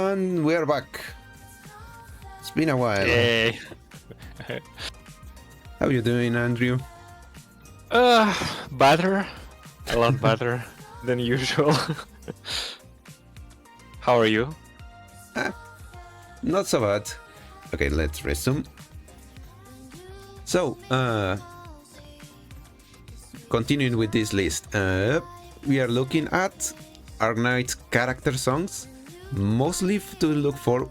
everyone, we're back. It's been a while. Hey. How you doing, Andrew? Better. A lot better than usual. How are you? Not so bad. Okay, let's resume. So, continuing with this list, we are looking at Arknights character songs, mostly to look for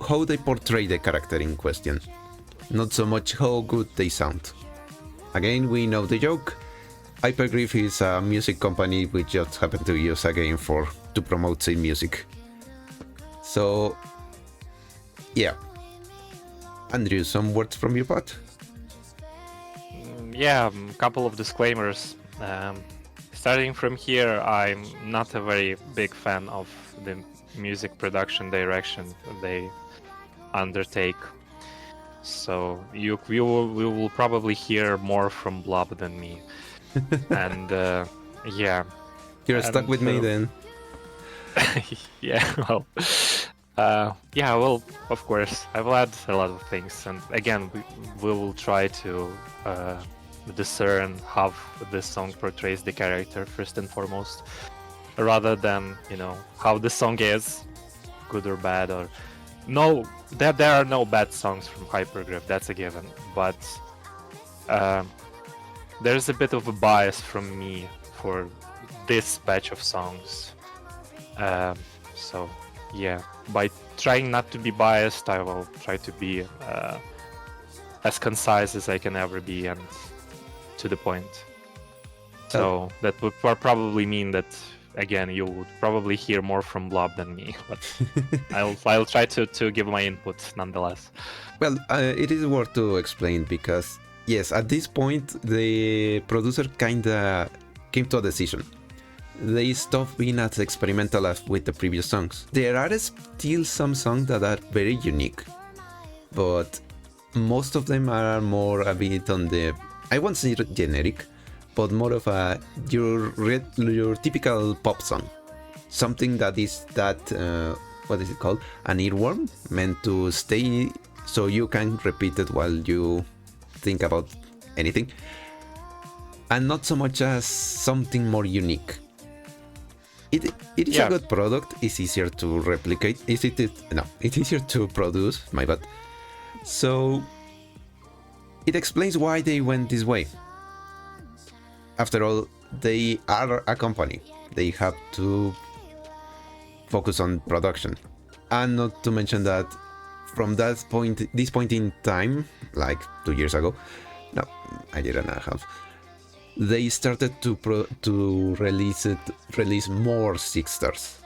how they portray the character in question, not so much how good they sound. Again, we know the joke. Hypergriff is a music company we just happen to use a game to promote their music. So, yeah. Andrew, some words from your part? Yeah, a couple of disclaimers. Starting from here, I'm not a very big fan of the music production direction they undertake. So we will probably hear more from Blob than me. And yeah. You're stuck with me then. Yeah, well, yeah, well, of course, I've had a lot of things, and again, we will try to discern how this song portrays the character first and foremost, rather than, how the song is, good or bad, or no, there are no bad songs from Hypergriff, that's a given, but there's a bit of a bias from me for this batch of songs. So yeah, by trying not to be biased, I will try to be as concise as I can ever be and to the point. So that would probably mean that, again, you would probably hear more from Blob than me, but I'll try to give my input nonetheless. Well, it is worth to explain because, yes, at this point, the producer kinda came to a decision. They stopped being as experimental as with the previous songs. There are still some songs that are very unique, but most of them are more a bit on the, I won't say generic, but more of your typical pop song. Something that is what is it called? An earworm, meant to stay so you can repeat it while you think about anything. And not so much as something more unique. It is a good product. It's easier to replicate. It's easier to produce. My bad. So it explains why they went this way. After all, they are a company. They have to focus on production, and not to mention that from this point in time, like 2 years ago, no, a year and a half. They started to release more 6 stars,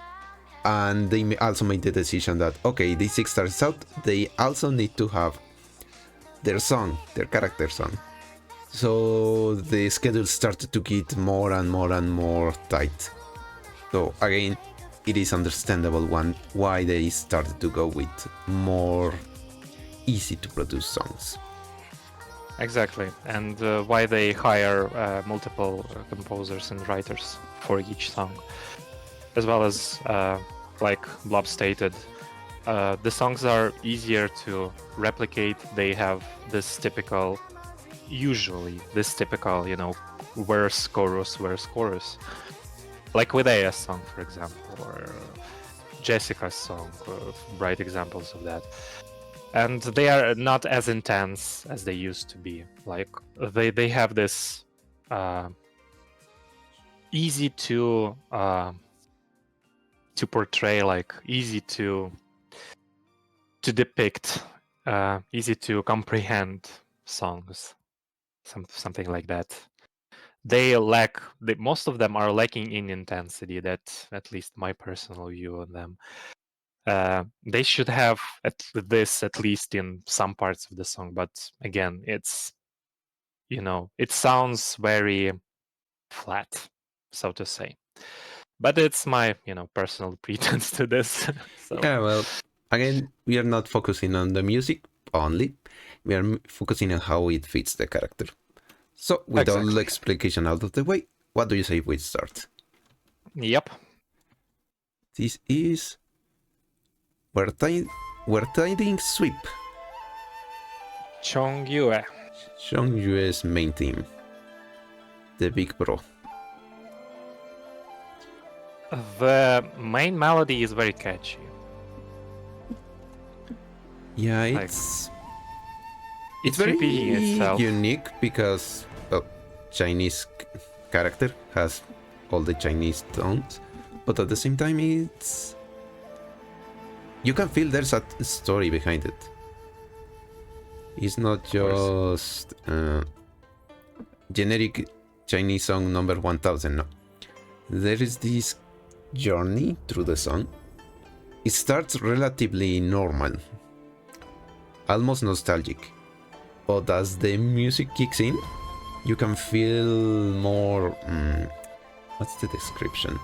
and they also made the decision that okay, these 6 stars out, they also need to have their character song. So the schedule started to get more and more tight. So again, it is understandable why they started to go with more easy to produce songs. Exactly, and why they hire multiple composers and writers for each song, as well as, like Blob stated, the songs are easier to replicate. They have usually this typical, verse, chorus, like with AS song, for example, or Jessica's song, bright examples of that. And they are not as intense as they used to be. Like they have this easy to portray, like easy to depict, easy to comprehend songs, something like that. Most of them are lacking in intensity. That's at least my personal view on them. They should have at least in some parts of the song, but again, it's it sounds very flat, so to say. But it's my personal pretense to this. So. Yeah, well, again, we are not focusing on the music only. We are focusing on how it fits the character. So, with all the explication out of the way, what do you say we start? Yep. This is We're tiding sweep. Chongyue. Chongyue's main team. The big bro. The main melody is very catchy. Yeah, Like, it's very repeating itself. unique because Chinese character has all the Chinese tones, but at the same time you can feel there's a story behind it. It's not just generic Chinese song number 1000. No, there is this journey through the song. It starts relatively normal, almost nostalgic, but as the music kicks in, you can feel more. What's the description?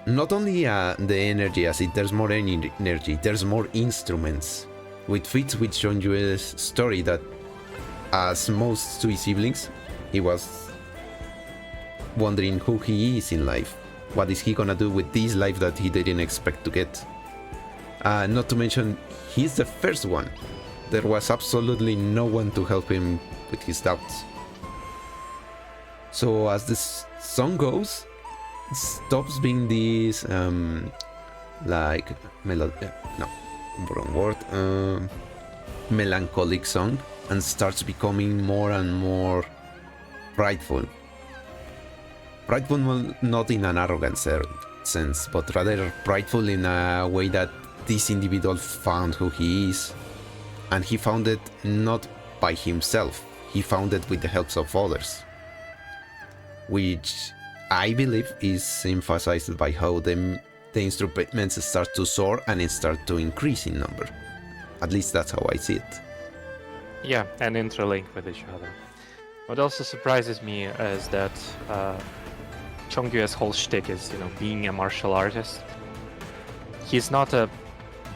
Not only the energy, there's more energy, there's more instruments, which fits with Jeonjue's story that, as most Sui siblings, he was wondering who he is in life. What is he gonna do with this life that he didn't expect to get? Not to mention, he's the first one. There was absolutely no one to help him with his doubts. So as this song goes, it stops being this like melancholic song and starts becoming more and more prideful. Prideful, not in an arrogant sense, but rather prideful in a way that this individual found who he is, and he found it not by himself, he found it with the help of others, which I believe is emphasized by how the instruments start to soar and it start to increase in number. At least that's how I see it. Yeah, and interlink with each other. What also surprises me is that Chongyue's whole shtick is, being a martial artist. He's not a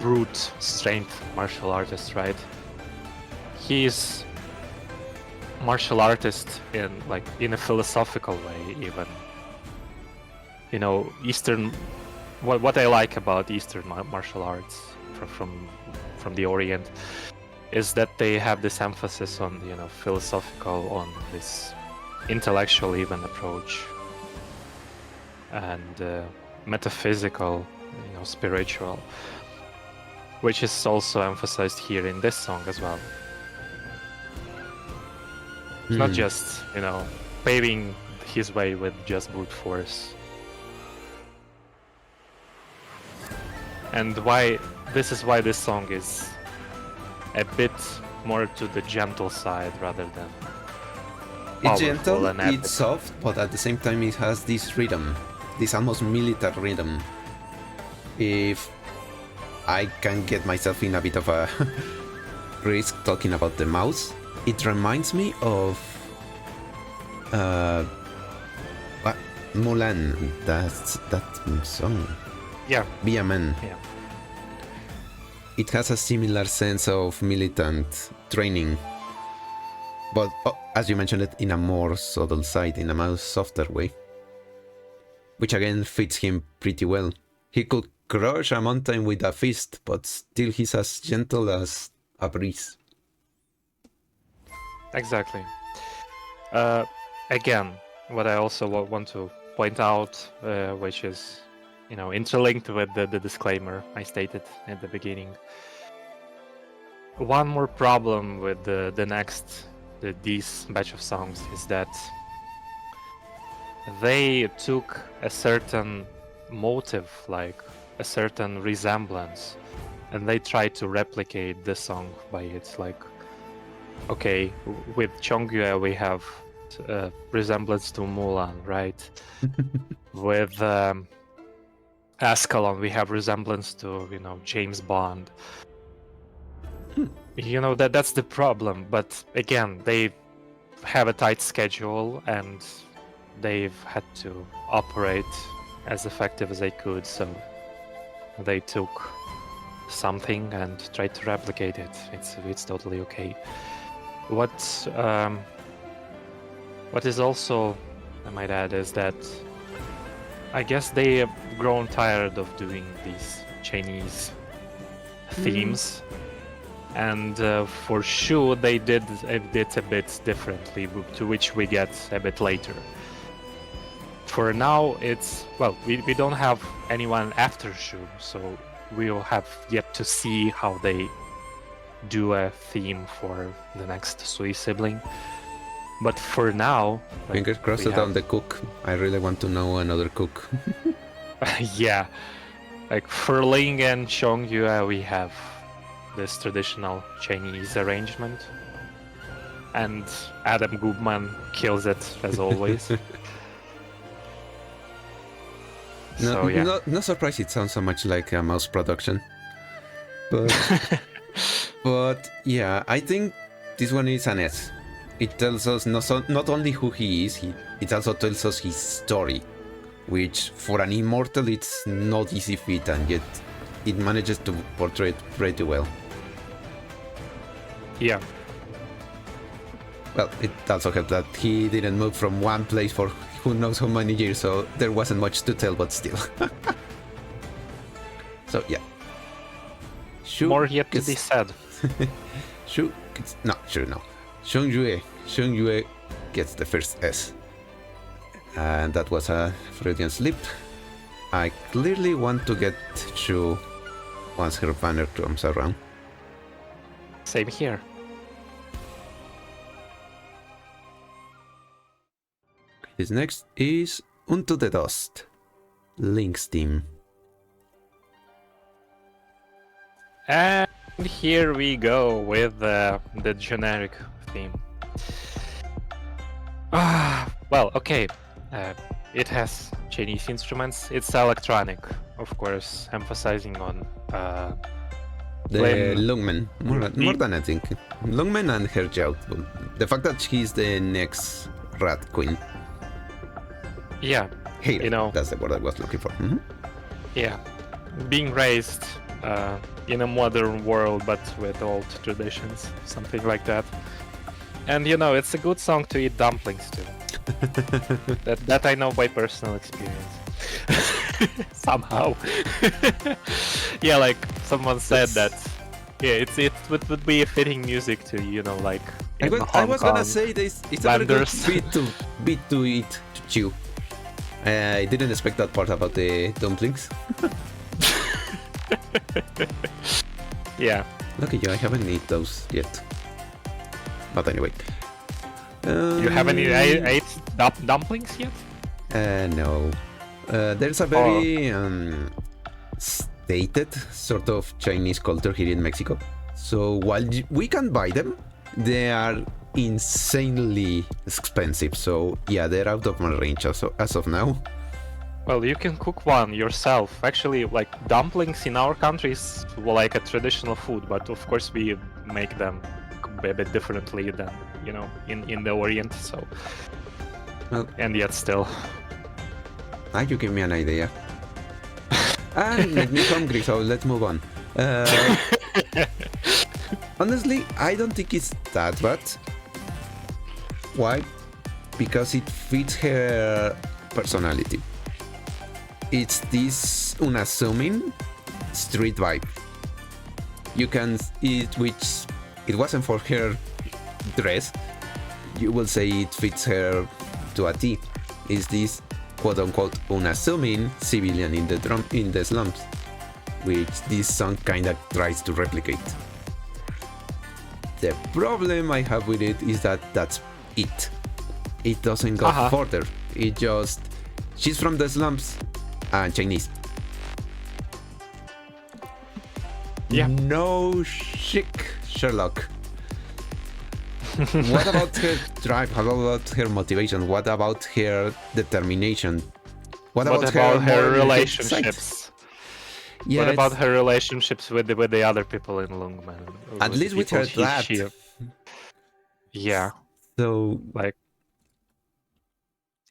brute strength martial artist, right? He's martial artist in a philosophical way, even. Eastern. What I like about Eastern martial arts from the Orient is that they have this emphasis on philosophical, on this intellectual even approach, and metaphysical, spiritual, which is also emphasized here in this song as well. It's not just paving his way with just brute force. And this is why this song is a bit more to the gentle side rather than it's gentle, and epic. It's soft, but at the same time it has this rhythm, this almost military rhythm. If I can get myself in a bit of a risk talking about the mouse, it reminds me of Mulan, that song. Yeah. Be a Man. Yeah. It has a similar sense of militant training, but as you mentioned it, in a more subtle side, in a more softer way, which again fits him pretty well. He could crush a mountain with a fist, but still he's as gentle as a breeze. Exactly. Again, what I also want to point out, which is interlinked with the disclaimer I stated at the beginning. One more problem with this batch of songs is that they took a certain motive, like a certain resemblance, and they tried to replicate the song by it. Like, okay, with Chongyue we have resemblance to Mulan, right? With Ascalon we have resemblance to James Bond. That's the problem. But again, they have a tight schedule and they've had to operate as effective as they could, so they took something and tried to replicate it. It's totally okay. What is also, I might add, is that I guess they have grown tired of doing these Chinese themes. And for Shu, they did it a bit differently, to which we get a bit later. For now, it's, well, we don't have anyone after Shu, so we'll have yet to see how they do a theme for the next Sui sibling. But for now... like, fingers crossed on the cook. I really want to know another cook. yeah. Like for Ling and Xiongyu, we have this traditional Chinese arrangement. And Adam Gubman kills it, as always. So, yeah. No surprise it sounds so much like a mouse production. But, but yeah, I think this one is an S. It tells us not only who he is, it also tells us his story, which for an immortal it's not easy feat, and yet it manages to portray it pretty well. Yeah. Well, it also helped that he didn't move from one place for who knows how many years, so there wasn't much to tell, but still. So yeah. More yet to be said. Xiong gets the first S. And that was a Freudian slip. I clearly want to get Shu once her banner comes around. Same here. This next is Unto the Dust, Link's team. And here we go with the generic theme. Well, okay. It has Chinese instruments. It's electronic, of course, emphasizing on the Lungmen, more than I think. Lungmen and her Jiao. The fact that she's the next Rat Queen. Yeah, Hater, you know, that's the word I was looking for. Mm-hmm. Yeah, being raised in a modern world, but with old traditions, something like that. And you know, it's a good song to eat dumplings to. that I know by personal experience. Somehow. Yeah, like someone said that. Yeah, it would be a fitting music to, you know, like. I was gonna say this. It's a very good beat to eat to chew. I didn't expect that part about the dumplings. Yeah. Lucky you, I haven't eaten those yet. But anyway. You haven't ate dumplings yet? No. There's a very stated sort of Chinese culture here in Mexico. So while we can buy them, they are insanely expensive. So yeah, they're out of my range as of now. Well, you can cook one yourself. Actually, like dumplings in our country is like a traditional food, but of course we make them a bit differently than, you know, in the Orient. So, well, and yet still. You give me an idea. And make me hungry, so let's move on. Honestly, I don't think it's that bad. Why? Because it fits her personality. It's this unassuming street vibe. You can it, which it wasn't for her dress. You will say it fits her to a T. Is this quote-unquote unassuming civilian in the slums, which this song kinda tries to replicate. The problem I have with it is that that's it. It doesn't go further. It just, she's from the slums and Chinese. Yeah. No chic Sherlock. What about her drive? How about her motivation? What about her determination? What about her relationships? Yeah, what about her relationships with the other people in Lungmen? At least with her dad. Yeah. So like,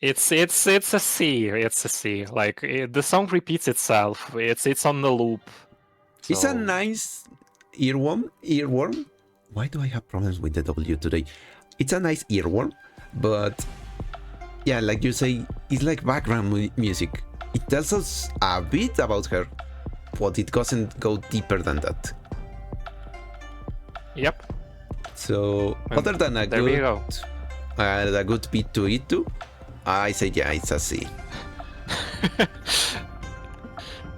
it's a C. It's a C. Like the song repeats itself. It's on the loop. So. It's a nice earworm. Why do I have problems with the W today? It's a nice earworm, but yeah, like you say, it's like background music. It tells us a bit about her, but it doesn't go deeper than that. Yep. So And other than a there we go. good beat to it too, I say yeah, it's a C.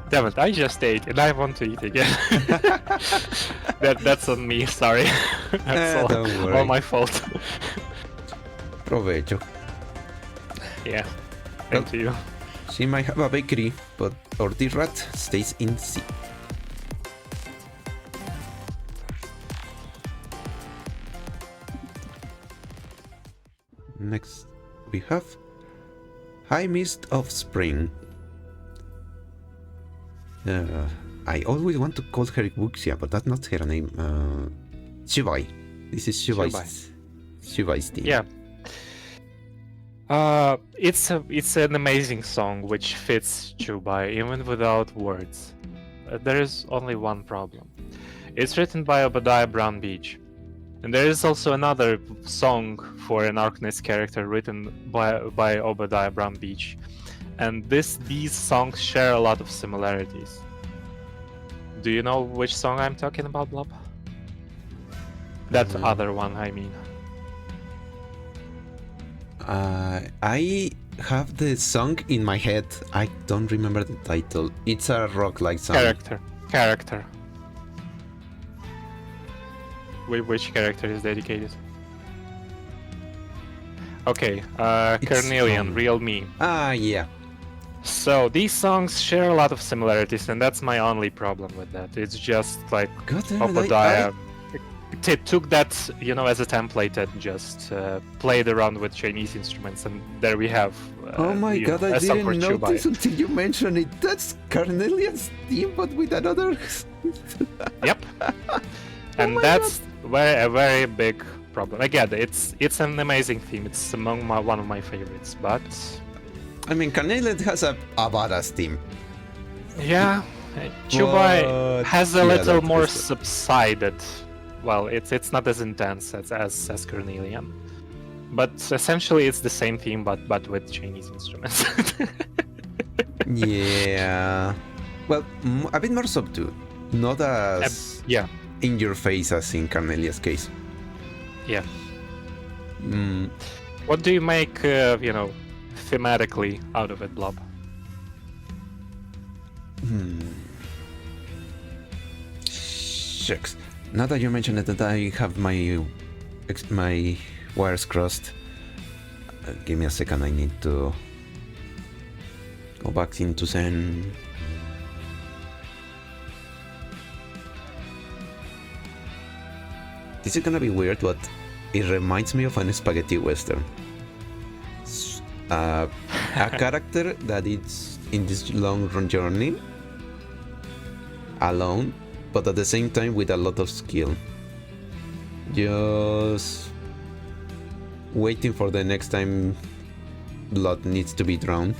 Damn it, I just ate and I want to eat again. That's on me, sorry. That's don't worry. all my fault. Provecho. Yeah, and to you. She might have a bakery, but our dear rat stays in C. Next, we have High Mist of Spring. I always want to call her Wuxia, but that's not her name. Shibai. This is Shibai's team. Yeah. It's an amazing song which fits Chubai even without words. There is only one problem. It's written by Obadiah Brown Beach. And there is also another song for an Arknights character written by Obadiah Brown Beach. And these songs share a lot of similarities. Do you know which song I'm talking about, Blob? That other one, I mean. I have the song in my head. I don't remember the title. It's a rock-like song. Character. Which character is dedicated? Okay, Carnelian, Real Me. Yeah. So these songs share a lot of similarities, and that's my only problem with that. It's just like Obadiah took that, as a template and just played around with Chinese instruments, and there we have. Oh my god, I didn't notice until you mentioned it. That's Carnelian's theme, but with another. Yep. And that's a very big problem. Again, it's an amazing theme. It's among one of my favorites, but. I mean, Carnelian has a badass theme. Yeah, Chubai has a little more subsided. Well, it's not as intense as Carnelian, but essentially it's the same theme, but with Chinese instruments. Yeah, well, a bit more subdued, not as in your face as in Carnelian's case. Yeah. What do you make, thematically out of it, Blob? Shucks. Now that you mention it, that I have my wires crossed. Give me a second, I need to go back into Zen. This is gonna be weird, but it reminds me of an spaghetti western. A character that is in this long run journey alone, but at the same time with a lot of skill, just waiting for the next time blood needs to be drawn.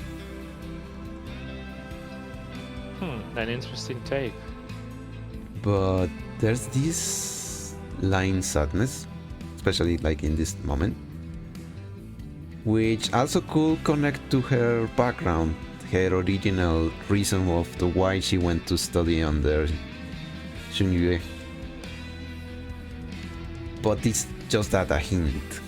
An interesting take. But there's this line sadness, especially like in this moment, which also could connect to her background, her original reason of why she went to study under Shungyue. But it's just that a hint.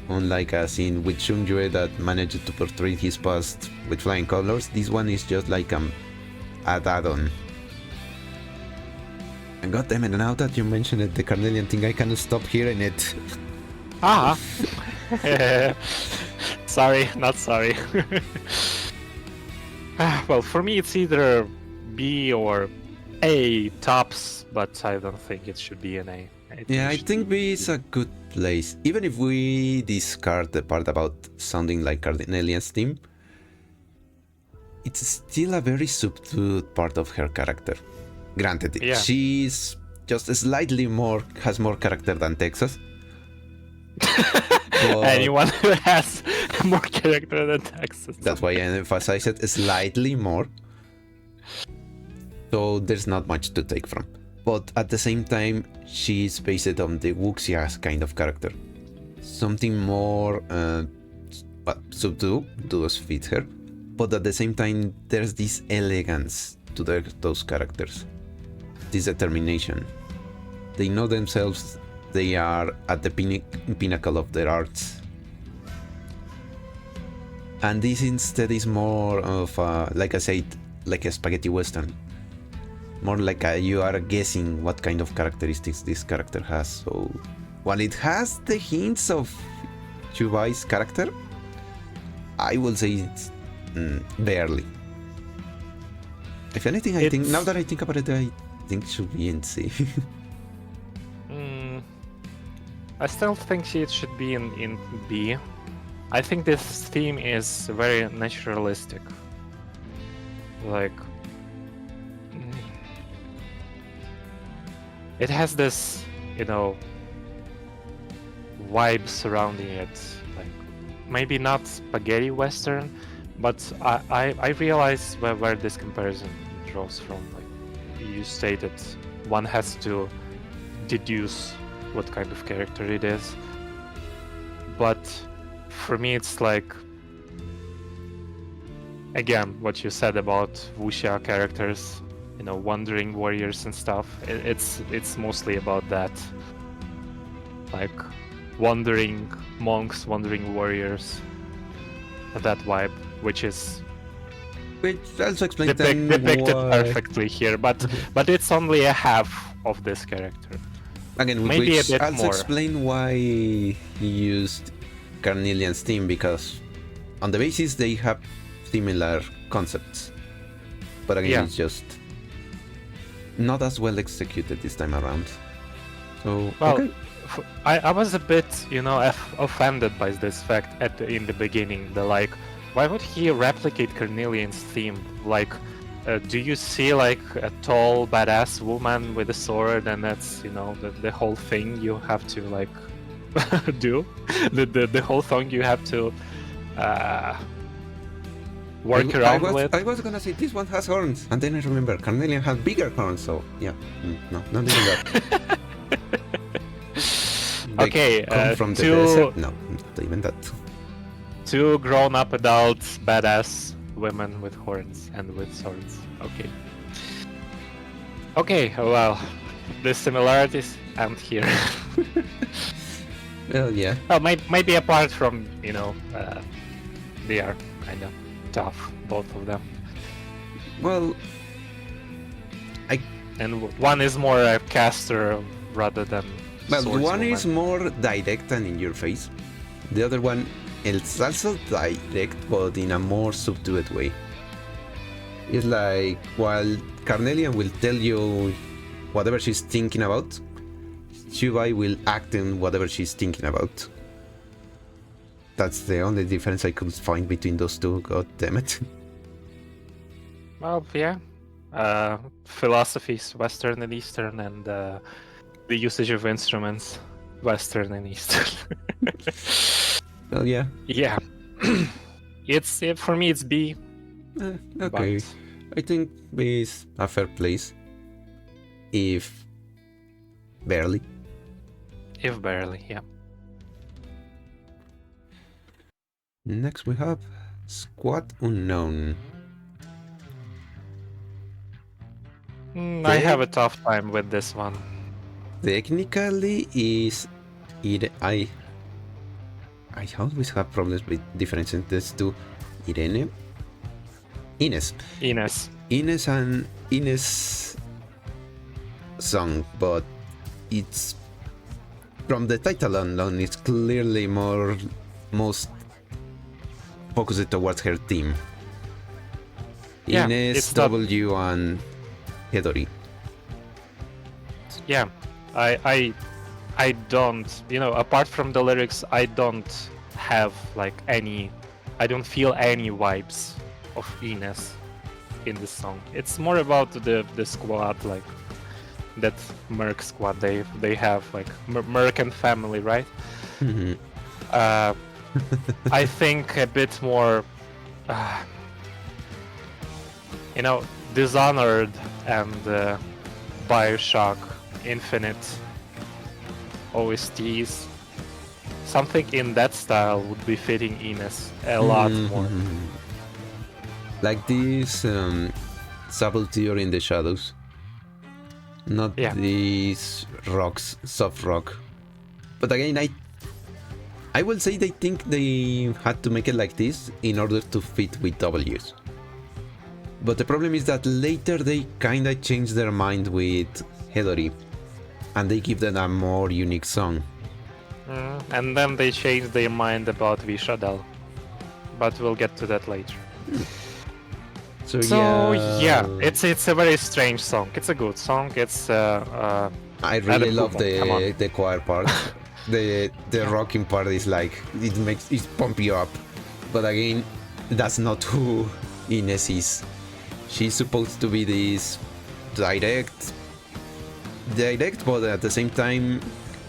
Unlike a scene with Shungyue that managed to portray his past with flying colors, this one is just like an add-on. And goddammit, now that you mentioned it, the Carnelian thing, I cannot stop hearing it. Sorry, not sorry. Well, for me it's either B or A tops, but I don't think it should be an A. I think B is a good place. Even if we discard the part about sounding like Carnelian's theme, it's still a very subdued part of her character. Granted, she's just slightly has more character than Texas. Anyone who has more character than Texas. That's why I emphasize it slightly more. So there's not much to take from. But at the same time, she's based on the Wuxia kind of character. Something more subdued does fit her. But at the same time, there's this elegance to those characters. This determination. They know themselves. They are at the pinnacle of their arts. And this instead is more of, like I said, like a spaghetti western. More like you are guessing what kind of characteristics this character has. So, while it has the hints of Chubai's character, I will say it's barely. If anything, I think, now that I think about it, I think it should be in C. I still think it should be in B. I think this theme is very naturalistic. Like, it has this, vibe surrounding it. Like, maybe not spaghetti western, but I realize where this comparison draws from. Like you stated, one has to deduce what kind of character it is. But for me, it's like, again, what you said about wuxia characters, wandering warriors and stuff. It's mostly about that, like wandering monks, wandering warriors, that vibe, which also explains depicted perfectly here. But it's only a half of this character. Again, maybe which a bit also more. Explain why he used Carnelian's theme, because on the basis they have similar concepts, but again, it's just not as well executed this time around. So, okay. I was a bit, offended by this fact in the beginning. Like, why would he replicate Carnelian's theme? Like, do you see like a tall, badass woman with a sword, and that's the whole thing you have to like do? The whole thing you have to work around with. I was gonna say this one has horns, and then I remember Carnelian had bigger horns. So yeah, no, not even that. Okay, come from the desert? No, not even that. Two grown-up adults, badass women with horns and with swords. Okay, well, the similarities aren't here. Well, yeah. Well, maybe apart from, they are kind of tough, both of them. Well, And one is more a caster rather than one is more direct and in your face. The other one is also direct, but in a more subdued way. It's like, while Carnelian will tell you whatever she's thinking about, Chubai will act in whatever she's thinking about. That's the only difference I could find between those two, god damn it. Well, yeah. Philosophies, Western and Eastern, and the usage of instruments, Western and Eastern. Well, yeah. Yeah. For me, it's B. Okay. But I think B is a fair place. If barely. If barely, yeah. Next we have Squad Unknown. I have a tough time with this one. Technically is I always have problems with different sentences to Ines and Ines song, but it's from the title alone, it's clearly most focused towards her theme. Yeah, Ines, W, and Hedori. Yeah, I don't, apart from the lyrics, I don't have I don't feel any vibes of Ines in this song. It's more about the squad, like that Merc squad they have, like Merc and family, right? Mm-hmm. I think a bit more, Dishonored and Bioshock Infinite OSTs. Something in that style would be fitting Ines a lot more. Like this subtlety in the shadows. Not these rocks, soft rock. But again, I will say they think they had to make it like this in order to fit with W's. But the problem is that later they kinda change their mind with Hedori, and they give them a more unique song. And then they change their mind about Vishadal. But we'll get to that later. So yeah, it's a very strange song. It's a good song. It's I really love the choir part. the rocking part is like it pump you up. But again, that's not who Ines is. She's supposed to be this direct, but at the same time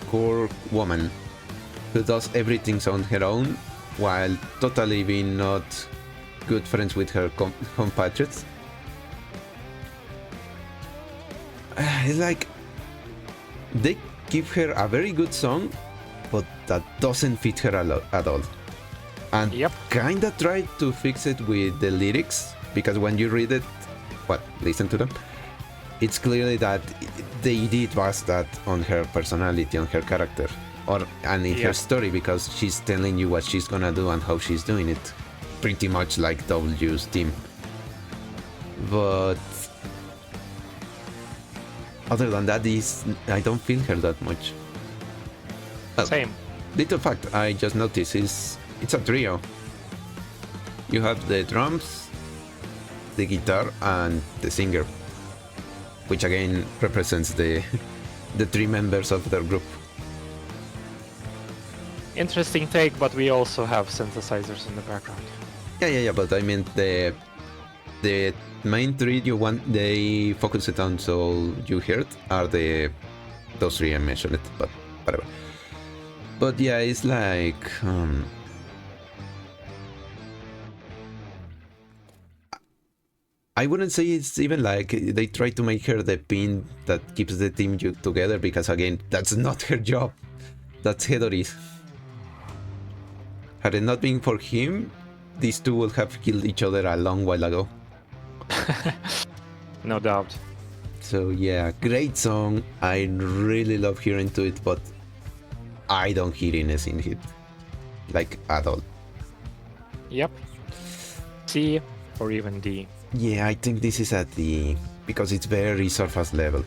core woman who does everything on her own while totally being not good friends with her compatriots. It's like they give her a very good song, but that doesn't fit her at all. And kinda tried to fix it with the lyrics, because when you read it, listen to them, it's clearly that they did base that on her personality, on her character, and in her story, because she's telling you what she's gonna do and how she's doing it, pretty much like W's team. But other than that, I don't feel her that much. Same. Little fact I just noticed is it's a trio. You have the drums, the guitar, and the singer, which again represents the three members of their group. Interesting take, but we also have synthesizers in the background. Yeah, but I mean the main three they focus it on, so you heard are those three I mentioned it, but whatever. But yeah, it's like I wouldn't say it's even like they try to make her the pin that keeps the team together, because again, that's not her job. That's Hedori's. Had it not been for him, these two would have killed each other a long while ago. No doubt. So yeah, great song. I really love hearing to it, but I don't hear Ines in it, like at all. Yep. C or even D. Yeah, I think this is at D, because it's very surface level.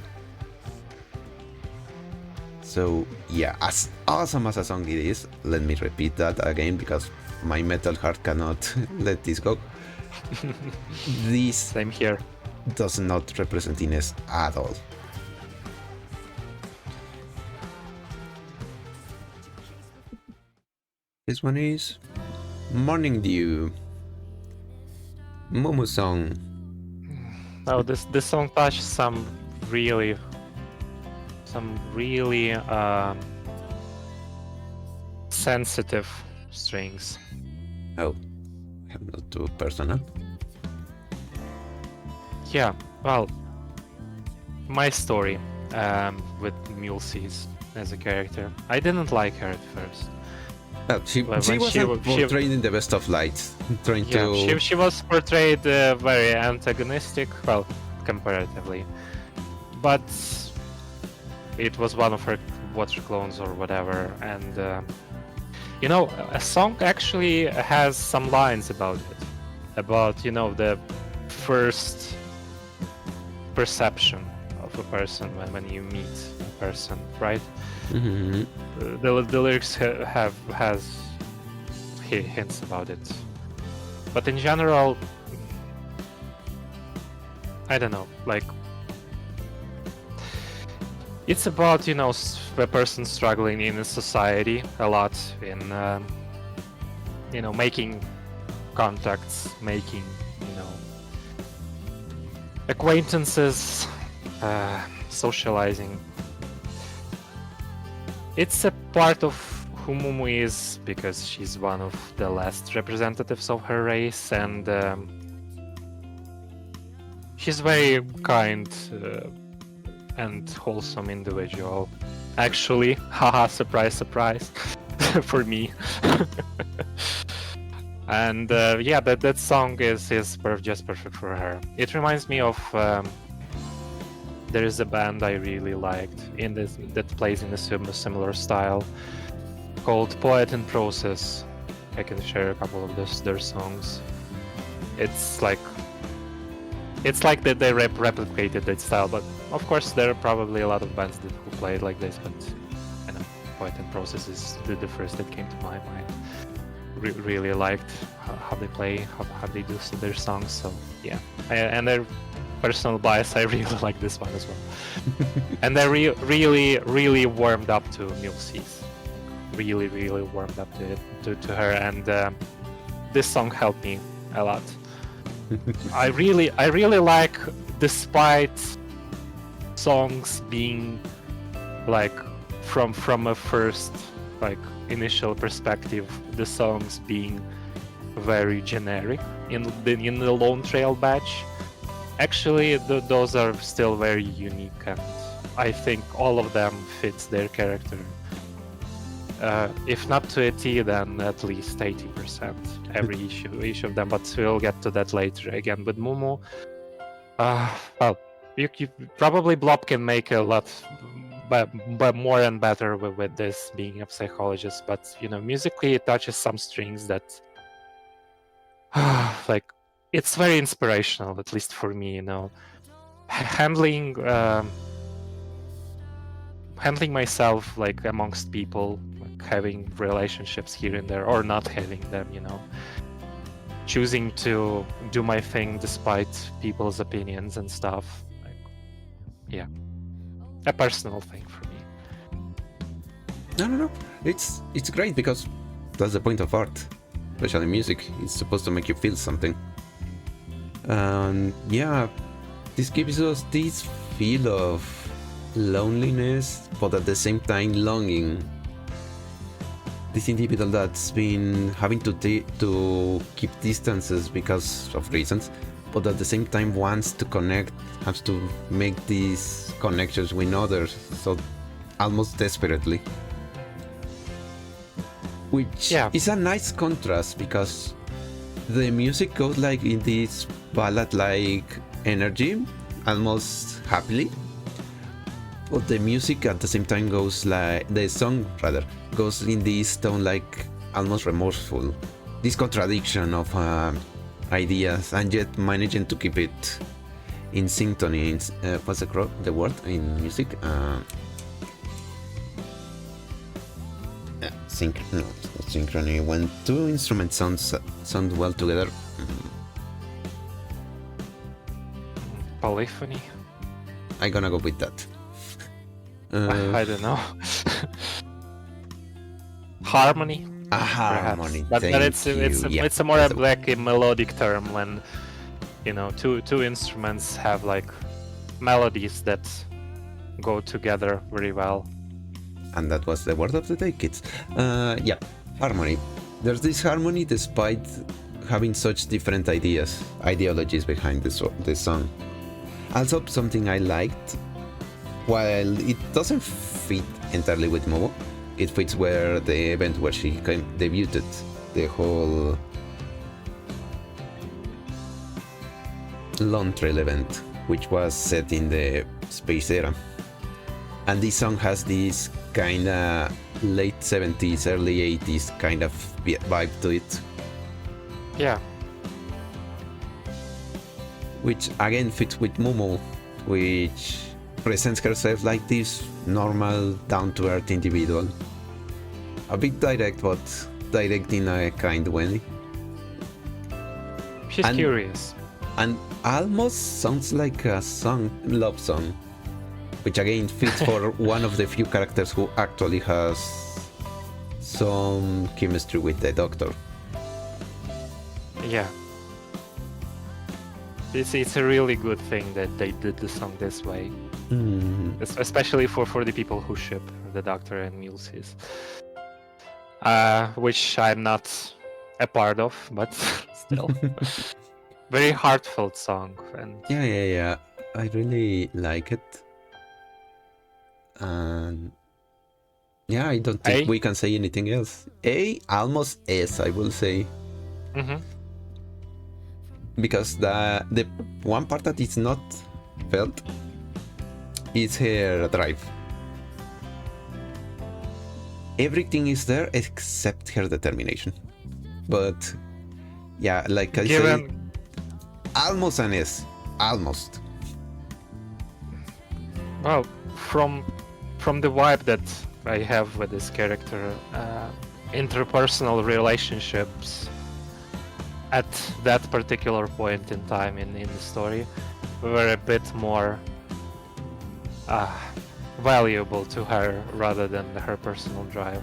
So yeah, as awesome as a song it is, let me repeat that again because my metal heart cannot let this go. This Same here. Does not represent Ines at all. This one is Morning Dew, Momo song. Oh, this song touches some really sensitive strings. Oh, I'm not too personal. Yeah, well, my story with Mulesies as a character. I didn't like her at first. She wasn't portrayed in the best of lights. She was portrayed very antagonistic, well, comparatively. But it was one of her water clones or whatever, and a song actually has some lines about it, about the first perception of a person when you meet a person, right? Mm-hmm. The lyrics has hints about it, but in general, I don't know, like it's about a person struggling in a society a lot in making contacts, making acquaintances, socializing. It's a part of who Mumu is because she's one of the last representatives of her race, and she's very kind and wholesome individual. Actually, haha, surprise, surprise, for me. And yeah, that song is just perfect for her. It reminds me of there is a band I really liked that plays in a similar style called Poet and Process. I can share a couple of their songs. It's like that they replicated that style, but of course there are probably a lot of bands who play it like this. But I know Poet and Process is the first that came to my mind. Really liked how they play, how they do their songs. So yeah, and their personal bias, I really like this one as well. And they really warmed up to Milkseas. Really warmed up to her, and this song helped me a lot. I really like, despite songs being like from a first like initial perspective, the songs being very generic in the Lone Trail batch. Actually, those are still very unique, and I think all of them fits their character. If not to a T, then at least 80% every each of them. But we'll get to that later. Again, with Mumu, well, you probably Blob can make a lot, but more and better with this being a psychologist. But you know, musically, it touches some strings that, like, it's very inspirational, at least for me. You know, handling myself like amongst people, like having relationships here and there, or not having them, you know, choosing to do my thing despite people's opinions and stuff. Like, yeah, a personal thing for me. No. It's great because that's the point of art, especially music. It's supposed to make you feel something. And yeah, this gives us this feel of loneliness, but at the same time longing. This individual that's been having to keep distances because of reasons, but at the same time wants to connect, has to make these connections with others, so almost desperately. Which is a nice contrast, because the music goes like in this ballad-like energy, almost happily. But the music at the same time goes like, the song rather, goes in this tone like almost remorseful. This contradiction of ideas, and yet managing to keep it in synchrony. What's the word in music? Synchrony. When two instruments sound well together. Polyphony? I'm gonna go with that. I don't know. Harmony. A harmony. But it's a more like a melodic term when, you know, two instruments have like melodies that go together very well. And that was the word of the day, kids. Yeah, harmony. There's this harmony despite having such different ideologies behind the song. Also, something I liked, while it doesn't fit entirely with Momo, it fits where the event where she debuted, the whole Lone Trail event, which was set in the space era. And this song has this kind of late 70s, early 80s kind of vibe to it. Yeah. Which again fits with Momo, which presents herself like this normal, down-to-earth individual. A bit direct, but direct in a kind way. She's curious. And almost sounds like a love song, which again fits for one of the few characters who actually has some chemistry with the Doctor. Yeah. It's a really good thing that they did the song this way. Especially for the people who ship the Doctor and Milkseas. Which I'm not a part of, but still. Very heartfelt song. And Yeah. I really like it. And yeah, I don't think we can say anything else. Almost S, I will say. Mm-hmm. Because the one part that is not felt is her drive. Everything is there except her determination. But yeah, like I say, almost an S. Almost. Well, from the vibe that I have with this character, interpersonal relationships at that particular point in time in the story were a bit more valuable to her rather than her personal drive.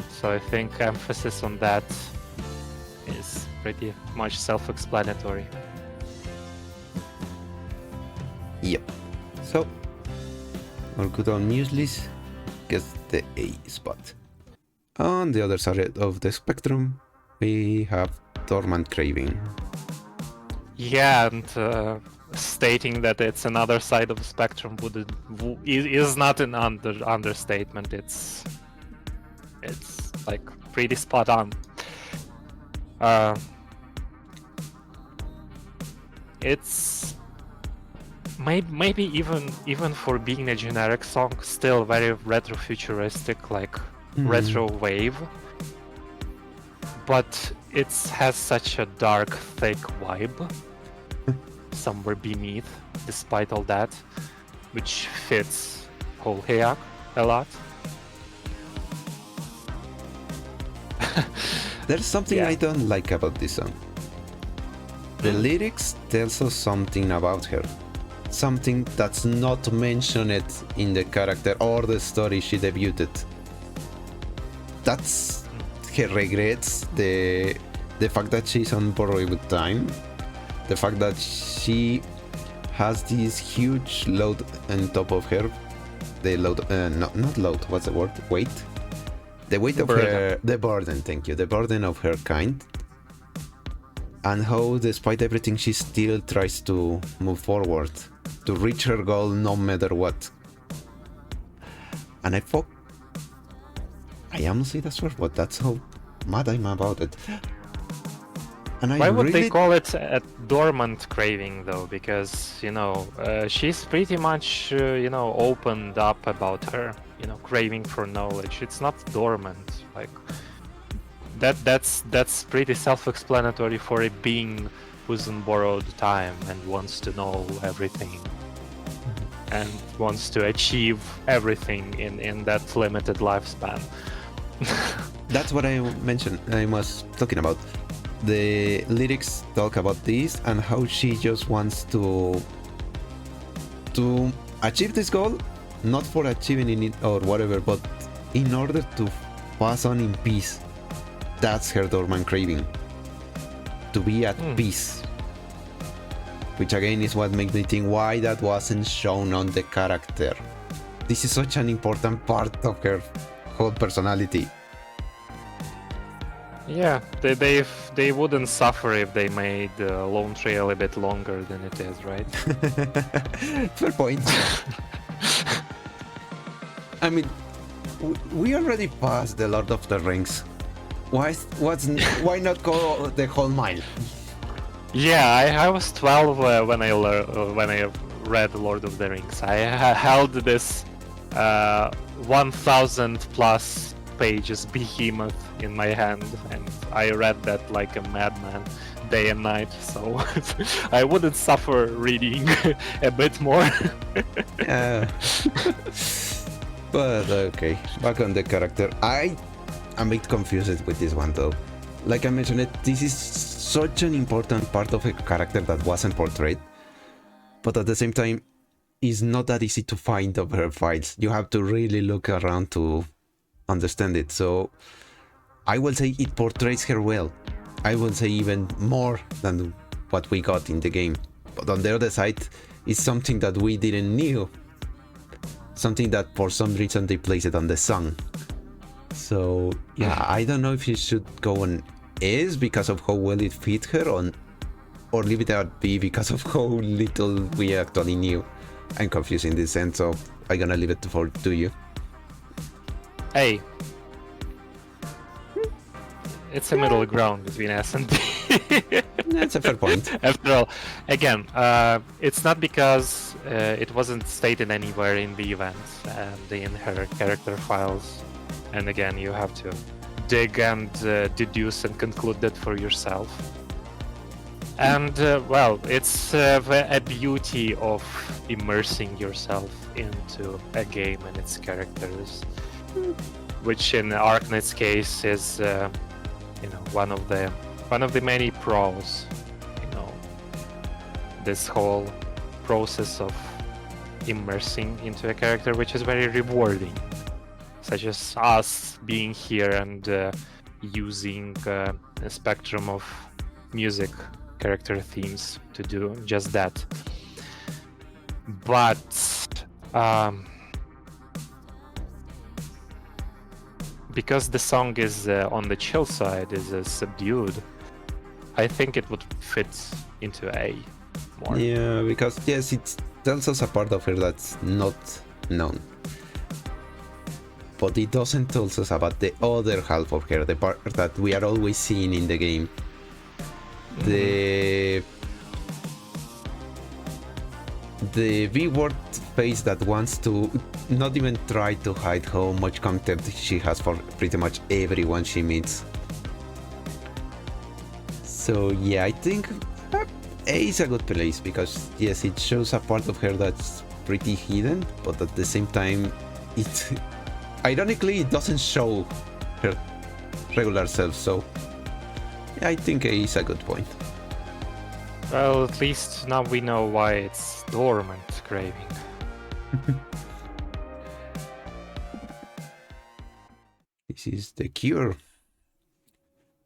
So I think emphasis on that is pretty much self-explanatory. Yep. So, our good old Mueslis gets the A spot. On the other side of the spectrum, we have Dormant Craving. Yeah, and stating that it's another side of the spectrum is not an understatement. It's like pretty spot on. It's maybe even for being a generic song, still very retro-futuristic, like retro wave. But it has such a dark, thick vibe somewhere beneath, despite all that, which fits whole Heyak a lot. There's something I don't like about this song. The lyrics tells us something about her. Something that's not mentioned in the character or the story she debuted. That's her regrets, the fact that she's on borrowed time, the fact that she has this huge load on top of her, the load, not load, what's the word, weight? The weight of her, the burden, thank you, the burden of her kind, and how despite everything she still tries to move forward, to reach her goal no matter what. And I honestly that's word, but that's how mad I'm about it. And why would they call it a dormant craving though? Because she's pretty much opened up about her craving for knowledge. It's not dormant. Like that's pretty self-explanatory for a being who's on borrowed time and wants to know everything and wants to achieve everything in that limited lifespan. That's what I mentioned. I was talking about. The lyrics talk about this and how she just wants to achieve this goal, not for achieving it or whatever, but in order to pass on in peace. That's her dormant craving. To be at peace. Which again is what makes me think why that wasn't shown on the character. This is such an important part of her whole personality. Yeah, they wouldn't suffer if they made the Lone Trail a bit longer than it is, right? Fair point. I mean, we already passed the Lord of the Rings. Why not go the whole mile? Yeah, I was 12 when I read Lord of the Rings. I held this 1,000 plus pages behemoth in my hand, and I read that like a madman day and night, so I wouldn't suffer reading a bit more. But okay, back on the character. I'm a bit confused with this one though. Like I mentioned, this is such an important part of a character that wasn't portrayed, but at the same time, it's not that easy to find over her files. You have to really look around to understand it. So I will say it portrays her well. I will say even more than what we got in the game. But on the other side, it's something that we didn't knew. Something that for some reason they placed it on the song. So yeah, I don't know if you should go on S because of how well it fit her, or leave it at B because of how little we actually knew. I'm confused in this sense, so I'm gonna leave it to you. Hey, it's a middle ground between S and D. That's a fair point. After all, again, it's not because it wasn't stated anywhere in the event and in her character files. And again, you have to dig and deduce and conclude that for yourself. And well, it's a beauty of immersing yourself into a game and its characters, which in Arknights' case is, one of the many pros. This whole process of immersing into a character, which is very rewarding, such as us being here and using a spectrum of music character themes to do just that. But because the song is on the chill side, is subdued, I think it would fit into A more. Yeah, because yes, it tells us a part of her that's not known. But it doesn't tell us about the other half of her, the part that we are always seeing in the game. The V-word face that wants to not even try to hide how much contempt she has for pretty much everyone she meets. So yeah, I think A is a good place because yes, it shows a part of her that's pretty hidden, but at the same time, ironically, it doesn't show her regular self. So yeah, I think A is a good point. Well, at least now we know why it's dormant craving. This is the Cure.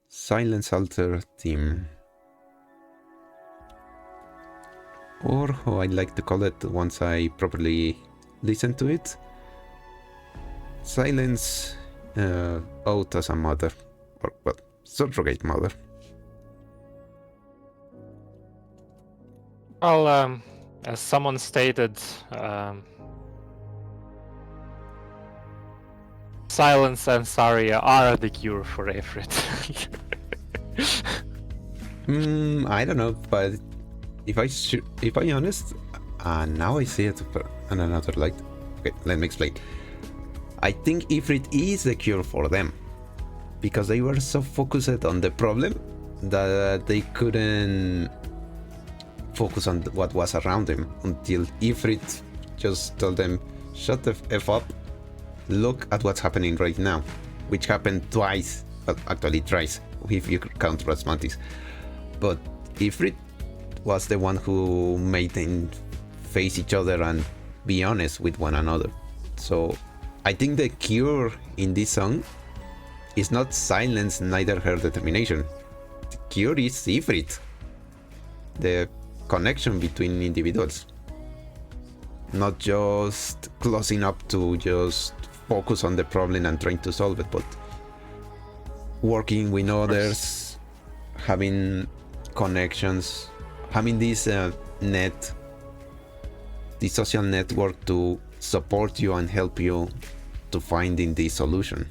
Silence Alter theme. Or how I like to call it once I properly listen to it. Silence out as a mother. Or, well, surrogate mother. Well, as someone stated, Silence and Saria are the cure for Ifrit. I don't know, but if I honest, now I see it in another light. Okay, let me explain. I think Ifrit is the cure for them, because they were so focused on the problem that they couldn't focus on what was around them until Ifrit just told them, shut the F up, look at what's happening right now, which happened twice, well actually thrice if you count Rasmantis. But Ifrit was the one who made them face each other and be honest with one another. So I think the cure in this song is not silence, neither her determination. The cure is Ifrit, the connection between individuals, not just closing up to just focus on the problem and trying to solve it, but working with others, having connections, having this this social network to support you and help you to finding the solution.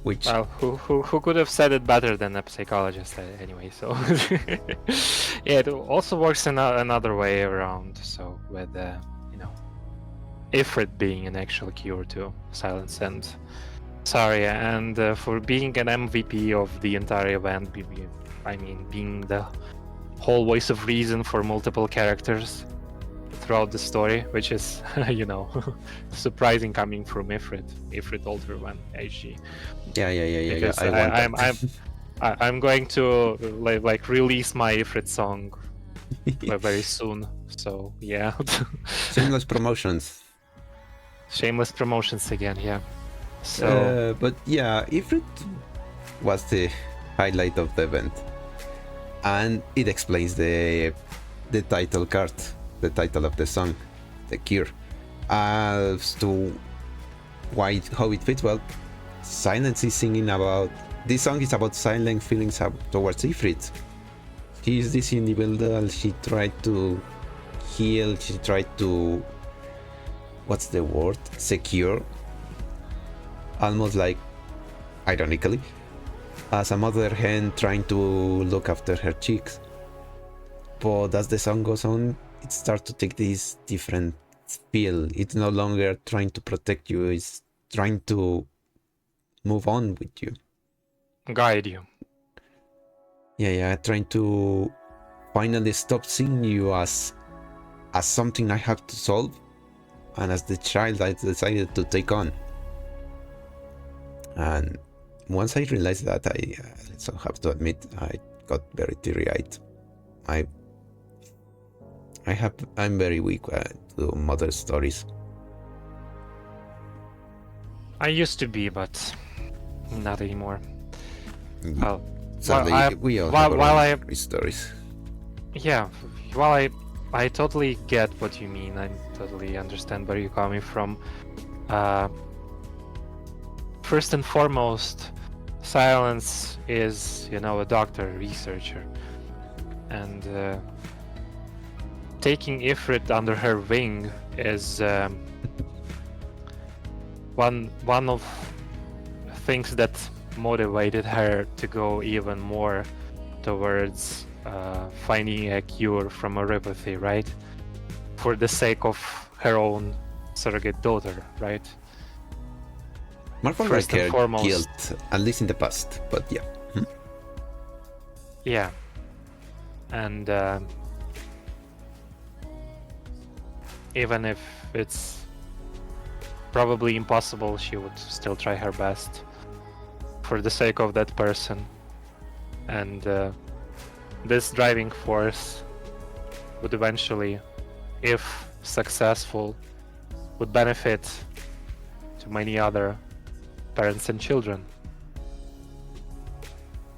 Which, well, who could have said it better than a psychologist anyway? So yeah, it also works in another way around. So with Ifrit being an actual cure to Silence and Saria, and for being an MVP of the entire event, being the whole voice of reason for multiple characters throughout the story, which is surprising coming from Ifrit Alter One HG. Yeah. I'm going to like release my Ifrit song very soon. So yeah. Shameless promotions. Shameless promotions again, yeah. So but yeah, Ifrit was the highlight of the event, and it explains the title card, the title of the song, The Cure. As to how it fits, well, Silence is singing about, this song is about silent feelings towards Ifrit. She is this individual, she tried to heal, she tried to, what's the word, secure, almost like ironically, as a mother hen trying to look after her chicks. But as the song goes on, it starts to take this different feel. It's no longer trying to protect you, it's trying to move on with you. Guide you. Yeah, trying to finally stop seeing you as something I have to solve, and as the child I decided to take on. And once I realized that, I also have to admit I got very teary-eyed. I'm very weak to mother stories. I used to be, but not anymore. Well, Sadly, we all have our own stories. Yeah, while I totally get what you mean. I totally understand where you're coming from. First and foremost, Silence is, a doctor, researcher, and taking Ifrit under her wing is one of things that motivated her to go even more towards finding a cure from neuropathy, right? For the sake of her own surrogate daughter, right? More for First like and her foremost, guilt, at least in the past, but yeah. Yeah. And even if it's probably impossible, she would still try her best for the sake of that person. And this driving force would eventually, if successful, would benefit to many other parents and children.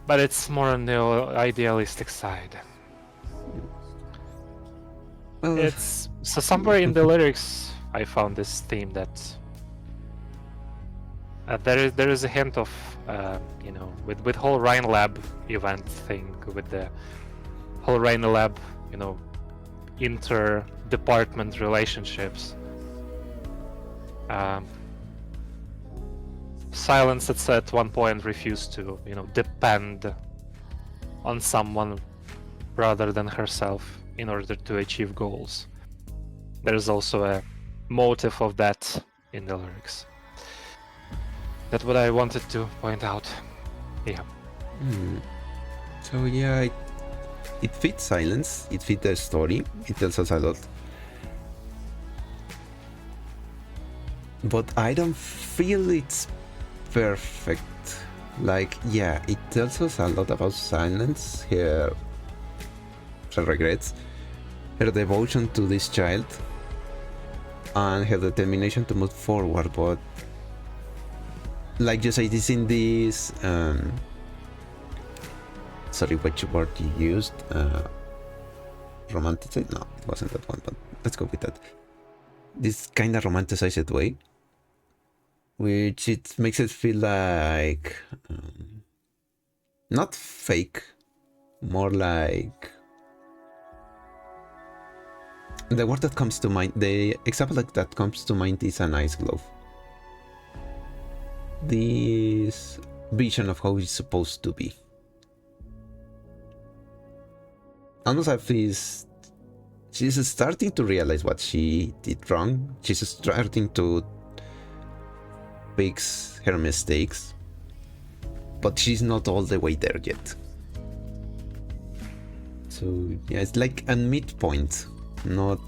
But it's more on the idealistic side. Well, It's so somewhere in the lyrics I found this theme that there is a hint of with whole Rhine Lab event thing, with the whole Rhine Lab inter-department relationships. Silence at one point refused to depend on someone rather than herself in order to achieve goals. There's also a motive of that in the lyrics. That's what I wanted to point out. Yeah. So yeah, it fits Silence, it fits the story, it tells us a lot. But I don't feel it's perfect. Like, yeah, it tells us a lot about Silence, her regrets, her devotion to this child, and her determination to move forward. But like you said, it's in this sorry, which word you used? Romanticized? No, it wasn't that one, but let's go with that. This kind of romanticized way, which it makes it feel like not fake, more like the word that comes to mind, the example that comes to mind is an ice glove. This vision of how it's supposed to be. Almost like she's starting to realize what she did wrong. She's starting to fix her mistakes, but she's not all the way there yet. So yeah, it's like a midpoint, not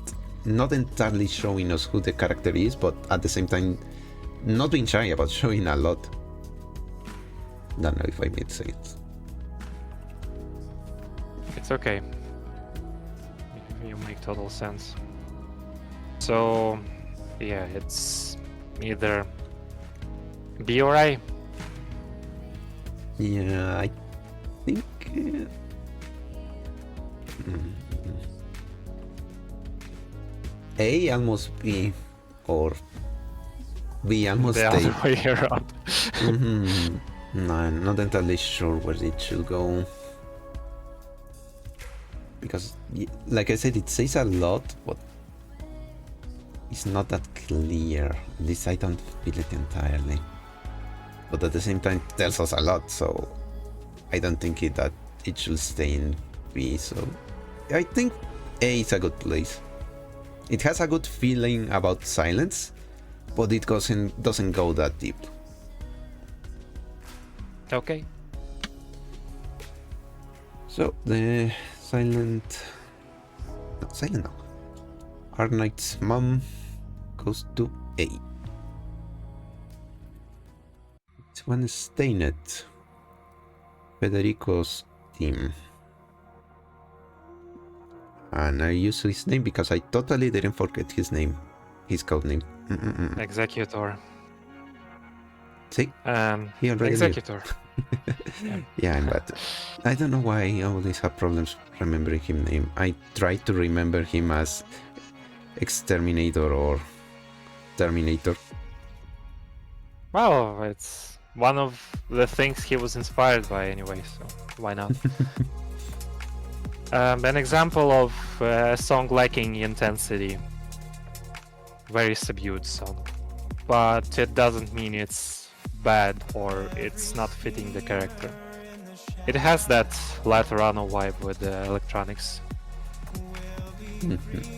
entirely showing us who the character is, but at the same time not being shy about showing a lot. Don't know if I made sense. It's okay. You make total sense. So, yeah, it's either B or A. Yeah, I think A almost B, or B almost The A. other way around. No, I'm not entirely sure where it should go. Because, like I said, it says a lot, but it's not that clear. At least I don't feel it entirely. but at the same time tells us a lot, so I don't think that it should stay in B. So I think A is a good place. It has a good feeling about silence, but it doesn't go that deep. Okay. So the Arknights' mom goes to A. It's one Staynet, Federico's team. And I use his name because I totally didn't forget his name, his code name. Executor. See? He already Executor. Yeah, I'm bad. I don't know why I always have problems remembering his name. I try to remember him as Exterminator or Terminator. Well, it's one of the things he was inspired by anyway, so why not? An example of a song lacking intensity. Very subdued song. But it doesn't mean it's bad or it's not fitting the character. It has that Laterano vibe with the electronics.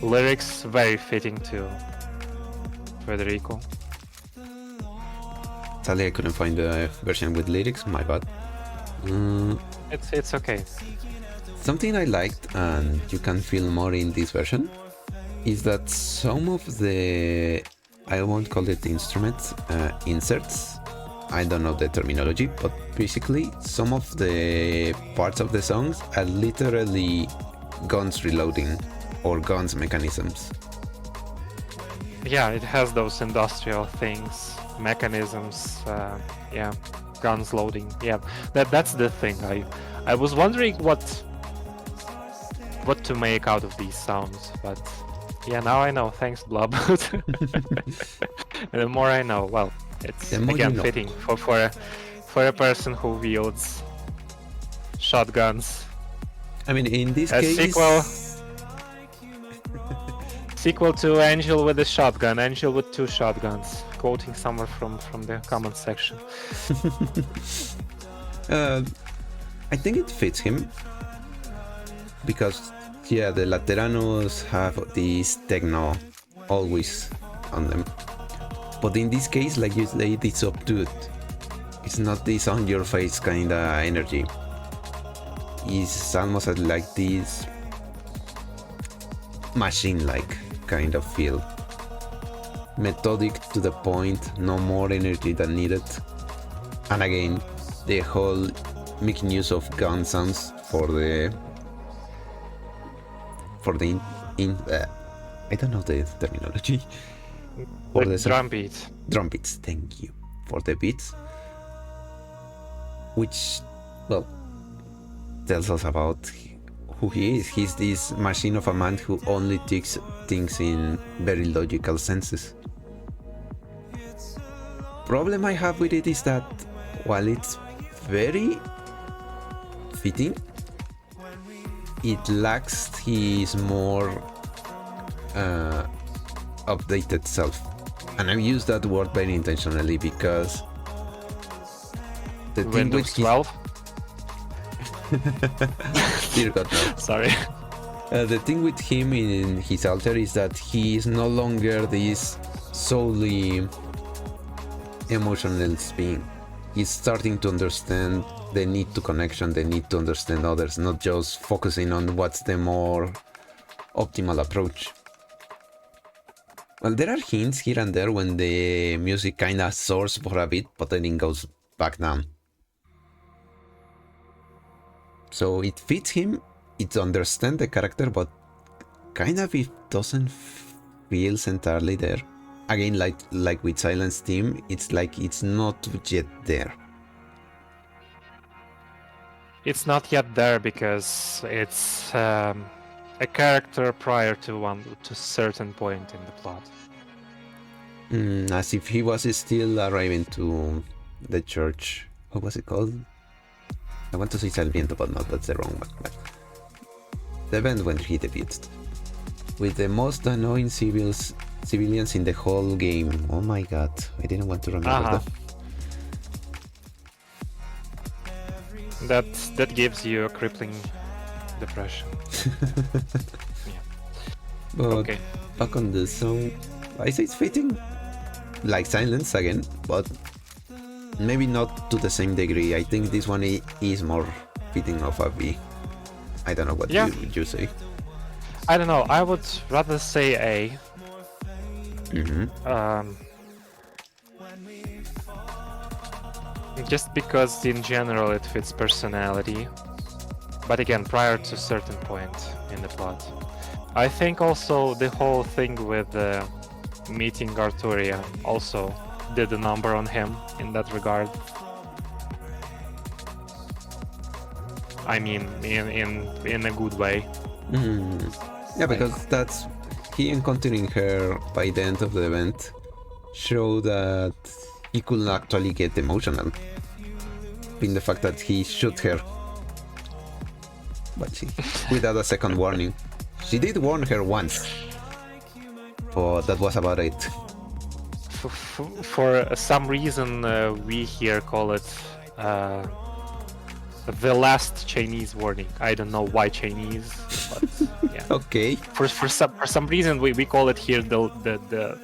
Lyrics very fitting to Federico. Sadly, I couldn't find the version with lyrics, my bad. It's okay. Something I liked, and you can feel more in this version, is that some of the, I won't call it instruments, inserts, I don't know the terminology, but basically some of the parts of the songs are literally guns reloading or guns mechanisms. Yeah, it has those industrial things, mechanisms, yeah, guns loading. Yeah, that's the thing. I was wondering what to make out of these sounds, but yeah, now I know. Thanks, Blob. And the more I know, well, it's again fitting for a person who wields shotguns. I mean, in this a case, sequel to Angel with a shotgun, Angel with 2 shotguns. Quoting somewhere from the comment section. I think it fits him because yeah, the Lateranos have this techno always on them, but in this case, like you say, it's subdued. It's not this on your face kind of energy. It's almost like this machine-like kind of feel. Methodic to the point, no more energy than needed. And again, the whole making use of gun sounds for the I don't know the terminology. For the drum beats. Drum beats, thank you. For the beats. Which, well, tells us about who he is. He's this machine of a man who only takes things in very logical senses. Problem I have with it is that while it's very fitting, it lacks his more updated self. And I use that word very intentionally because the thing with 12? Dear God, no. Sorry. The thing with him in his alter is that he is no longer this solely emotional being. He's starting to understand the need to connection, the need to understand others, not just focusing on what's the more optimal approach. Well, there are hints here and there when the music kinda soars for a bit, but then it goes back down. So it fits him, it understands the character, but kind of it doesn't feel entirely there. Again, like with Silence Team, it's like it's not yet there. It's not yet there because it's a character prior to a certain point in the plot. As if he was still arriving to the church. What was it called? I want to say Salviento, but no, that's the wrong one. But the event when he debuted. With the most annoying civilians in the whole game. Oh my god, I didn't want to remember that. that gives you a crippling depression. But Okay. back on the song, I say it's fitting, like Silence again, but maybe not to the same degree. I think this one is more fitting of a B. I don't know what you say. I don't know. I would rather say A. Just because in general it fits personality, but again prior to a certain point in the plot. I think also the whole thing with meeting Arturia also did a number on him in that regard. I mean, in a good way. Yeah, because that's he encountering her by the end of the event showed that he could actually get emotional in the fact that he shot her, but without a second warning. She did warn her once, but that was about it. For some reason, we here call it the last Chinese warning. I don't know why Chinese, but yeah. Okay. For some reason, we call it here the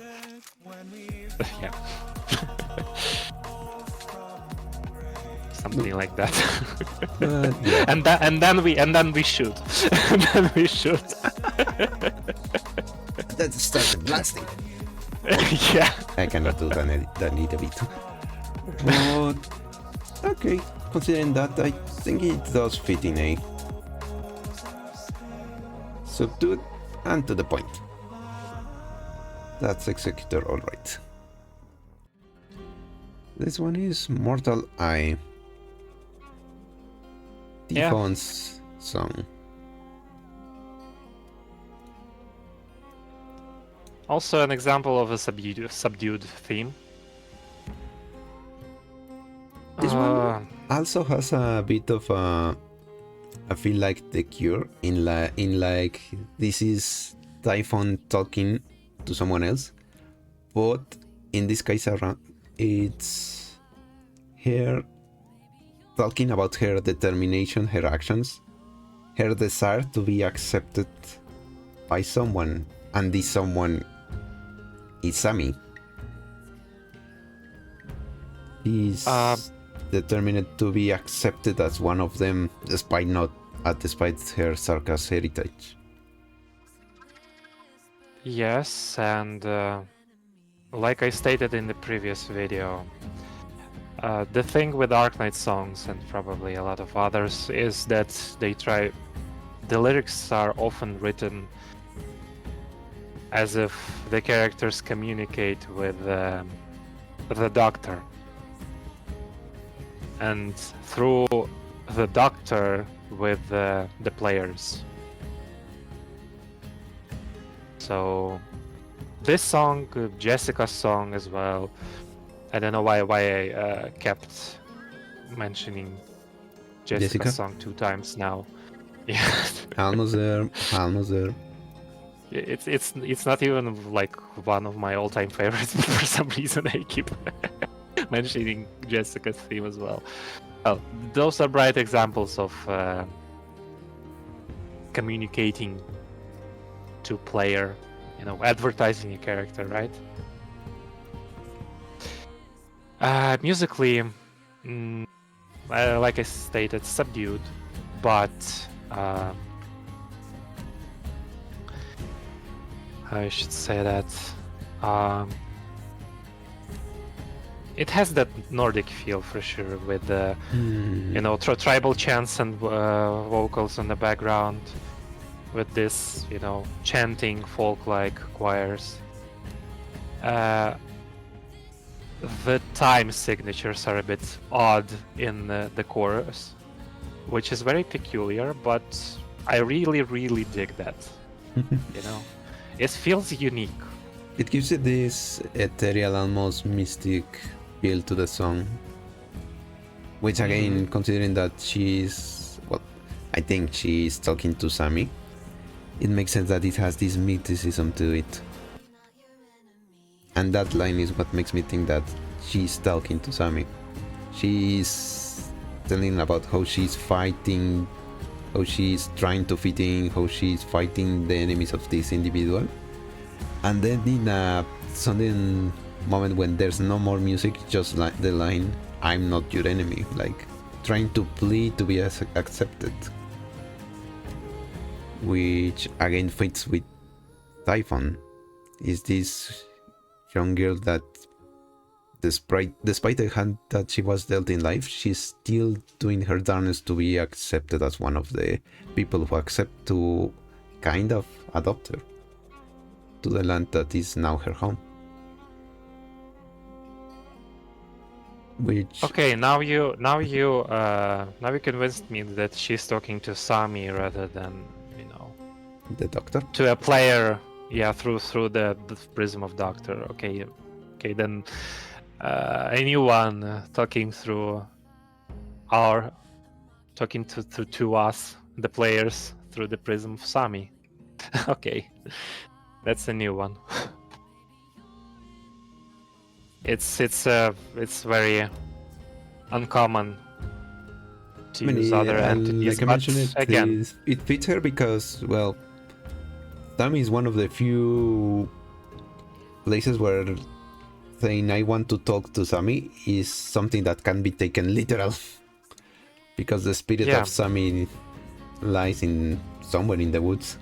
yeah. Something like that. Yeah. and then we shoot. And then we shoot. That started blasting. Yeah. I cannot do that need a bit. But okay, considering that, I think it does fit in A. Subdued and to the point. That's Executor, alright. This one is Mortal Eye. Typhon's song. Also an example of a subdued theme. This one also has a bit of a... I feel like The Cure in like this is Typhon talking to someone else, but in this case around it's her talking about her determination, her actions, her desire to be accepted by someone, and this someone is Sammy. He's determined to be accepted as one of them, despite her Sarkha's heritage. Yes, and like I stated in the previous video, the thing with Arknights songs, and probably a lot of others, is that the lyrics are often written as if the characters communicate with the doctor, and through the doctor with the players. So this song, Jessica's song as well, I don't know why I kept mentioning Jessica's song 2 times now. Yeah. Almost there. It's not even like one of my all-time favorites, but for some reason I keep mentioning Jessica's theme as well. Well, those are bright examples of communicating to player, advertising a character, right? Musically, like I stated, subdued, but I should say that it has that Nordic feel for sure, with tribal chants and vocals in the background, with this chanting folk-like choirs. The time signatures are a bit odd in the chorus, which is very peculiar, but I really dig that. It feels unique. It gives it this ethereal, almost mystic feel to the song, which again, considering that I think she's talking to Sammy, it makes sense that it has this mysticism to it. And that line is what makes me think that she's talking to Sammy. She's telling about how she's fighting, how she's trying to fit in, how she's fighting the enemies of this individual. And then in a sudden moment when there's no more music, just like the line, "I'm not your enemy," like trying to plead to be accepted. Which again fits with Typhon. Is this young girl that despite the hand that she was dealt in life, she's still doing her darnest to be accepted as one of the people who accept to kind of adopt her to the land that is now her home. Which Okay, now you convinced me that she's talking to Sami rather than, the doctor. to a player. Yeah, through the prism of Doctor. Okay, then a new one talking to us, the players, through the prism of Sami. Okay, that's a new one. It's very uncommon to use other entities. Like I mentioned, it fits her because, well, Sami is one of the few places where saying "I want to talk to Sami" is something that can be taken literal, because the spirit of Sami lies in somewhere in the woods.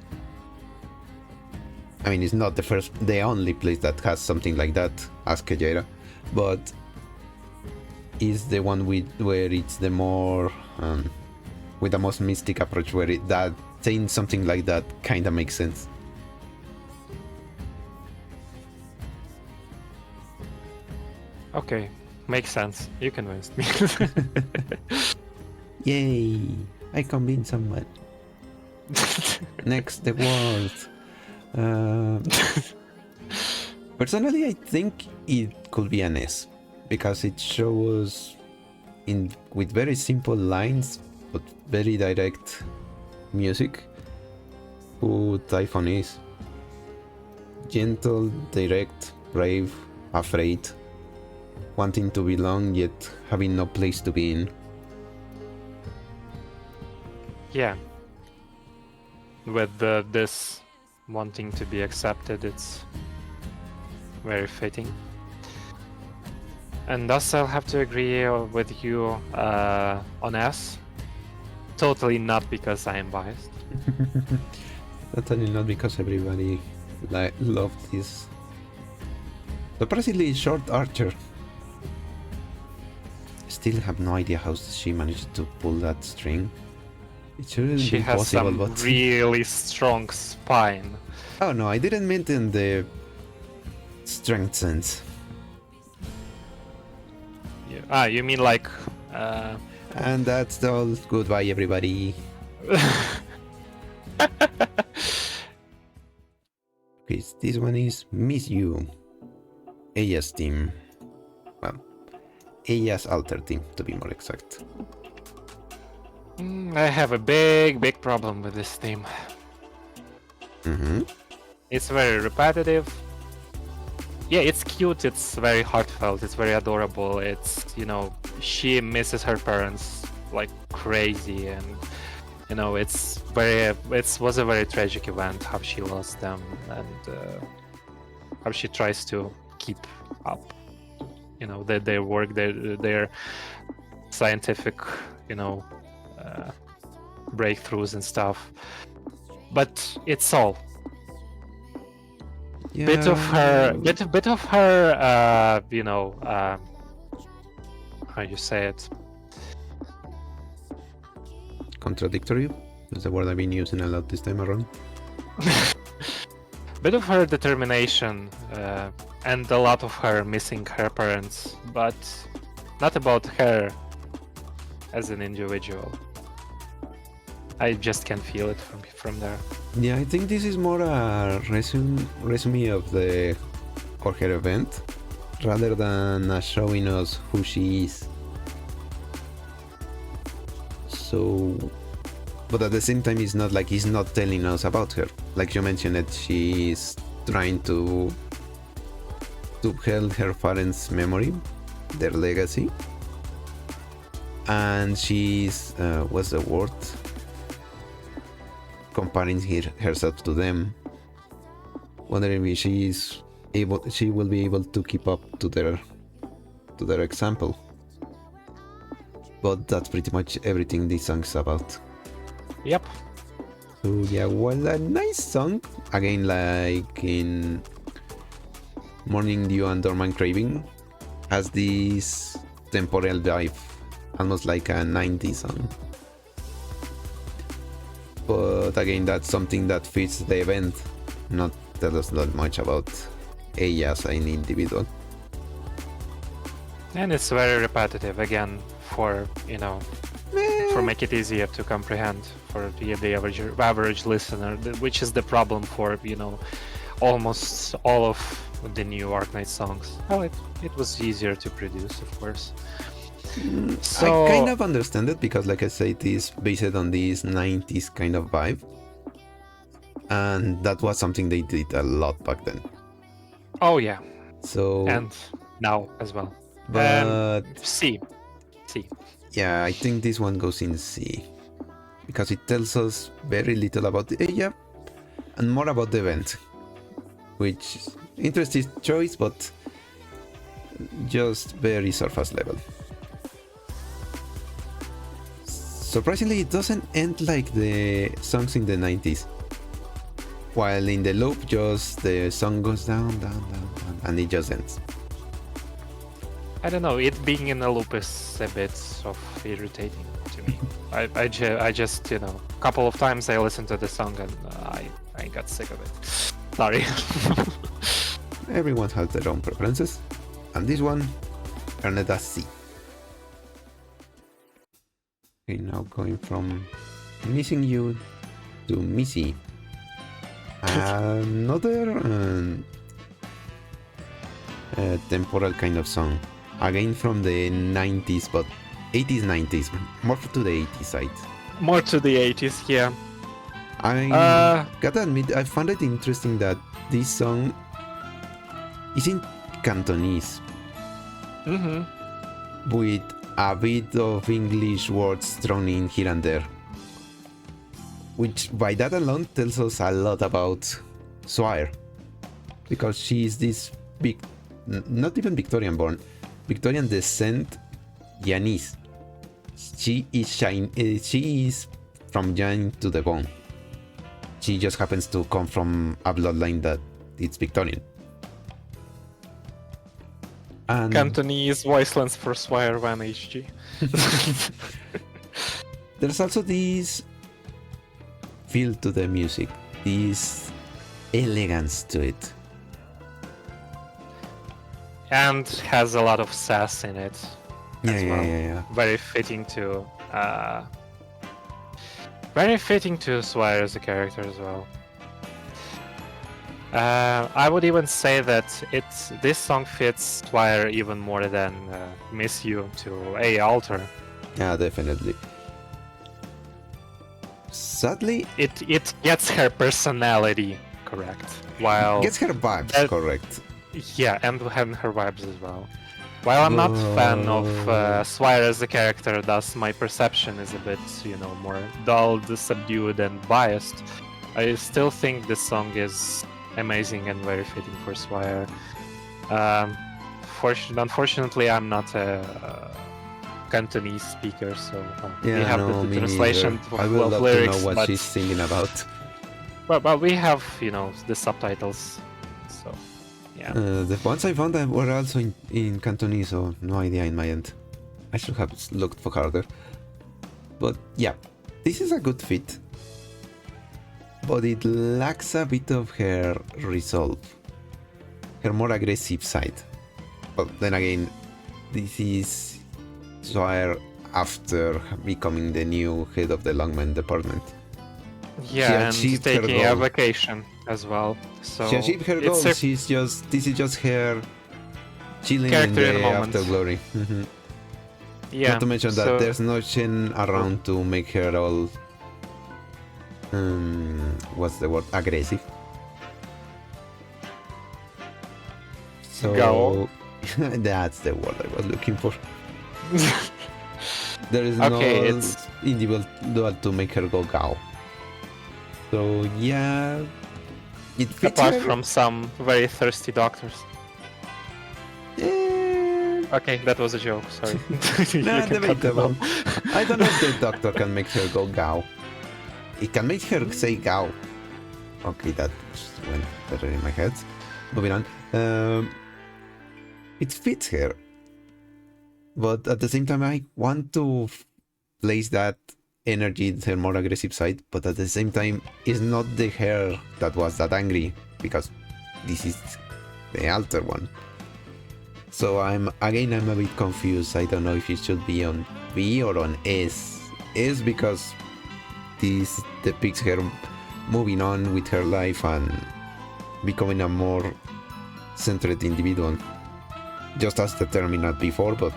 I mean, it's not the only place that has something like that, as Kejera, but is the one where it's the more with the most mystic approach, where that saying something like that kind of makes sense. Okay, makes sense. You convinced me. Yay! I convinced someone. Next, the world. Personally, I think it could be an S, because it shows with very simple lines but very direct music who Typhon is. Gentle, direct, brave, afraid, wanting to belong yet having no place to be in. Yeah. With this wanting to be accepted, it's very fitting. And thus I'll have to agree with you on S. Totally not because I am biased. Totally not because everybody loved this surprisingly short archer. Still have no idea how she managed to pull that string. It shouldn't She be has possible, some but really strong spine. oh no, I didn't mean it in the strength sense. Yeah. You mean like And that's all. Goodbye, everybody. Okay, this one is Miss You. Aya's team. Well, Aya's alter team, to be more exact. I have a big problem with this theme. Mm-hmm. It's very repetitive. Yeah, it's cute, it's very heartfelt, it's very adorable. It's, she misses her parents like crazy, and it was a very tragic event how she lost them, and how she tries to keep up their work, their scientific breakthroughs and stuff. But it's all Yeah. bit of her how you say it, Contradictory? That's the word I've been using a lot this time around. bit of her determination, and a lot of her missing her parents, but not about her as an individual. I just can feel it from there. Yeah, I think this is more a resume of her event, rather than showing us who she is. So, but at the same time, it's not like he's not telling us about her. Like you mentioned it, she's trying to help her parents' memory, their legacy. and she's what's the word? Comparing herself to them, wondering if she will be able to keep up to their example. But that's pretty much everything this song's about. Yep. So yeah, well, a nice song. Again, like in Morning Dew and Dormant Craving, has this temporal vibe, almost like a 90s song. But again, that's something that fits the event, not tell us not much about ella as an individual. And it's very repetitive again for, for make it easier to comprehend for the average listener, which is the problem for, almost all of the new Arknights songs. Well, it was easier to produce, of course. So, I kind of understand it because, like I said, it is based on this 90s kind of vibe. And that was something they did a lot back then. Oh, yeah. So, and now as well. But C. Yeah, I think this one goes in C. Because it tells us very little about the ella and more about the event. Which, interesting choice, but just very surface level. Surprisingly, it doesn't end like the songs in the 90s. While in the loop, just the song goes down, and it just ends. I don't know, it being in a loop is a bit of irritating to me. I just, a couple of times I listened to the song and I got sick of it. Sorry. Everyone has their own preferences. And this one earned a C. Okay, now going from Missing You to Missy. Another temporal kind of song. Again from the 90s, but 80s, 90s. More to the 80s side. More to the 80s, yeah. I gotta admit, I found it interesting that this song is in Cantonese. Mm-hmm. With a bit of English words thrown in here and there. Which by that alone tells us a lot about Swire. Because she is this big, not even Victorian born, Victorian descent Yanese. She is from Jan to the bone. She just happens to come from a bloodline that it's Victorian. And Cantonese voiceless for Swire 1 HG. There's also this feel to the music, this elegance to it. And has a lot of sass in it. Yeah. Very fitting to Swire as a character as well. I would even say that this song fits Swire even more than Miss You to A Alter. Yeah, definitely. Sadly, it gets her personality correct, while gets her vibes correct. Yeah, and her vibes as well. While I'm not a fan of Swire as a character, thus my perception is a bit, more dulled, subdued, and biased. I still think this song is amazing and very fitting for Swire. Unfortunately, I'm not a Cantonese speaker, so we have the translation I would love lyrics, to know what she's singing about. But we have, the subtitles, so yeah. The ones I found were also in Cantonese, so no idea in my end. I should have looked for harder. But yeah, this is a good fit. But it lacks a bit of her resolve. Her more aggressive side. But then again, this is Swire after becoming the new head of the Longman department. Yeah, and taking a vacation as well. So she achieved her goal. This is just her chilling in the afterglory. Mm-hmm. Yeah. Not to mention that there's no Shen around to make her all what's the word? Aggressive. So Go. that's the word I was looking for. There is Okay, no it's individual to make her go Gao. So yeah, it fits apart her. from some very thirsty doctors. Okay, that was a joke. Sorry. You Nah, can cut that debatable. out. I don't know if the doctor can make her go Gao. It can make her say Gao. Okay, that just went better in my head. Moving on. It fits her. But at the same time, I want to place that energy in her more aggressive side. But at the same time, it's not the her that was that angry. Because this is the alter one. So I'm a bit confused. I don't know if it should be on B or on S. S because this depicts her moving on with her life and becoming a more centered individual. Just as determined before, but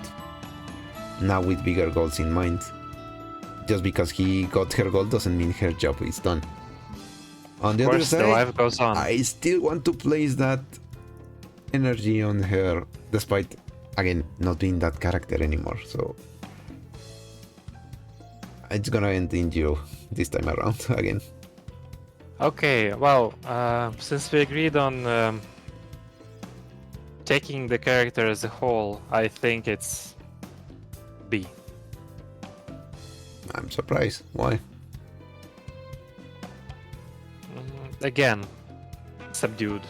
now with bigger goals in mind. Just because he got her goal doesn't mean her job is done. On the other side, the life goes on. I still want to place that energy on her, despite, again, not being that character anymore, so it's gonna end in you this time around again. Okay, well, since we agreed on taking the character as a whole, I think it's B. I'm surprised. Why? Again, subdued.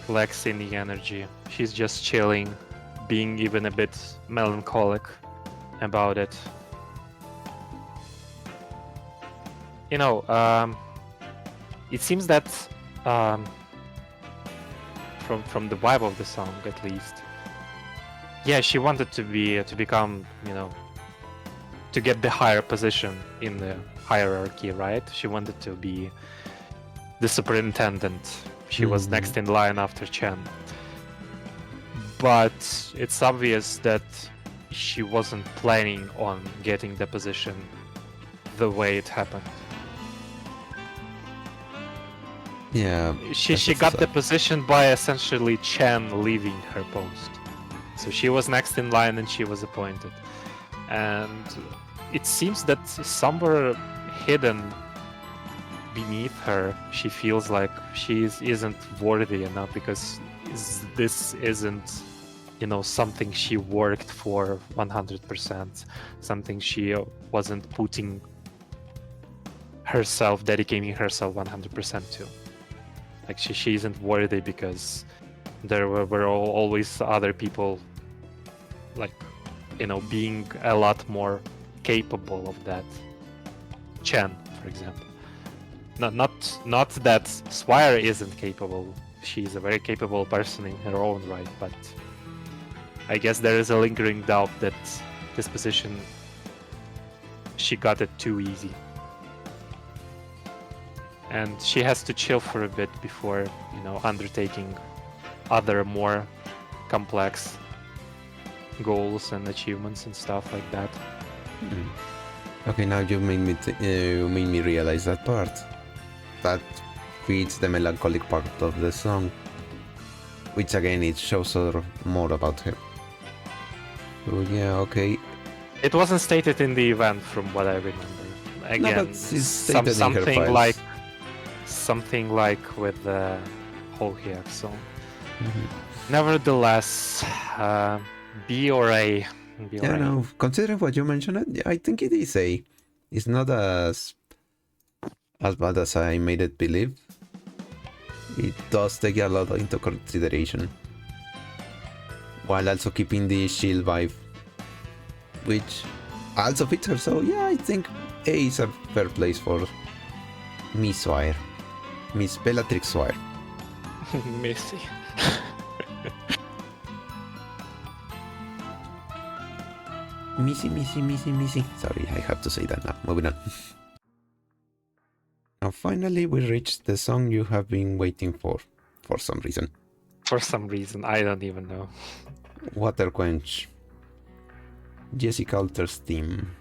Lacks in the energy. She's just chilling, being even a bit melancholic about it. You know, it seems that from the vibe of the song, at least, yeah, she wanted to become, you know, to get the higher position in the hierarchy, right? She wanted to be the superintendent. She was next in line after Chen. But it's obvious that she wasn't planning on getting the position the way it happened. Yeah. She got the position by essentially Chen leaving her post. So she was next in line and she was appointed. And it seems that somewhere hidden beneath her, she feels like she isn't worthy enough, because this isn't, you know, something she worked for 100%, something she wasn't putting herself, dedicating herself 100% to. Like she isn't worthy because there were always other people, like, you know, being a lot more capable of that. Chen, for example. Not that Swire isn't capable. She's a very capable person in her own right, but I guess there is a lingering doubt that this position, she got it too easy. And she has to chill for a bit before, you know, undertaking other more complex goals and achievements and stuff like that. Okay, now you made me realize that part. That feeds the melancholic part of the song, which again it shows her more about her. So yeah, okay. It wasn't stated in the event, from what I remember. Again, No, but it's stated in her files. Something like with the whole Hyek song. Nevertheless, B or A. B or Yeah, A. no. Considering what you mentioned, I think it is A. It's not as bad as I made it believe. It does take a lot into consideration, while also keeping the shield vibe, which also fits her. So yeah, I think A is a fair place for Miss Swire, Miss Bellatrix Swire. Missy. Missy. Sorry, I have to say that now. Moving on. Now finally we reached the song you have been waiting for some reason. For some reason, I don't even know. Water Quench. Jessica Alter's theme.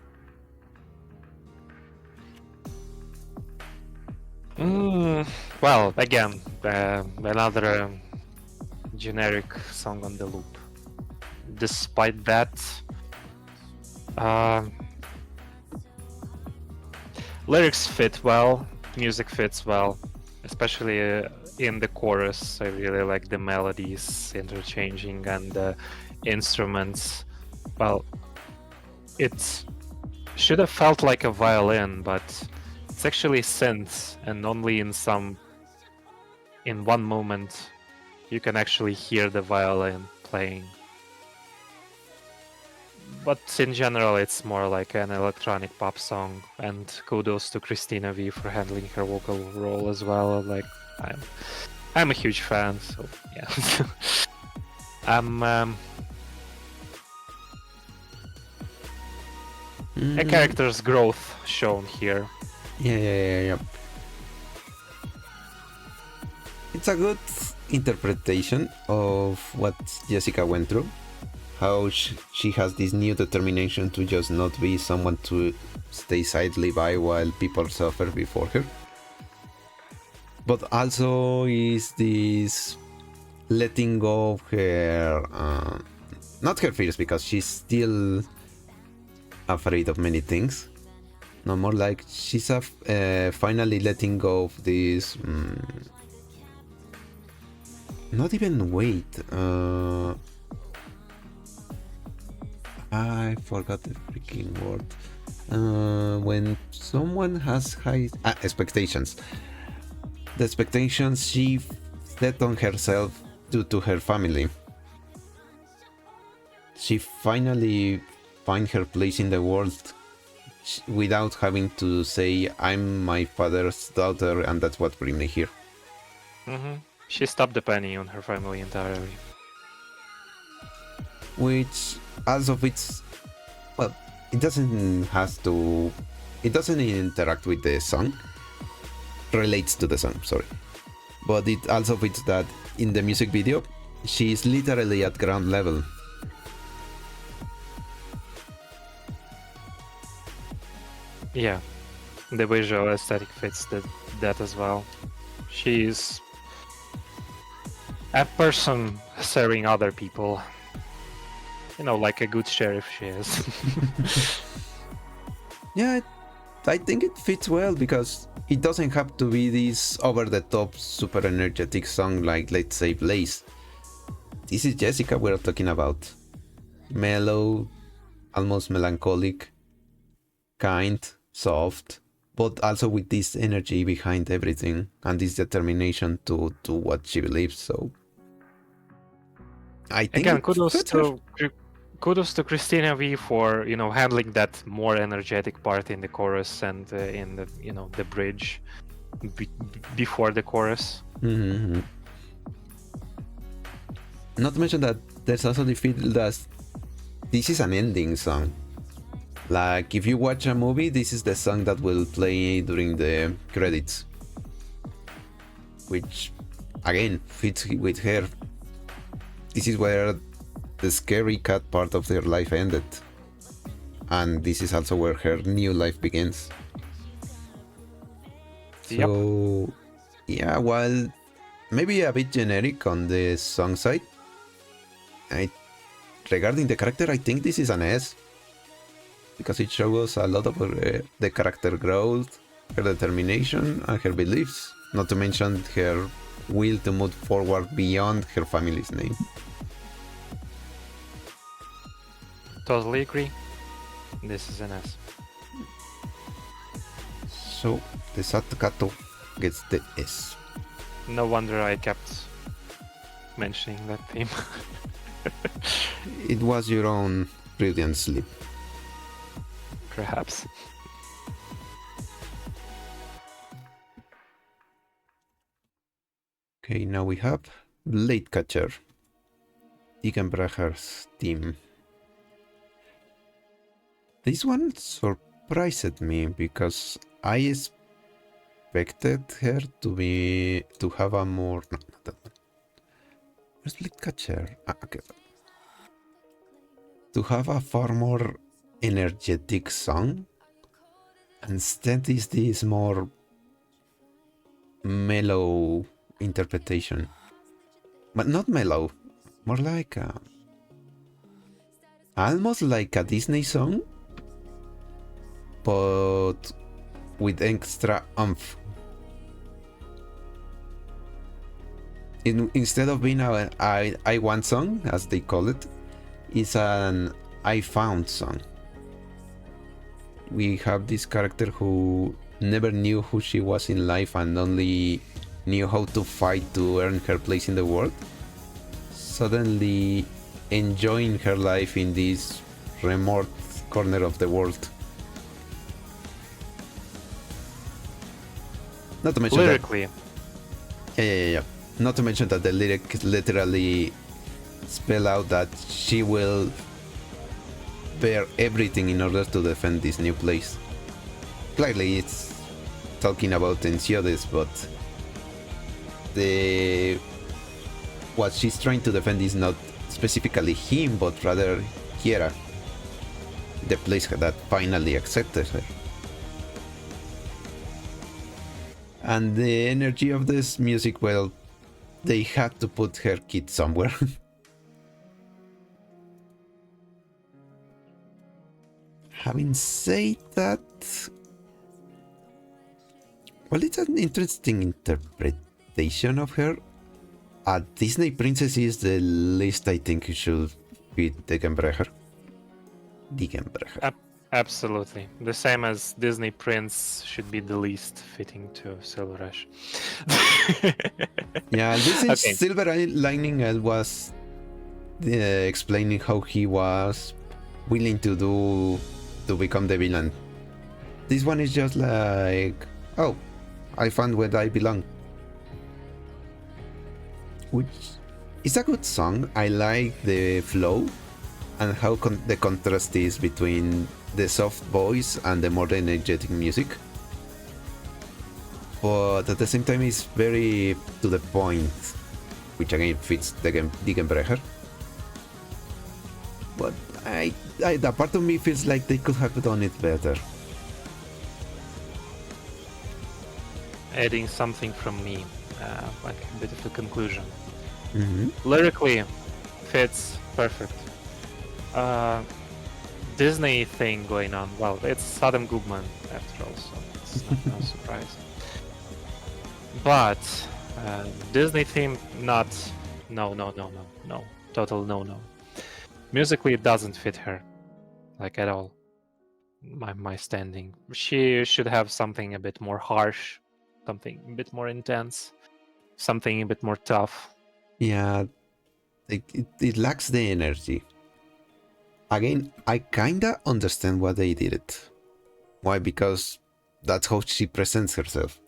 Well, again, another generic song on the loop. Despite that, Um, Lyrics fit well, music fits well, especially in the chorus. I really like the melodies interchanging and the instruments. Well, it should have felt like a violin, but it's actually synth, and only in one moment you can actually hear the violin playing. But in general, it's more like an electronic pop song, and kudos to Christina V for handling her vocal role as well. Like, I'm a huge fan, so yeah. A character's growth shown here. Yeah. It's a good interpretation of what Jessica went through. How she has this new determination to just not be someone to stay silently by while people suffer before her. But also is this letting go of her, not her fears, because she's still afraid of many things. No, more like she's finally letting go of this. Not even weight. I forgot the freaking word. When someone has high expectations, the expectations she set on herself due to her family. She finally finds her place in the world without having to say, I'm my father's daughter and that's what bring me here. Mm-hmm. She stopped depending on her family entirely. Which also fits, well, it doesn't interact with the song, relates to the song, sorry, but it also fits that in the music video she is literally at ground level. Yeah, the visual aesthetic fits that as well. She's a person serving other people. You know, like a good sheriff she is. Yeah, I think it fits well because it doesn't have to be this over-the-top, super energetic song like, let's say, Blaze. This is Jessica we're talking about. Mellow, almost melancholic, kind, soft, but also with this energy behind everything and this determination to do what she believes. So I think again, kudos to Christina V for handling that more energetic part in the chorus and in the the bridge before the chorus. Mm-hmm. Not to mention that there's also the feel that this is an ending song. Like if you watch a movie, this is the song that will play during the credits, which again fits with her. This is where the scary cat part of her life ended, and this is also where her new life begins. So yeah, while maybe a bit generic on the song side, regarding the character, I think this is an S, because it shows a lot of the character growth, her determination, and her beliefs, not to mention her will to move forward beyond her family's name. Totally agree. This is an S. So the Satkato gets the S. No wonder I kept mentioning that theme. It was your own brilliant sleep. Perhaps. Okay, now we have Blade Catcher, Dickenbracher's team. This one surprised me because I expected her to have a more. No, not that one. Where's Blade Catcher? Okay. To have a far more energetic song. Instead, is this more mellow interpretation, but not mellow, more like almost like a Disney song but with extra oomph. Instead of being an I want song, as they call it, it's an I found song. We have this character who never knew who she was in life and only knew how to fight to earn her place in the world, suddenly enjoying her life in this remote corner of the world. Not to mention Lyrically. Yeah. Not to mention that the lyric literally spell out that she will bear everything in order to defend this new place. Clearly it's talking about Ensiodes, but what she's trying to defend is not specifically him, but rather Kiera, the place that finally accepted her. And the energy of this music, well, they had to put her kid somewhere. Having said that, well, it's an interesting interpretation of her. A Disney princess is the least I think you should be Degenbrecher. Absolutely. The same as Disney Prince should be the least fitting to Silver Ash. Yeah, this is okay. Silver Lining was explaining how he was willing to become the villain. This one is just like, oh, I found where I belong. Which is a good song. I like the flow and how the contrast is between the soft voice and the more energetic music. But at the same time it's very to the point, which again fits Degenbrecher. But that part of me feels like they could have done it better. Adding something from me, like a bit of a conclusion. Mm-hmm. Lyrically, fits perfect. Disney thing going on. Well, it's Saddam Gugman after all, so it's no surprise. But Disney theme, no, total no. Musically, it doesn't fit her, like at all. My standing. She should have something a bit more harsh, something a bit more intense, something a bit more tough. Yeah, it lacks the energy. Again, I kinda understand why they did it. Why? Because that's how she presents herself.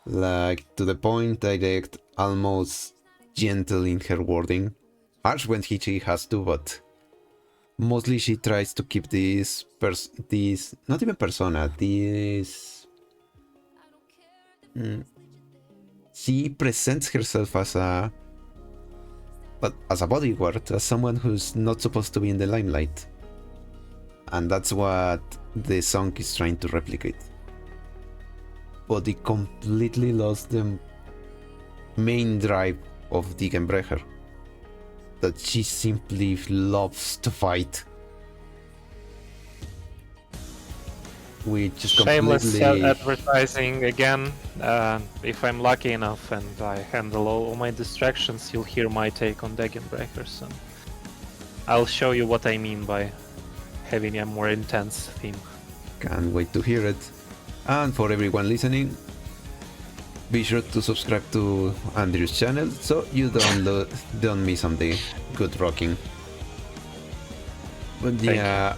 Like, to the point, direct, almost gentle in her wording. Harsh when she has to, but mostly she tries to keep this not even persona, this... She presents herself as a bodyguard, as someone who's not supposed to be in the limelight. And that's what the song is trying to replicate. But it completely lost the main drive of Degenbrecher. That she simply loves to fight. Which is shameless completely... advertising again. If I'm lucky enough and I handle all my distractions, you'll hear my take on Degenbrechers, and I'll show you what I mean by having a more intense theme. Can't wait to hear it. And for everyone listening, be sure to subscribe to Andrew's channel so you don't miss on the good rocking. But yeah,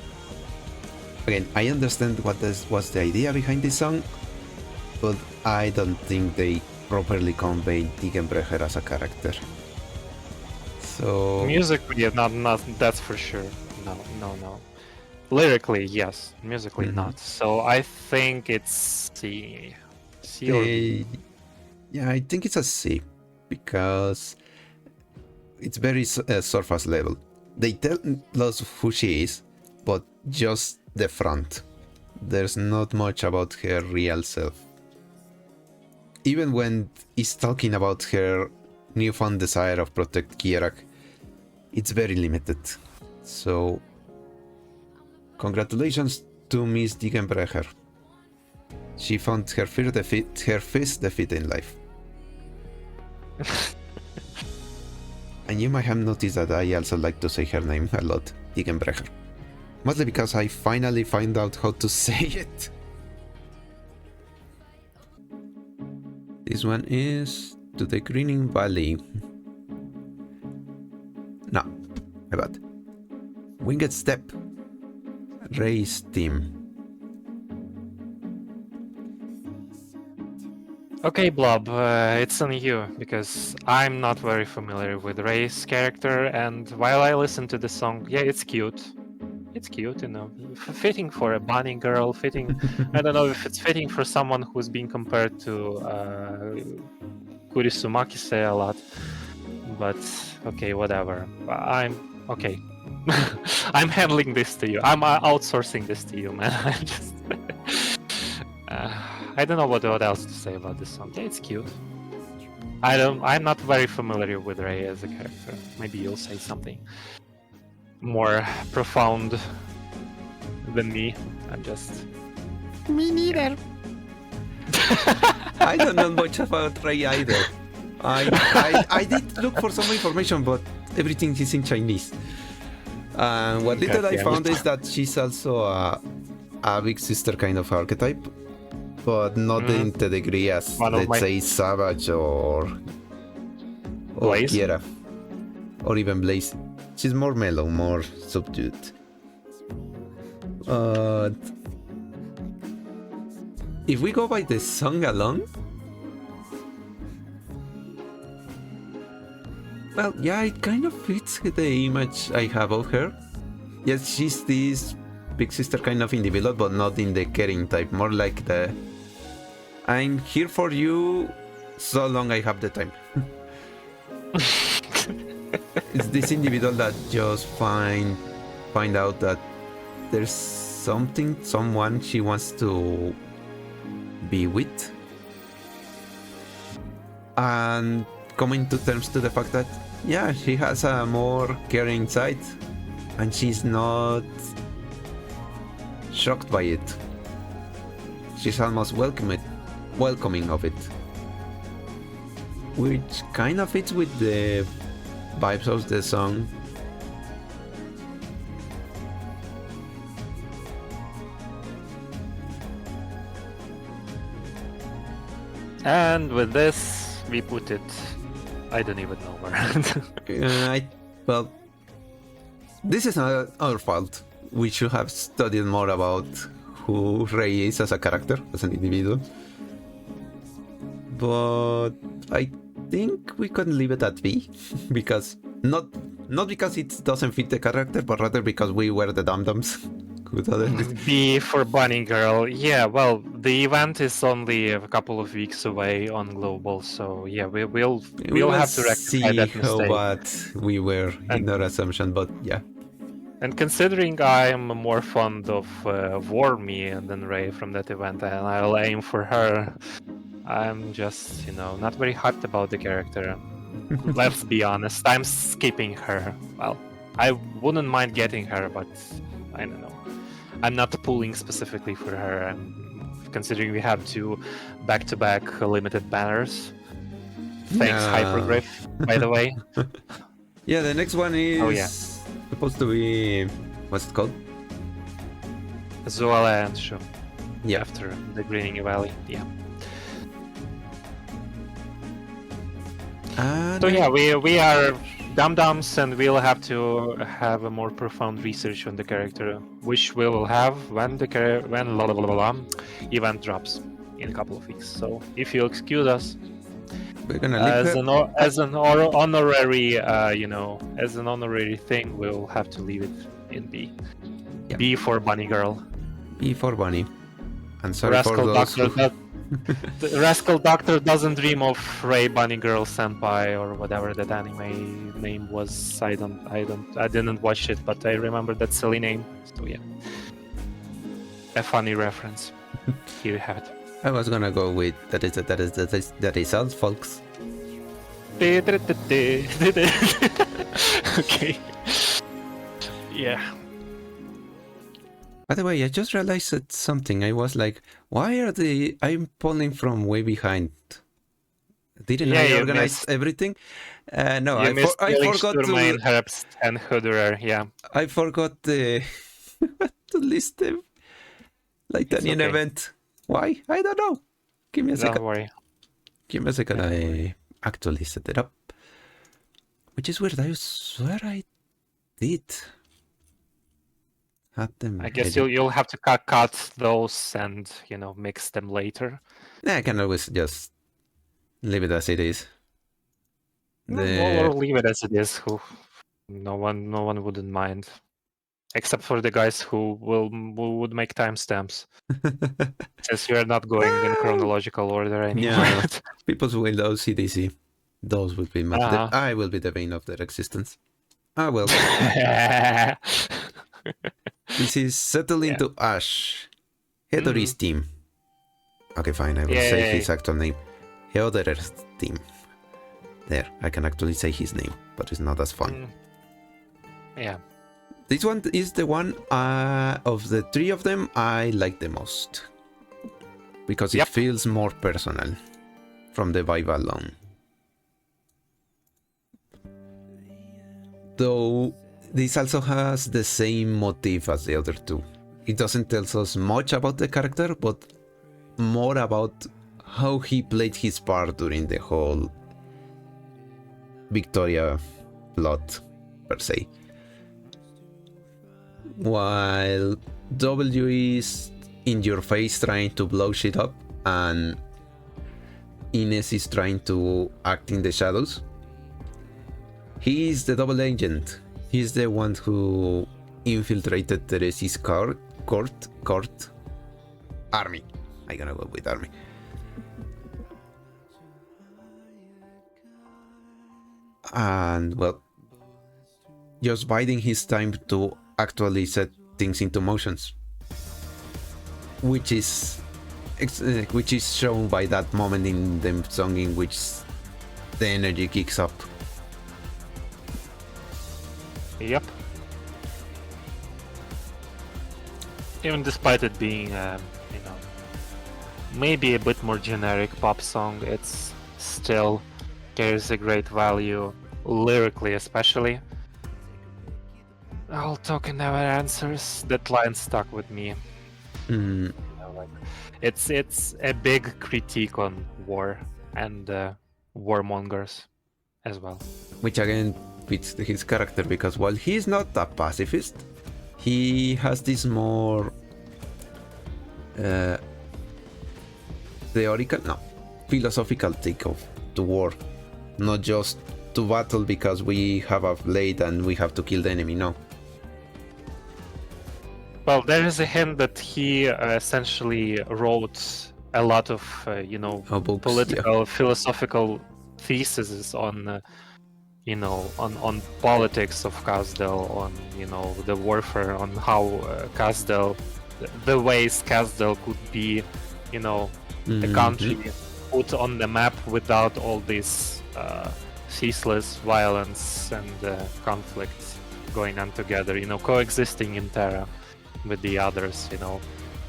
again, I understand what was the idea behind this song, but I don't think they properly conveyed Degenbrecher as a character. So musically, not that's for sure. No. Lyrically, yes. Musically, not. So I think it's C or B. Yeah, I think it's a C because it's very surface level. They tell us who she is, but just the front. There's not much about her real self. Even when he's talking about her newfound desire of protect Kierak, it's very limited. So, congratulations to Miss Digenbrecher. She found her first defeat in life. And you might have noticed that I also like to say her name a lot, Digenbrecher. Mostly because I finally find out how to say it. This one is to the Greening Valley. No, my bad. Winged Step. Race Team. Okay, Blob, it's on you, because I'm not very familiar with Ray's character, and while I listen to the song, yeah, it's cute. It's cute, you know, fitting for a bunny girl, fitting, I don't know if it's fitting for someone who's being compared to Kurisumakise a lot, but okay, whatever. Okay. I'm handling this to you. I'm outsourcing this to you, man. I'm just... I don't know what else to say about this song. Yeah, it's cute. I'm not very familiar with Ray as a character. Maybe you'll say something more profound than me. I'm just... Me neither. I don't know much about Ray either. I did look for some information, but everything is in Chinese. What little I found is that she's also a big sister kind of archetype, but not in the degree as, let's say, Savage or Kiera, or even Blaze. She's more mellow, more subdued. If we go by the song alone, well, yeah, it kind of fits the image I have of her. Yes, she's this big sister kind of individual, but not in the caring type, more like the I'm here for you so long I have the time. It's this individual that just find out that there's someone she wants to be with, and coming to terms to the fact that yeah, she has a more caring side and she's not shocked by it. She's almost welcoming of it, which kind of fits with the vibes of the song. And with this, we put it... I don't even know where. Well, this is not our fault. We should have studied more about who Rei is as a character, as an individual. But I think we can leave it at B, because not because it doesn't fit the character, but rather because we were the dum-dums. B for Bunny Girl. Yeah, well, the event is only a couple of weeks away on Global, so yeah, we'll have to rectify that mistake. How bad we were in our assumption, but yeah. And considering I'm more fond of Wormy than Ray from that event, and I'll aim for her, I'm just, not very hyped about the character. Let's be honest, I'm skipping her. Well, I wouldn't mind getting her, but I don't know. I'm not pulling specifically for her, and considering we have 2 back-to-back limited banners. Thanks, Hypergriff, by the way. Yeah, the next one is supposed to be... what's it called? Zoala and Shu. Yeah. After the Greening Valley, yeah. So yeah, we are dum-dums, and we'll have to have a more profound research on the character, which we will have when the event drops in a couple of weeks. So if you'll excuse us, we're gonna as an honorary, as an honorary thing, we'll have to leave it in B. Yeah. B for Bunny Girl. B for Bunny. And sorry Rascal for those Doctor. The Rascal Doctor doesn't dream of Ray Bunny Girl Senpai or whatever that anime name was. I didn't watch it, but I remember that silly name. So yeah, a funny reference. Here you have it. I was gonna go with that is all, folks. Okay. Yeah. By the way, I just realized something. I was like, why are I'm pulling from way behind? Didn't I you organize missed. everything? No, You missed I forgot Sturmane, to. Herbst, and Huderer. Yeah, I forgot to list them. Like it's an okay. event. Why? I don't know. Give me a Don't second. worry. Give me a second. Don't I worry. actually set it up. Which is weird. I swear I did. Had them I guess ready. you'll have to cut those and mix them later. Nah, I can always just leave it as it is. Or leave it as it is. No one wouldn't mind, except for the guys who would make timestamps, since you're not going in chronological order anymore. Yeah, people will those CDC. Those will be Uh-huh. I will be the bane of their existence. Ah well. This is settled into Ash. Hedori's team. Okay, fine, I will say his actual name. Hedor's team. There, I can actually say his name, but it's not as fun. Yeah. This one is the one of the three of them I like the most. Because it feels more personal from the vibe alone. Though this also has the same motif as the other two. It doesn't tell us much about the character, but more about how he played his part during the whole Victoria plot, per se. While W is in your face trying to blow shit up, and Ines is trying to act in the shadows. He is the double agent. He's the one who infiltrated Teresa's court army. I'm gonna go with army. And well, just biding his time to actually set things into motions, which is shown by that moment in the song in which the energy kicks up. Yep. Even despite it being, maybe a bit more generic pop song, it's still carries a great value, lyrically especially. All talk and never answers. That line stuck with me. It's a big critique on war and warmongers as well. Which again fits his character, because while he's not a pacifist, he has this more philosophical take of the war. Not just to battle because we have a blade and we have to kill the enemy, no. Well, there is a hint that he essentially wrote a lot of, books, political, philosophical theses on, on politics of Kazdel, on, the warfare, on how Kazdel, the ways Kazdel could be, a country put on the map without all this ceaseless violence and conflicts going on together, coexisting in Terra with the others,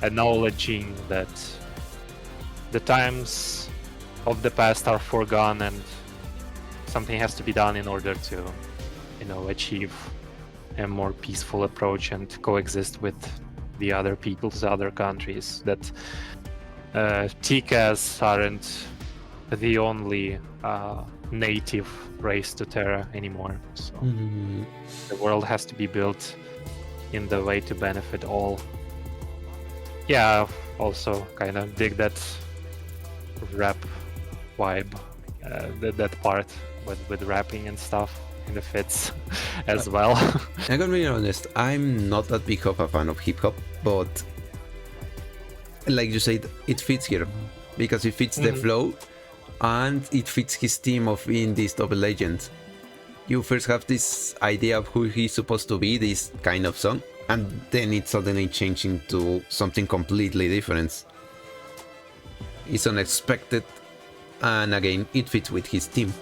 acknowledging that the times of the past are forgone and something has to be done in order to, achieve a more peaceful approach and coexist with the other peoples, other countries. That Tikas aren't the only native race to Terra anymore. So the world has to be built in the way to benefit all. Yeah, also kind of dig that rap vibe, that part with rapping and stuff in the fits as well. I'm gonna be honest, I'm not that big of a fan of hip hop, but like you said, it fits here because it fits the flow and it fits his theme of being this double agent. You first have this idea of who he's supposed to be, this kind of song, and then it's suddenly changing to something completely different. It's unexpected, and again, it fits with his theme.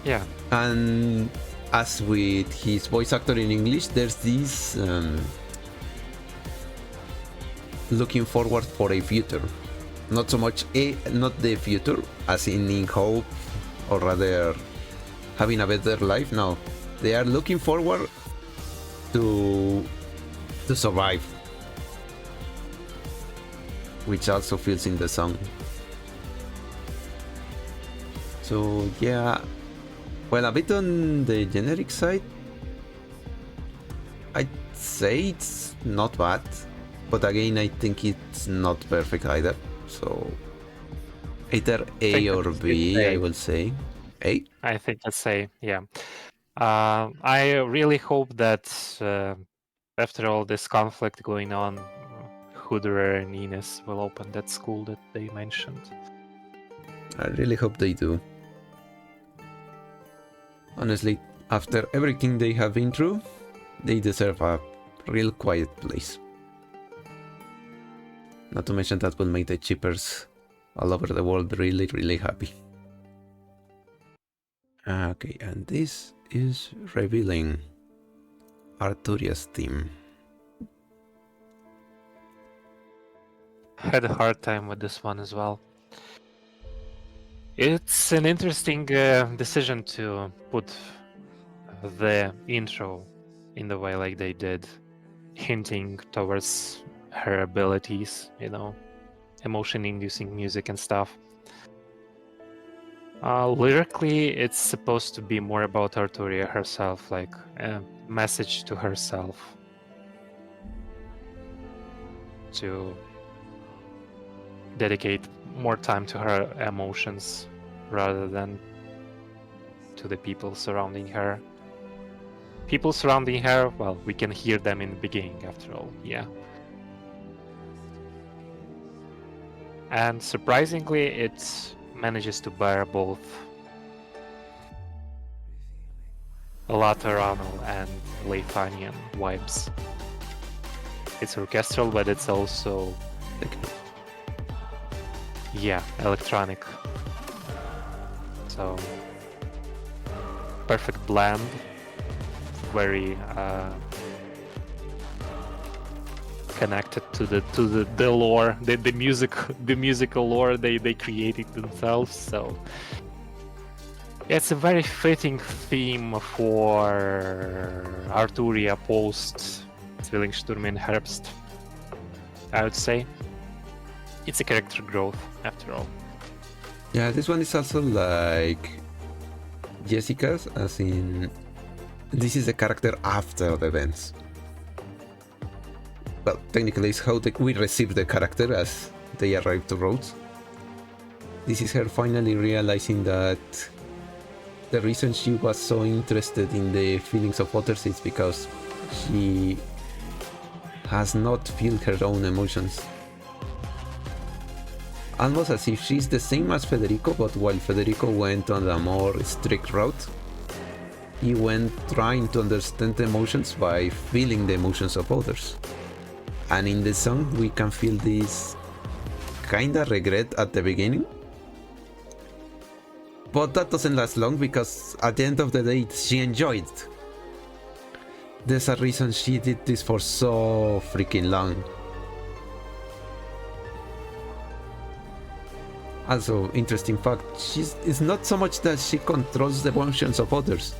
Yeah. And as with his voice actor in English, there's this looking forward for a future. Not so much not the future as in hope, or rather having a better life. No, they are looking forward to survive, which also feels in the song. So yeah, well, a bit on the generic side, I'd say it's not bad, but again, I think it's not perfect either. So either A or B, I will say. A? I think I'd say, yeah. I really hope that after all this conflict going on, Huderer and Ines will open that school that they mentioned. I really hope they do. Honestly, after everything they have been through, they deserve a real quiet place. Not to mention that will make the chippers all over the world really, really happy. Okay, and this is revealing Arturia's theme. I had a hard time with this one as well. It's an interesting decision to put the intro in the way like they did, hinting towards her abilities, emotion-inducing music and stuff. Lyrically, it's supposed to be more about Arturia herself, like a message to herself to dedicate more time to her emotions rather than to the people surrounding her. People surrounding her, well, we can hear them in the beginning after all, yeah. And surprisingly, it manages to bear both Lateranal and Leithanian vibes. It's orchestral, but it's also electronic. So perfect blend, very connected to the lore, the musical lore they created themselves. So it's a very fitting theme for Arturia post Zwillingssturm in Herbst, I would say. It's a character growth after all. Yeah, this one is also like Jessica's, as in this is a character after the events. Well, technically it's how we receive the character as they arrive to Rhodes. This is her finally realizing that the reason she was so interested in the feelings of others is because she has not felt her own emotions. Almost as if she's the same as Federico, but while Federico went on a more strict route, he went trying to understand the emotions by feeling the emotions of others. And in the song we can feel this kinda regret at the beginning. But that doesn't last long because at the end of the day she enjoyed. There's a reason she did this for so freaking long. Also, interesting fact, it's not so much that she controls the emotions of others.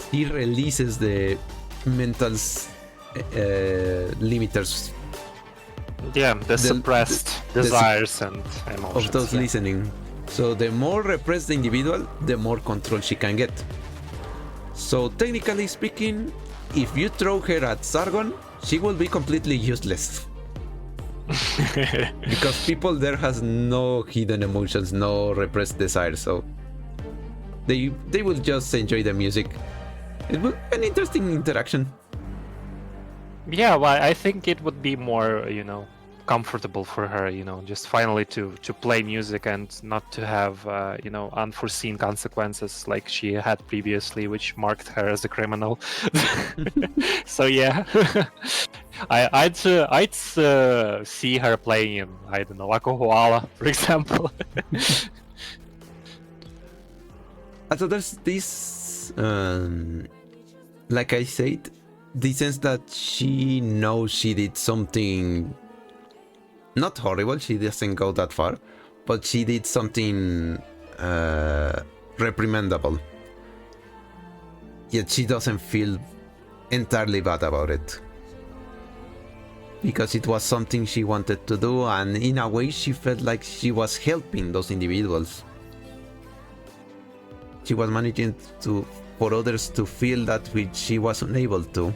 She releases the mental limiters. Yeah, the suppressed desires and emotions. Of those listening. So the more repressed the individual, the more control she can get. So technically speaking, if you throw her at Sargon, she will be completely useless. Because people there has no hidden emotions, no repressed desires, so they will just enjoy the music. It will be an interesting interaction. Yeah, well, I think it would be more, comfortable for her, just finally to play music and not to have, unforeseen consequences like she had previously, which marked her as a criminal. So yeah, I'd see her playing in, I don't know, Akohuala, for example. So there's this like I said, the sense that she knows she did something not horrible, she doesn't go that far, but she did something reprimandable. Yet she doesn't feel entirely bad about it. Because it was something she wanted to do, and in a way she felt like she was helping those individuals. She was managing for others to feel that which she was unable to.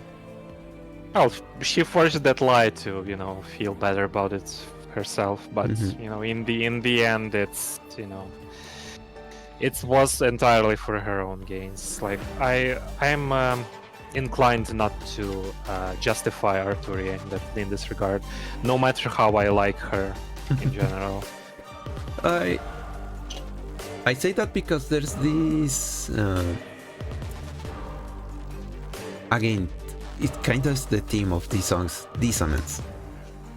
Well, she forged that lie to, feel better about it herself. But in the end, it's it was entirely for her own gains. Like I'm inclined not to justify Arturia in this regard, no matter how I like her in general. I say that because there's this again, it kind of is the theme of these songs, dissonance.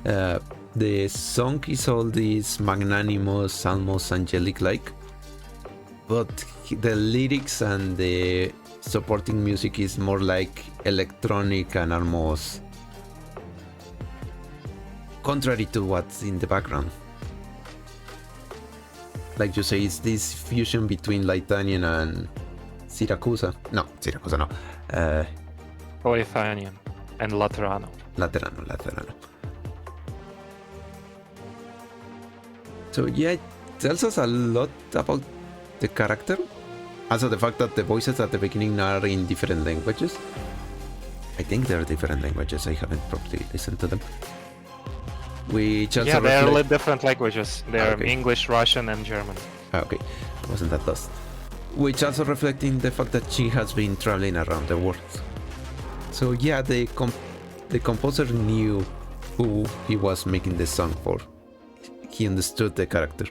The song is all this magnanimous, almost angelic-like, but the lyrics and the supporting music is more like electronic and almost contrary to what's in the background. Like you say, it's this fusion between Lithuanian and Siracusa. No. Lithuanian and Laterano. Laterano. So yeah, it tells us a lot about the character. Also the fact that the voices at the beginning are in different languages. I think they're different languages, I haven't properly listened to them. Which also they're different languages. They're okay. English, Russian, and German. Okay, wasn't that lost. Which also reflecting the fact that she has been traveling around the world. So yeah, the composer knew who he was making the song for. He understood the character.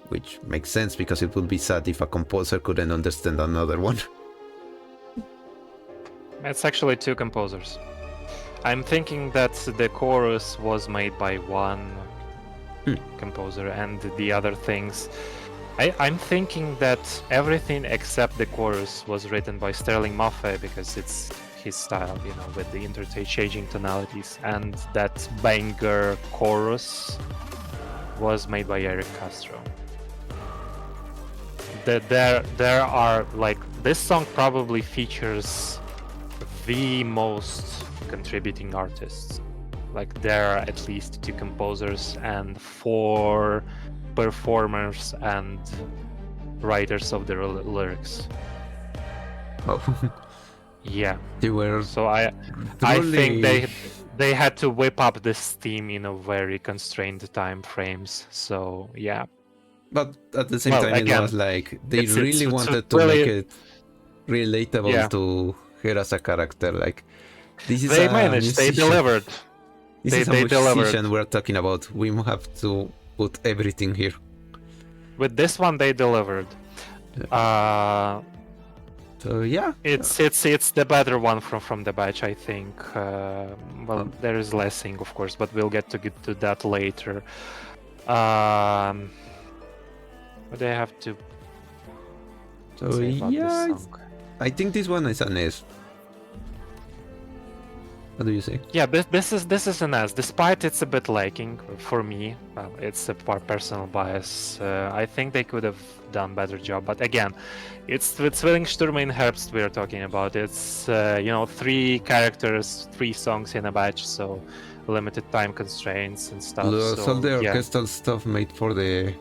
Which makes sense because it would be sad if a composer couldn't understand another one. It's actually two composers. I'm thinking that the chorus was made by one composer and the other things. I'm thinking that everything except the chorus was written by Sterling Maffei because it's his style, with the interchanging tonalities, and that banger chorus was made by Eric Castro. There are, like, this song probably features the most contributing artists. Like, there are at least 2 composers and 4 performers and writers of the lyrics. Oh. Yeah. They were. So I think they had to whip up this theme in a very constrained time frames. So yeah. But at the same time, it was like they really wanted to really make it relatable to her as a character. Like, this is they a managed. musician. They delivered. This is a musician we're talking about. We have to put everything here. With this one, they delivered. So yeah, it's the better one from the batch, I think. There is lessing, of course, but we'll get to that later. But they have to. So yeah, I think this one is an S. What do you say? Yeah, this is an S. Despite it's a bit lacking for me. Well, it's a personal bias. I think they could have done better job. But again, it's with Zwillingstürme in Herbst we're talking about. It's 3 characters, 3 songs in a batch, so limited time constraints and stuff. All the orchestral stuff made for the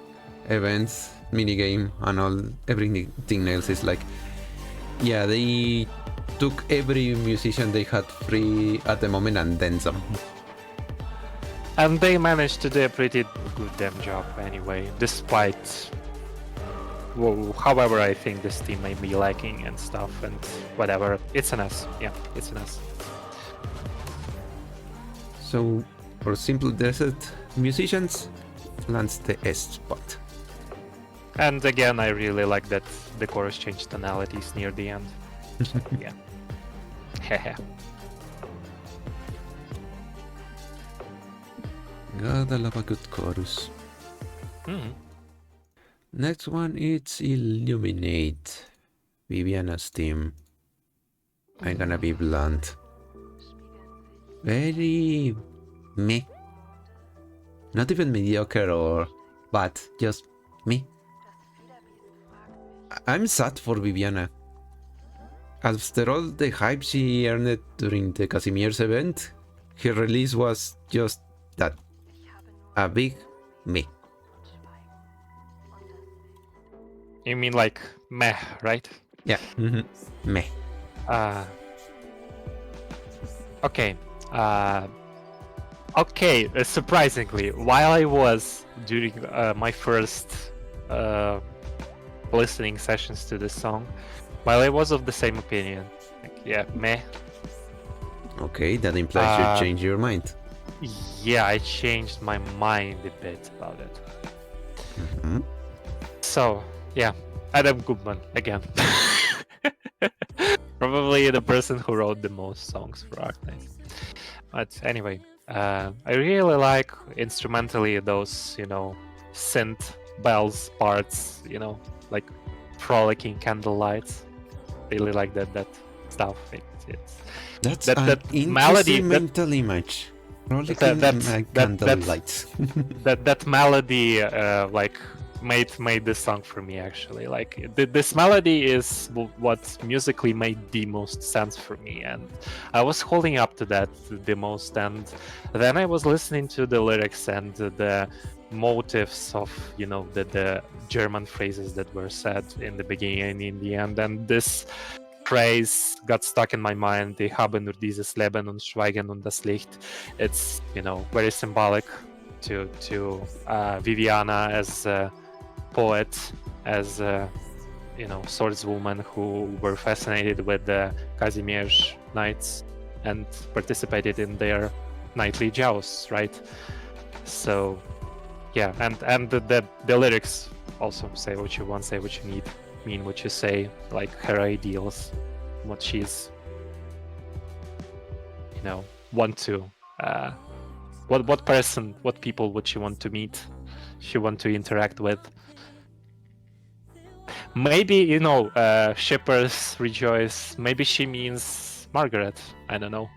events, minigame, and everything else is like, yeah, they took every musician they had free at the moment and then some. And they managed to do a pretty good damn job anyway, despite. However, I think this team may be lacking and stuff and whatever. It's an S. Yeah, it's an S. So, for Simple Desert musicians, lands the S spot. And again, I really like that the chorus changed tonalities near the end. Yeah. Gotta love a good chorus. Next one, it's Illuminate, Viviana's team. I'm gonna be blunt. Very meh. Not even mediocre or bad, just me. I'm sad for Viviana. After all the hype she earned during the Casimir's event, her release was just that. A big meh. You mean like meh, right? Yeah, meh. Okay. Okay, surprisingly, while I was during my first listening sessions to this song, while I was of the same opinion, like, yeah, meh. Okay, that implies you change your mind. Yeah, I changed my mind a bit about it. So, yeah, Adam Goodman again. Probably the person who wrote the most songs for Arknights. But anyway, I really like instrumentally those, synth bells parts, like frolicking candlelights. Really like that stuff. That's that an melody, interesting mental image. Frolicking candlelights. that melody, like made this song for me actually. Like this melody is what musically made the most sense for me, and I was holding up to that the most. And then I was listening to the lyrics and the motives of the German phrases that were said in the beginning and in the end, and this phrase got stuck in my mind. Die haben nur dieses Leben und schweigen und das Licht. It's very symbolic to Viviana as a poet, as a swordswoman who were fascinated with the Kazimierz Knights and participated in their nightly jousts, right? So yeah, and the lyrics also say what you want, say what you need, mean what you say, like her ideals, what she's want to what person, what people would she want to meet, she want to interact with. Maybe shippers rejoice, maybe she means Margaret, I don't know.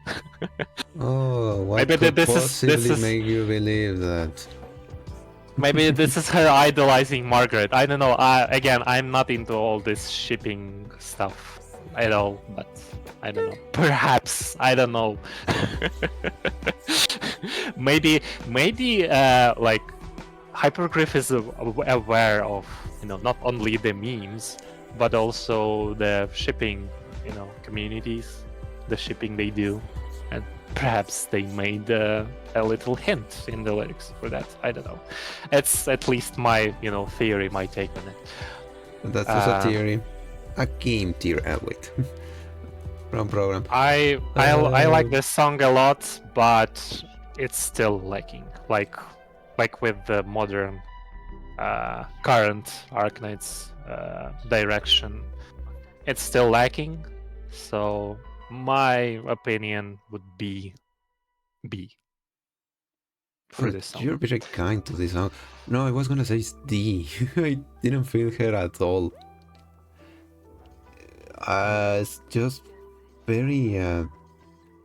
Oh, what maybe could this possibly is make you believe that? Maybe this is her idolizing Margaret. I don't know. Again, I'm not into all this shipping stuff at all, but I don't know. Perhaps, I don't know. maybe like Hypergriff is aware of not only the memes, but also the shipping communities, the shipping they do, and perhaps they made a little hint in the lyrics for that. I don't know. It's at least my theory, my take on it. That's just a theory. A game theory. Wait. Wrong program. I like this song a lot, but it's still lacking. Like with the modern current Arknights direction, it's still lacking. So my opinion would be B for this song. You're very kind to this song. No, I was gonna say it's D. I didn't feel her at all. It's just very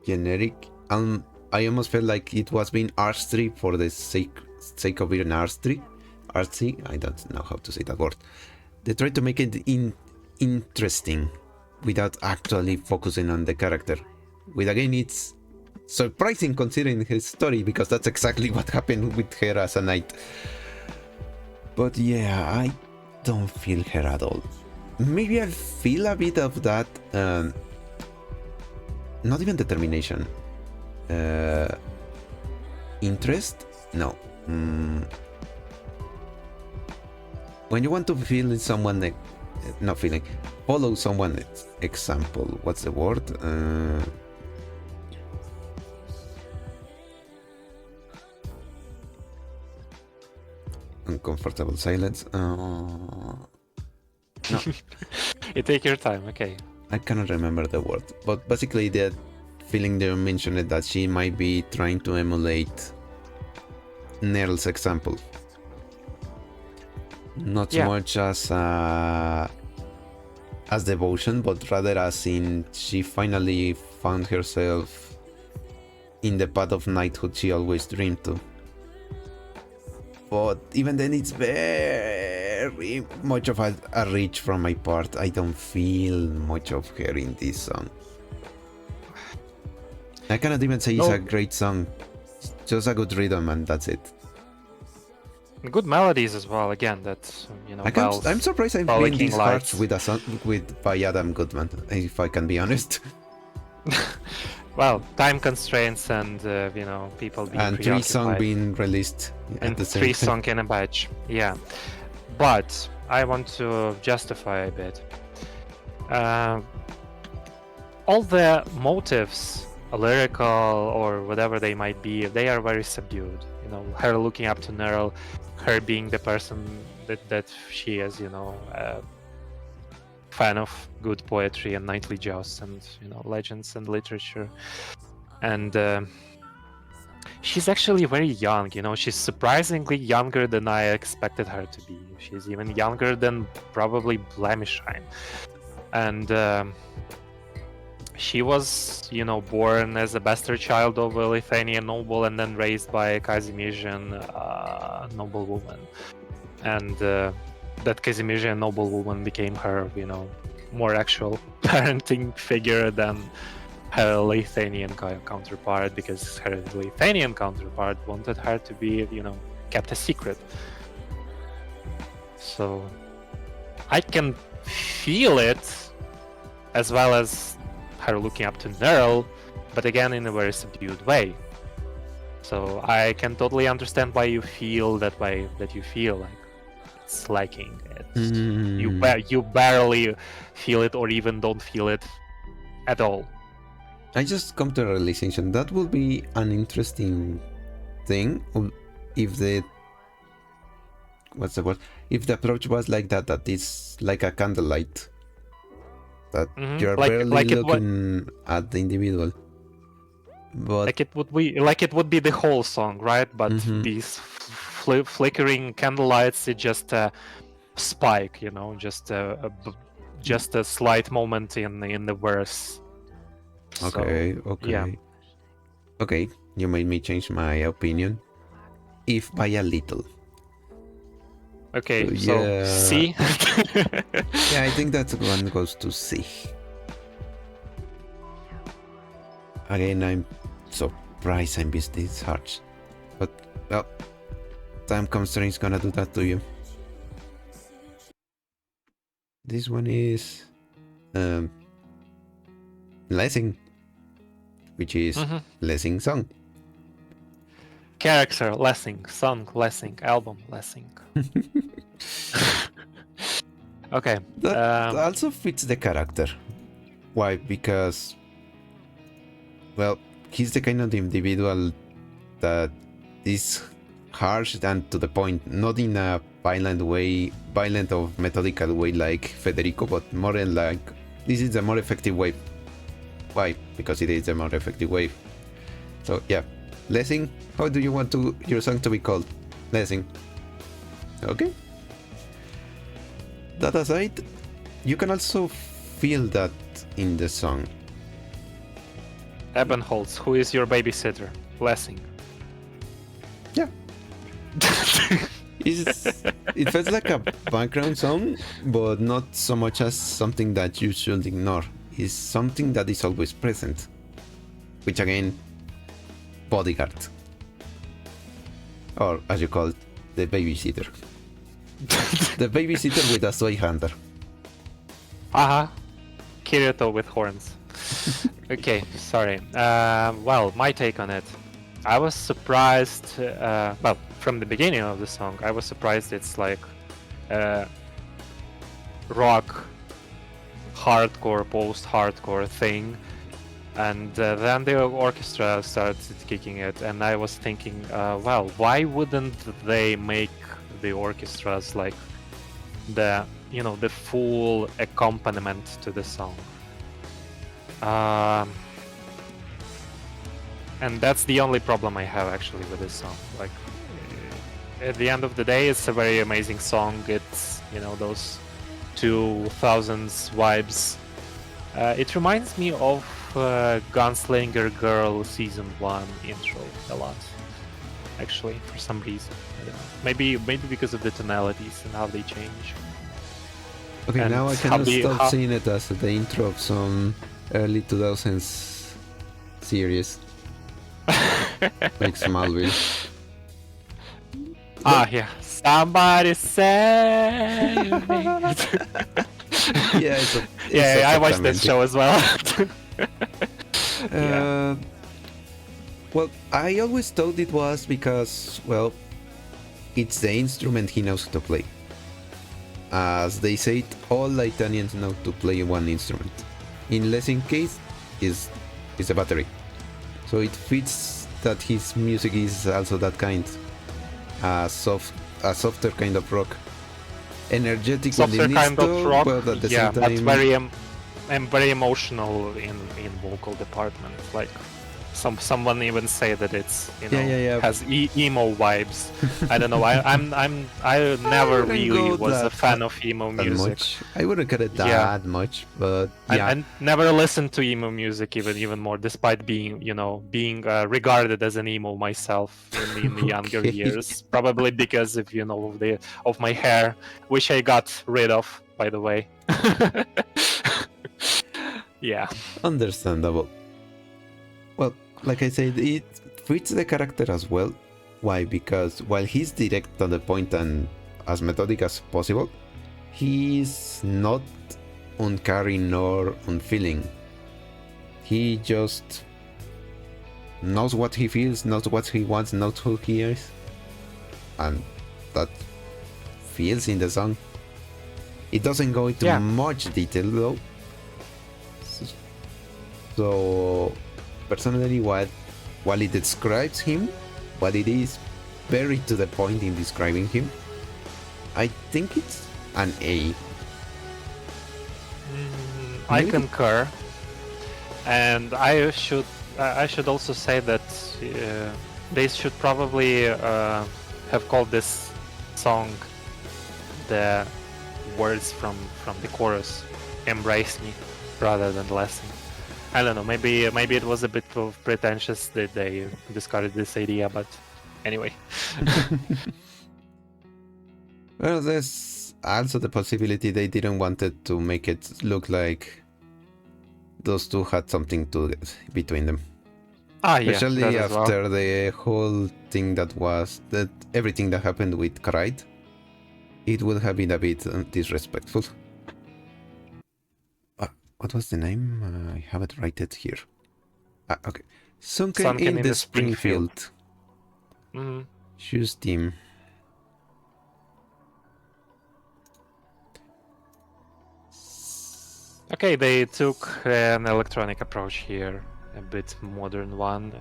generic. I almost felt like it was being artsy for the sake of being artsy. Artsy? I don't know how to say that word. They tried to make it interesting without actually focusing on the character. With again, it's surprising considering his story, because that's exactly what happened with her as a knight. But yeah, I don't feel her at all. Maybe I feel a bit of that, not even determination. Interest? No. When you want to feel in someone, not feeling, follow someone, example, what's the word? Uncomfortable silence. No. You take your time, okay. I cannot remember the word, but basically the feeling they mentioned that she might be trying to emulate Nerl's example. Not so much as as devotion, but rather as in she finally found herself in the path of knighthood she always dreamed to. But even then, it's very much of a reach from my part. I don't feel much of her in this song. I cannot even say it's a great song. It's just a good rhythm and that's it. Good melodies as well. Again, that I'm surprised I'm playing these parts with a song by Adam Goodman, if I can be honest. Well, time constraints and people being and 3 songs being released and at the same 3 time. songs in a batch. Yeah, but I want to justify a bit. All the motives, lyrical or whatever they might be, they are very subdued. Her looking up to Nerl, her being the person that she is. Fan of good poetry and knightly jousts and legends and literature, and she's actually very young. She's surprisingly younger than I expected her to be. She's even younger than probably Blemishine, and she was born as a bastard child of a Lithuanian noble and then raised by a Kazimierzian noblewoman, and that Kazimierzian noblewoman became her, more actual parenting figure than her Lithuanian counterpart, because her Lithuanian counterpart wanted her to be, kept a secret. So I can feel it, as well as her looking up to Nerl, but again in a very subdued way. So I can totally understand why you feel that way, that you feel like it's lacking. You barely feel it, or even don't feel it at all. I just come to a realization that would be an interesting thing if the if the approach was like that it's like a candlelight, that you're barely looking at the individual, but like it would be the whole song, right? But these flickering candlelights, it's just a spike, just a slight moment in the verse. Okay. Yeah. Okay, you made me change my opinion, if by a little. Okay, so C. Yeah, I think that one goes to C. Again, I'm surprised I missed these hearts, but well, time constraints gonna do that to you. This one is Lessing, which is Lessing song. Character Lessing, song Lessing, album Lessing. Okay. That also fits the character. Why? Because, well, he's the kind of individual that is harsh and to the point, not in a violent or methodical way like Federico, but more in like, this is a more effective way. Why? Because it is a more effective way. So yeah, Lessing, how do you want your song to be called? Lessing. Okay. That aside, you can also feel that in the song. Ebenholz, who is your babysitter? Lessing. Yeah. It feels like a background song, but not so much as something that you should ignore. It's something that is always present. Which again, bodyguard. Or as you call it, the babysitter. The babysitter with a soy hander. Kirito with horns. Okay, sorry. Well, my take on it. I was surprised, from the beginning of the song, I was surprised it's like rock, hardcore, post-hardcore thing. And then the orchestra started kicking it, and I was thinking, well, why wouldn't they make the orchestras like the full accompaniment to the song? And that's the only problem I have actually with this song. Like, at the end of the day, it's a very amazing song. It's those 2000s vibes. It reminds me of Gunslinger Girl Season 1 intro a lot, actually, for some reason. I don't know. Maybe because of the tonalities and how they change. Okay, And now I how cannot the- stop how- seeing it as the intro of some early 2000s series, like Smallville. Yeah. Somebody save me. Yeah, it's Yeah, such I a watched that clemente. show as well. Well, I always thought it was because, well, it's the instrument he knows to play. As they say, all Italians know to play one instrument. In Lessing case, is a battery. So it fits that his music is also that kind, a softer kind of rock, energetic when Softer it needs kind of to, rock, but at the yeah, same but time, very emotional in vocal department. Like someone even say that it's Yeah. has emo vibes. I don't know. I never wouldn't really go was a that fan of emo that music. much. I wouldn't get it Yeah. that much, but yeah. I never listened to emo music even more, despite being regarded as an emo myself in the younger Okay. years. Probably because of my hair, which I got rid of, by the way. Yeah. Understandable. Well, like I said, it fits the character as well. Why? Because while he's direct to the point and as methodic as possible, he's not uncaring nor unfeeling. He just knows what he feels, knows what he wants, knows who he is, and that feels in the song. It doesn't go into much detail though. So personally, while it describes him, but it is very to the point in describing him, I think it's an A. I Maybe. concur, and I should also say that they should probably have called this song the words from the chorus "Embrace Me" rather than "Lesson." I don't know. Maybe it was a bit of pretentious that they discarded this idea, but anyway. Well, there's also the possibility they didn't want it to make it look like those two had something to between them. Especially that as well. after the whole thing that everything that happened with Kride, it would have been a bit disrespectful. What was the name? I have it right here. Okay. Sunken in the Springfield. Mm-hmm. Choose team. Okay, they took an electronic approach here, a bit modern one,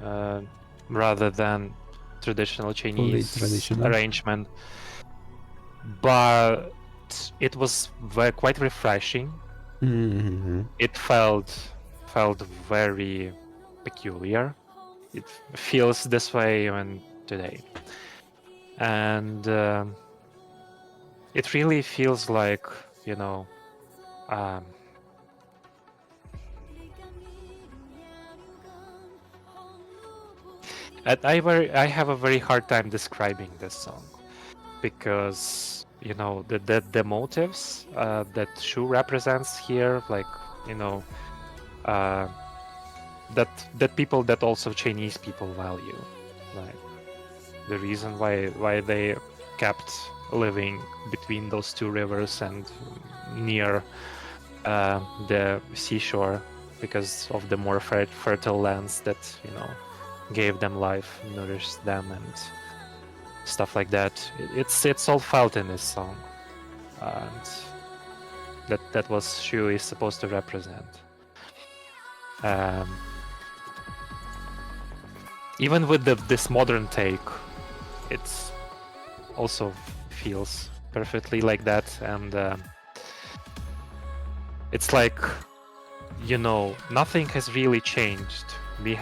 rather than traditional Chinese arrangement. But it was quite refreshing. Mm-hmm. It felt very peculiar. It feels this way even today, and it really feels like I have a very hard time describing this song because the motives that Shu represents here, like that people that also Chinese people value, like the reason why they kept living between those two rivers and near the seashore because of the more fertile lands that gave them life, nourished them, and stuff like that. It's all felt in this song, and that was Shu is supposed to represent. Even with this modern take, it's also feels perfectly like that, and it's like nothing has really changed. We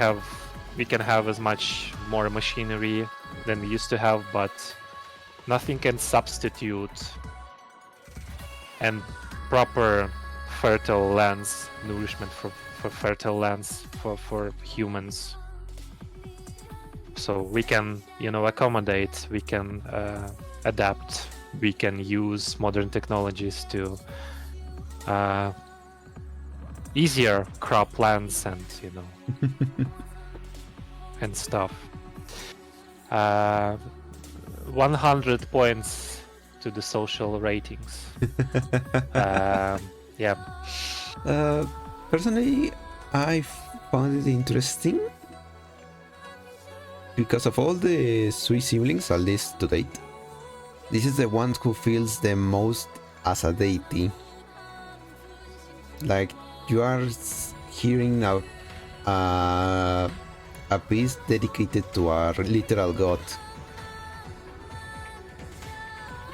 can have as much more machinery than we used to have, but nothing can substitute and proper fertile lands, nourishment for fertile lands for humans. So we can, accommodate, we can adapt, we can use modern technologies to easier crop lands and, and stuff. 100 points to the social ratings. Yeah. Personally, I found it interesting because of all the Sui siblings, at least to date. This is the one who feels the most as a deity. Like you are hearing a piece dedicated to a literal god.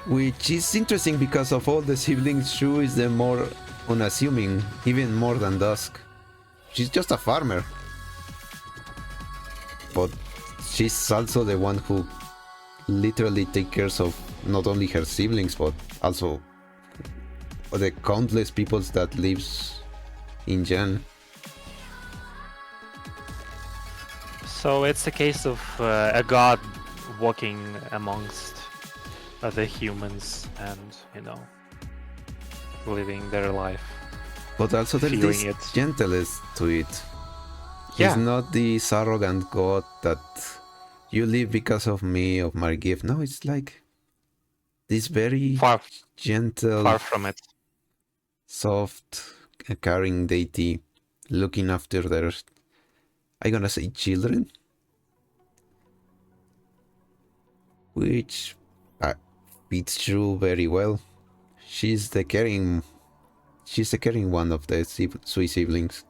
Which is interesting because of all the siblings, Shu is the more unassuming, even more than Dusk. She's just a farmer. But she's also the one who literally takes care of not only her siblings, but also the countless peoples that lives in Jan. So it's a case of a god walking amongst other humans and, living their life. But also there's this gentleness to it. He's not this arrogant god that you live because of me, of my gift. No, it's like this very gentle, far from it, soft, caring deity looking after their, I'm gonna say, children, which fits Shu very well. She's the caring one of the Sui siblings.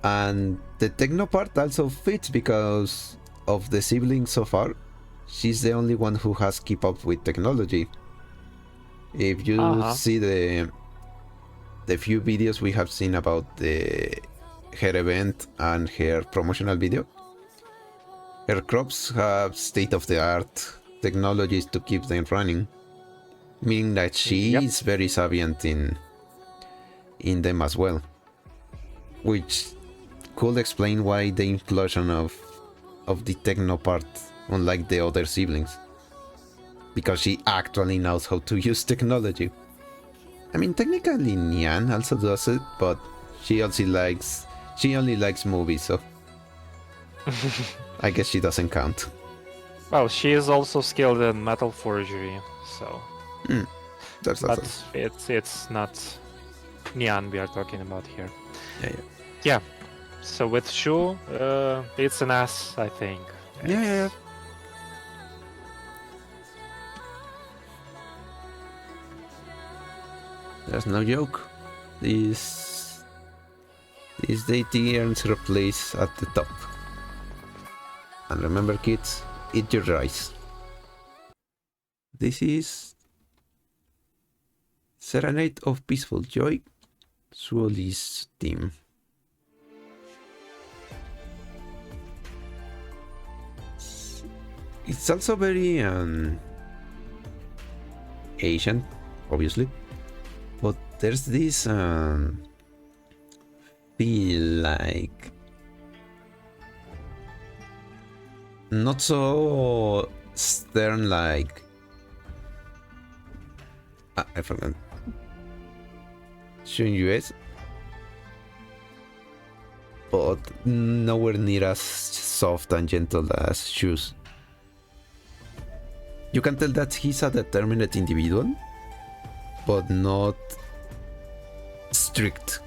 And the techno part also fits because of the siblings so far. She's the only one who has keep up with technology. If you see the few videos we have seen about her event and her promotional video, her crops have state-of-the-art technologies to keep them running, meaning that she is very savient in them as well, which could explain why the inclusion of the techno part, unlike the other siblings, because she actually knows how to use technology. I mean, technically Nyan also does it, but she only likes movies, so I guess she doesn't count. Well, she is also skilled in metal forgery, so. That's but also... it's not Nyan we are talking about here. Yeah. So with Shu, it's an ass, I think. Yeah. There's no joke. This deity earns her place at the top. And remember, kids, eat your rice. This is Serenade of Peaceful Joy, Suoli's theme. It's also very Asian, obviously, but there's this feel like not so stern, like I forgot. Shun US, but nowhere near as soft and gentle as Shu's. You can tell that he's a determined individual, but not strict.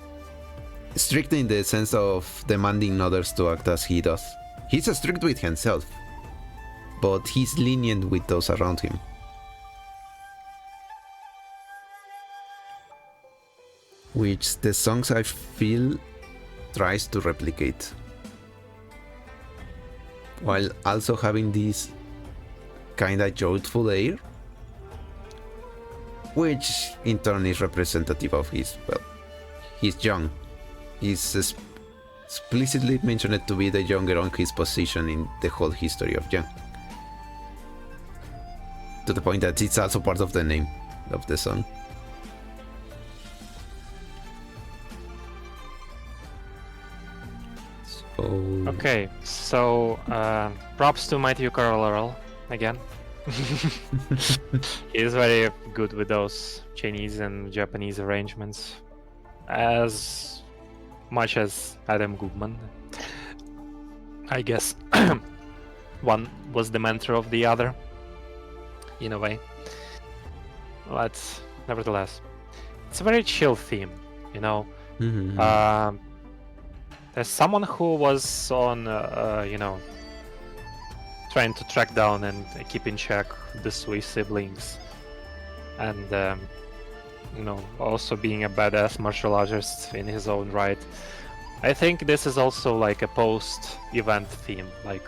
Strict in the sense of demanding others to act as he does. He's strict with himself, but he's lenient with those around him. Which the songs, I feel, tries to replicate, while also having this kinda joyful air, which in turn is representative of he's young. He's explicitly mentioned to be the younger on his position in the whole history of Yang. to the point that it's also part of the name of the song. So... Okay, so props to Mighty Carl again. He's very good with those Chinese and Japanese arrangements, as much as Adam Goodman. I guess one was the mentor of the other, in a way. But nevertheless, it's a very chill theme, you know. Mm-hmm. There's someone who was on, trying to track down and keep in check the Sui siblings, and also being a badass martial artist in his own right. I think this is also like a post-event theme, like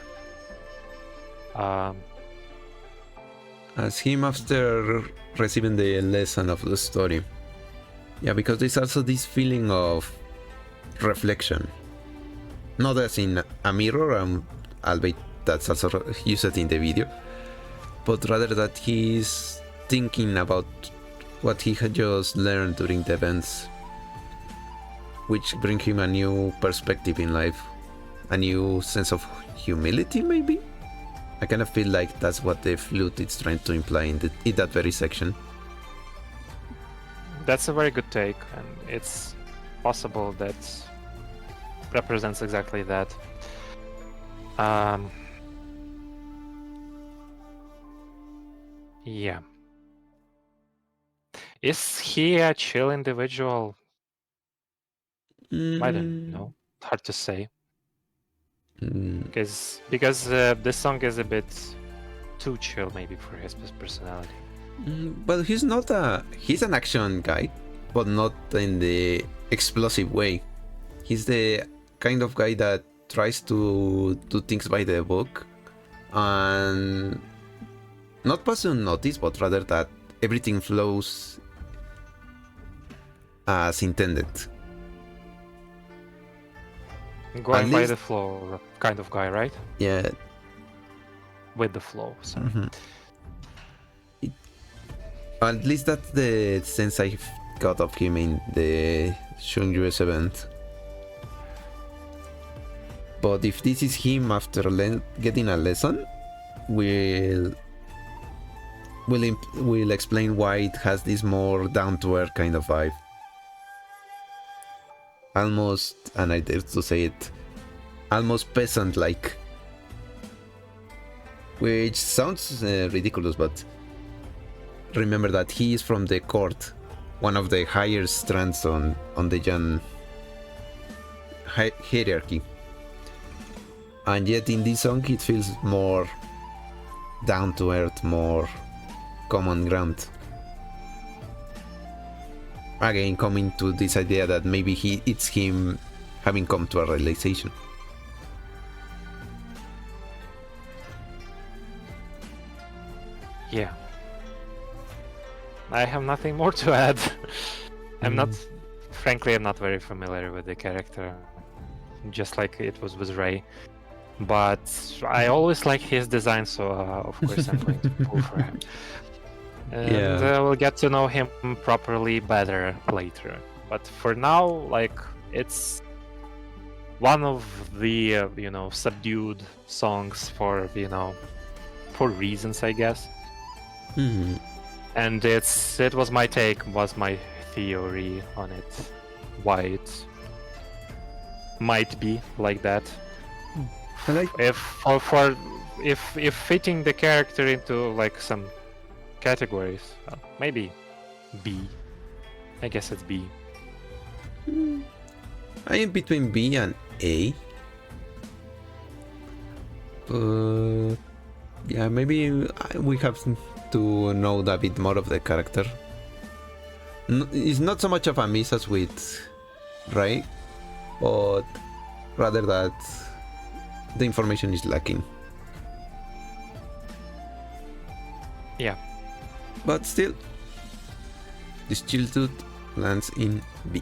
as him after receiving the lesson of the story. Yeah, because there's also this feeling of reflection. Not as in a mirror, albeit that's also used in the video, but rather that he's thinking about what he had just learned during the events, which bring him a new perspective in life, a new sense of humility, maybe? I kind of feel like that's what the flute is trying to imply in that very section. That's a very good take, and it's possible that represents exactly that. Yeah. Is he a chill individual? I don't know. Hard to say. Because this song is a bit too chill, maybe, for his personality. But he's an action guy, but not in the explosive way. He's the kind of guy that tries to do things by the book and not pass unnoticed, but rather that everything flows as intended. Going by the flow kind of guy, right? Yeah. With the flow, sorry. Mm-hmm. At least that's the sense I got of him in the Shunju's event. But if this is him after getting a lesson, we'll explain why it has this more down-to-earth kind of vibe. Almost, and I dare to say it, almost peasant-like. Which sounds ridiculous, but remember that he is from the court, one of the higher strands on the Jan hierarchy. And yet in this song it feels more down to earth, more common ground. Again, coming to this idea that maybe it's him having come to a realization. Yeah. I have nothing more to add. I'm not very familiar with the character, just like it was with Ray. But I always like his design, so of course I'm going to pull for him. And we'll get to know him properly better later. But for now, like, it's one of the subdued songs for reasons, I guess. Mm-hmm. And it was my theory on it, why it might be like that. If fitting the character into like some categories, maybe B. I guess it's B. I am between B and A. But yeah, maybe we have to know a bit more of the character. It's not so much of a miss as with Ray, but rather that the information is lacking. Yeah. But still, this childhood lands in B.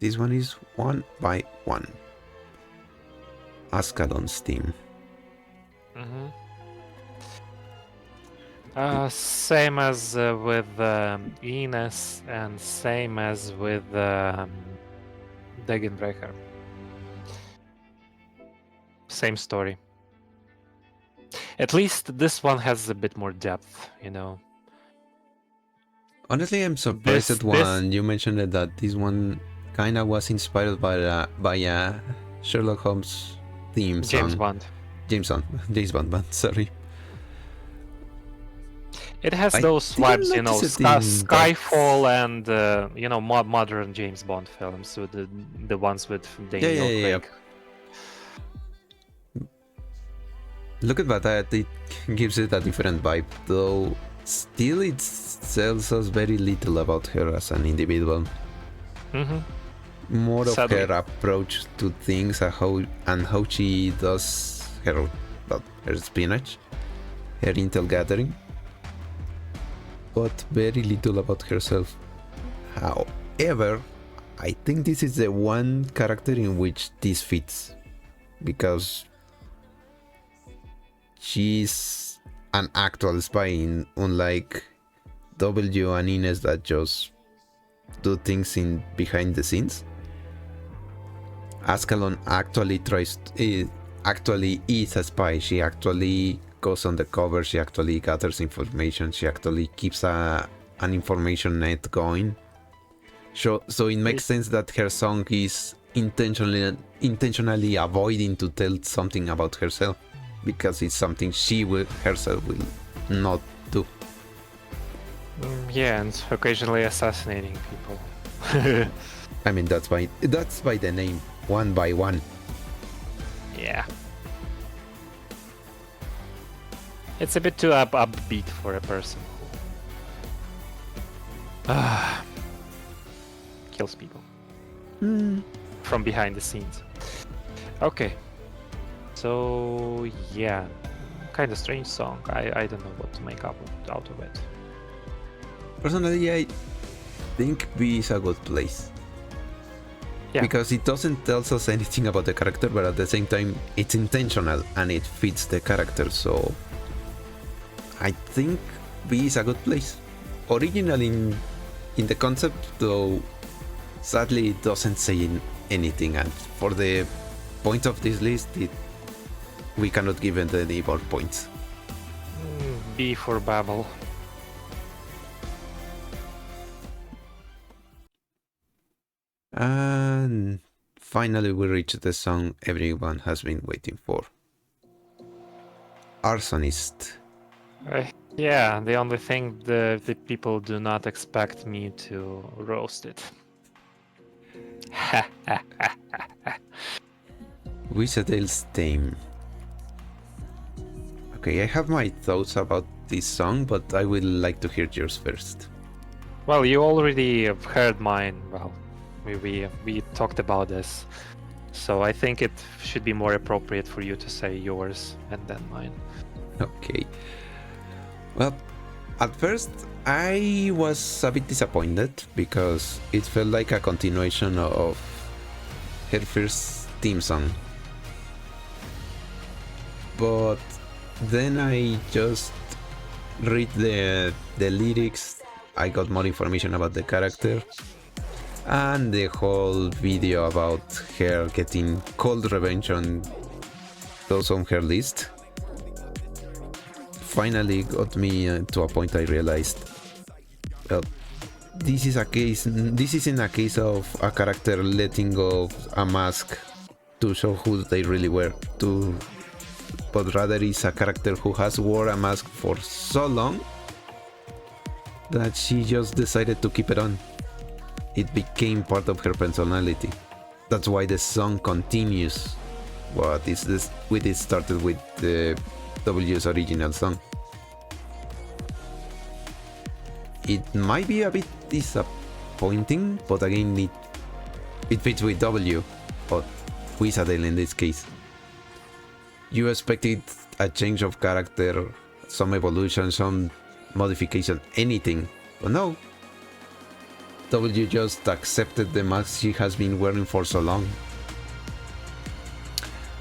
This one is 1 by 1. Ascalon's team. Same as with Ines, and same as with Degenbrecher. Same story. At least this one has a bit more depth, you know. Honestly, I'm surprised when you mentioned that this one kinda was inspired by a Sherlock Holmes theme song. James Bond, sorry. It has those vibes, you know, Skyfall and you know, modern James Bond films with the ones with Daniel Craig. Look at that, it gives it a different vibe, though still it tells us very little about her as an individual. More Sadly. Of her approach to things and how she does her espionage, her intel gathering, but very little about herself. However, I think this is the one character in which this fits, because she's an actual spy, unlike W and Ines that just do things behind the scenes. Ascalon actually actually is a spy. She actually goes on the cover, she actually gathers information, she actually keeps an information net going. So it makes sense that her song is intentionally avoiding to tell something about herself, because it's something she herself will not do. Yeah, and occasionally assassinating people. I mean, that's by the name, one by one. Yeah. It's a bit too upbeat for a person who kills people from behind the scenes. Okay. So yeah, kind of strange song. I don't know what to make out of it. Personally, I think B is a good place. Yeah. Because it doesn't tell us anything about the character, but at the same time it's intentional and it fits the character, so I think B is a good place. Original in the concept, though sadly it doesn't say anything, and for the point of this list we cannot give it any more points. B for Babel. And finally we reach the song everyone has been waiting for. Arsonist. Yeah, the only thing the people do not expect me to roast it. Wizardale's Theme. Okay, I have my thoughts about this song, but I would like to hear yours first. Well, you already have heard mine. Well, we talked about this, so I think it should be more appropriate for you to say yours and then mine. Okay. Well, at first I was a bit disappointed because it felt like a continuation of her first theme song. But then I just read the lyrics, I got more information about the character, and the whole video about her getting cold revenge on those on her list finally got me to a point I realized, well, this isn't a case of a character letting go of a mask to show who they really were, but rather is a character who has worn a mask for so long that she just decided to keep it on. It became part of her personality. That's why the song continues what is this with it started with the W's original song. It might be a bit disappointing, but again it fits with W, but Wizardale in this case. You expected a change of character, some evolution, some modification, anything, but no. W just accepted the mask she has been wearing for so long.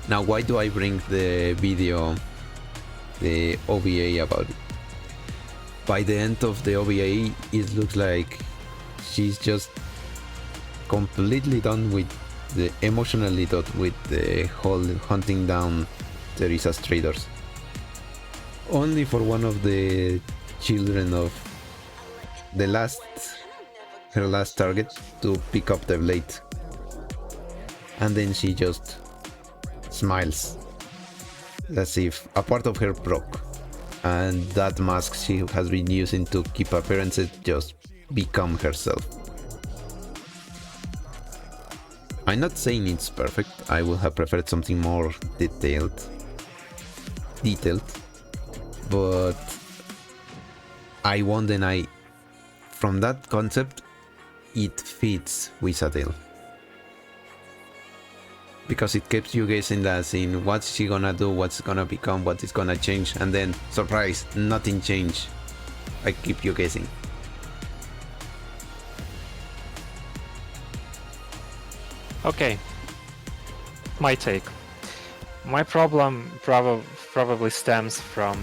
Now, why do I bring the video the OVA about it. By the end of the OVA, it looks like she's just completely done with the emotionally done with the whole hunting down Teresa's traders. Only for one of the children of her last target to pick up the blade. And then she just smiles as if a part of her broke, and that mask she has been using to keep appearances just become herself. I'm not saying it's perfect, I would have preferred something more detailed, but I won't deny, from that concept, it fits with Adele. Because it keeps you guessing that in what's she gonna do, what's gonna become, what is gonna change, and then, surprise, nothing changed. I keep you guessing. Okay, my take. My problem probably stems from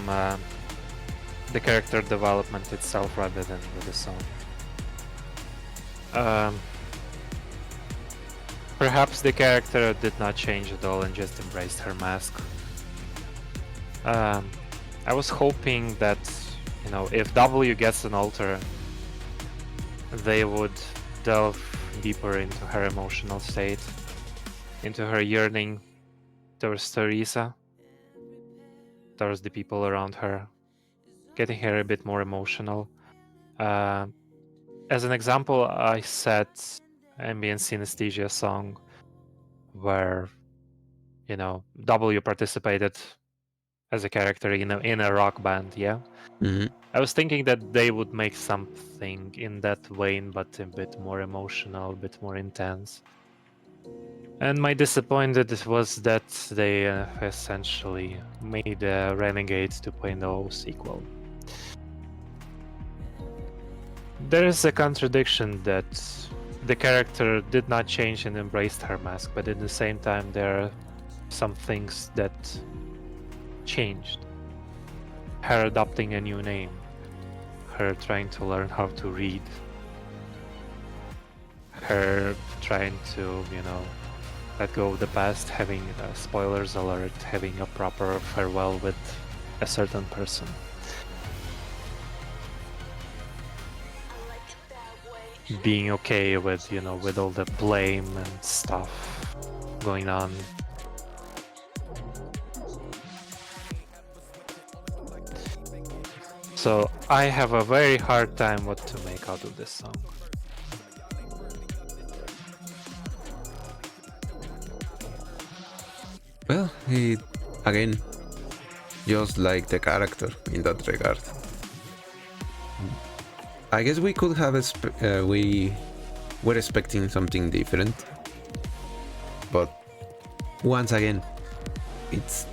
the character development itself rather than with the song. Perhaps the character did not change at all and just embraced her mask. I was hoping that, you know, if W gets an alter, they would delve deeper into her emotional state, into her yearning towards Teresa, towards the people around her, getting her a bit more emotional. As an example, I set ambient synesthesia song where, you know, W participated as a character in a rock band, yeah? Mm-hmm. I was thinking that they would make something in that vein, but a bit more emotional, a bit more intense. And my disappointment was that they essentially made Renegade 2.0 sequel. There is a contradiction that the character did not change and embraced her mask, but at the same time there are some things that changed. Her adopting a new name, her trying to learn how to read, her trying to, you know, let go of the past, having, spoilers alert, having a proper farewell with a certain person. Being okay with, you know, with all the blame and stuff going on. So I have a very hard time what to make out of this song. Well, it, again, just like the character in that regard. I guess we could have we were expecting something different, but once again, it's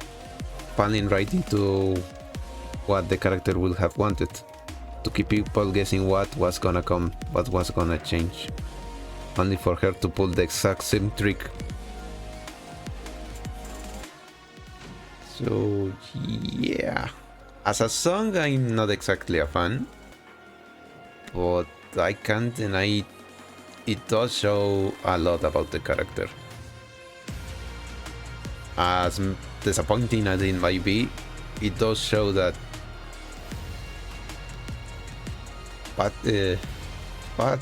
falling right into what the character would have wanted, to keep people guessing what was gonna come, what was gonna change, only for her to pull the exact same trick. So yeah, as a song I'm not exactly a fan, but I can't deny it does show a lot about the character. As disappointing as it might be, it does show that but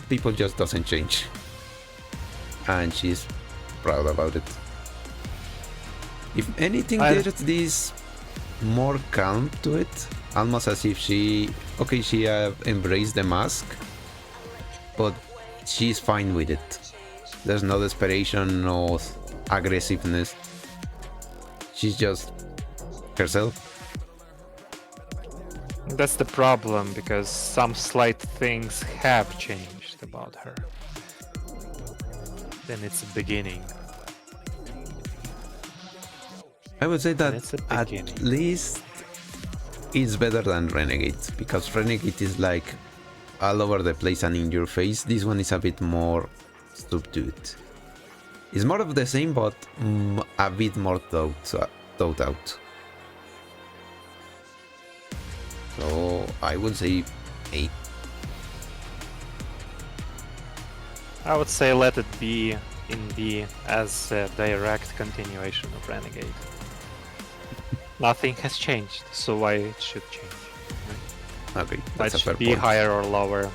people just doesn't change, and she's proud about it. If anything, there's this more calm to it, almost as if she embraced the mask, but she's fine with it. There's no desperation, no aggressiveness. She's just herself. That's the problem, because some slight things have changed about her. Then it's a beginning. I would say that at least it's better than Renegade, because Renegade is like all over the place and in your face. This one is a bit more subdued. It's more of the same, but a bit more thought out. So I would say 8. I would say let it be in B as a direct continuation of Renegade. Nothing has changed, so why it should change? Right? Okay, Why that's it a fair should be point. higher or lower?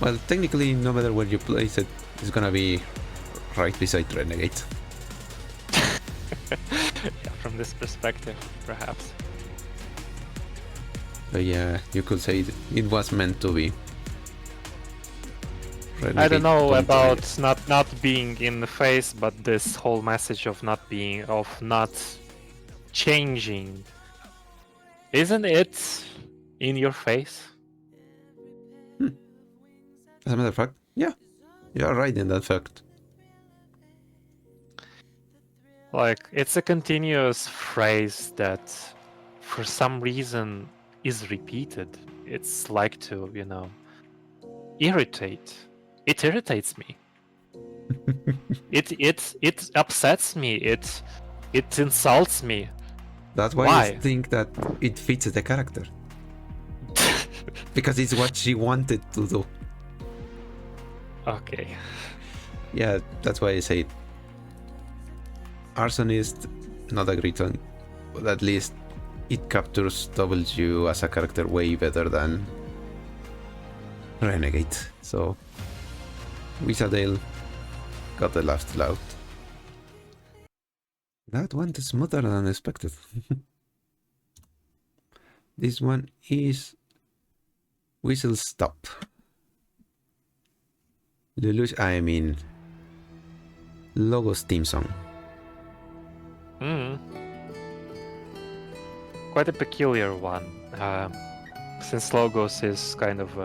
Well, technically, no matter where you place it, it's gonna be right beside Renegade. Yeah, from this perspective, perhaps. But yeah, you could say it was meant to be. I don't Renegade know don't try about not being in the face, but this whole message of not changing, isn't it in your face? As a matter of fact, yeah, you're right in that fact. Like, it's a continuous phrase that, for some reason, is repeated. It's like to, irritate. It irritates me. It upsets me. It insults me. That's why Why? I think that it fits the character. Because it's what she wanted to do. Okay. Yeah, that's why I say it. Arsonist, not a great song, but at least it captures W as a character way better than Renegade. So, Wizardale got the last laugh. That went smoother than expected. This one is Whistle Stop. Logo's theme song. Quite a peculiar one. Since Logos is kind of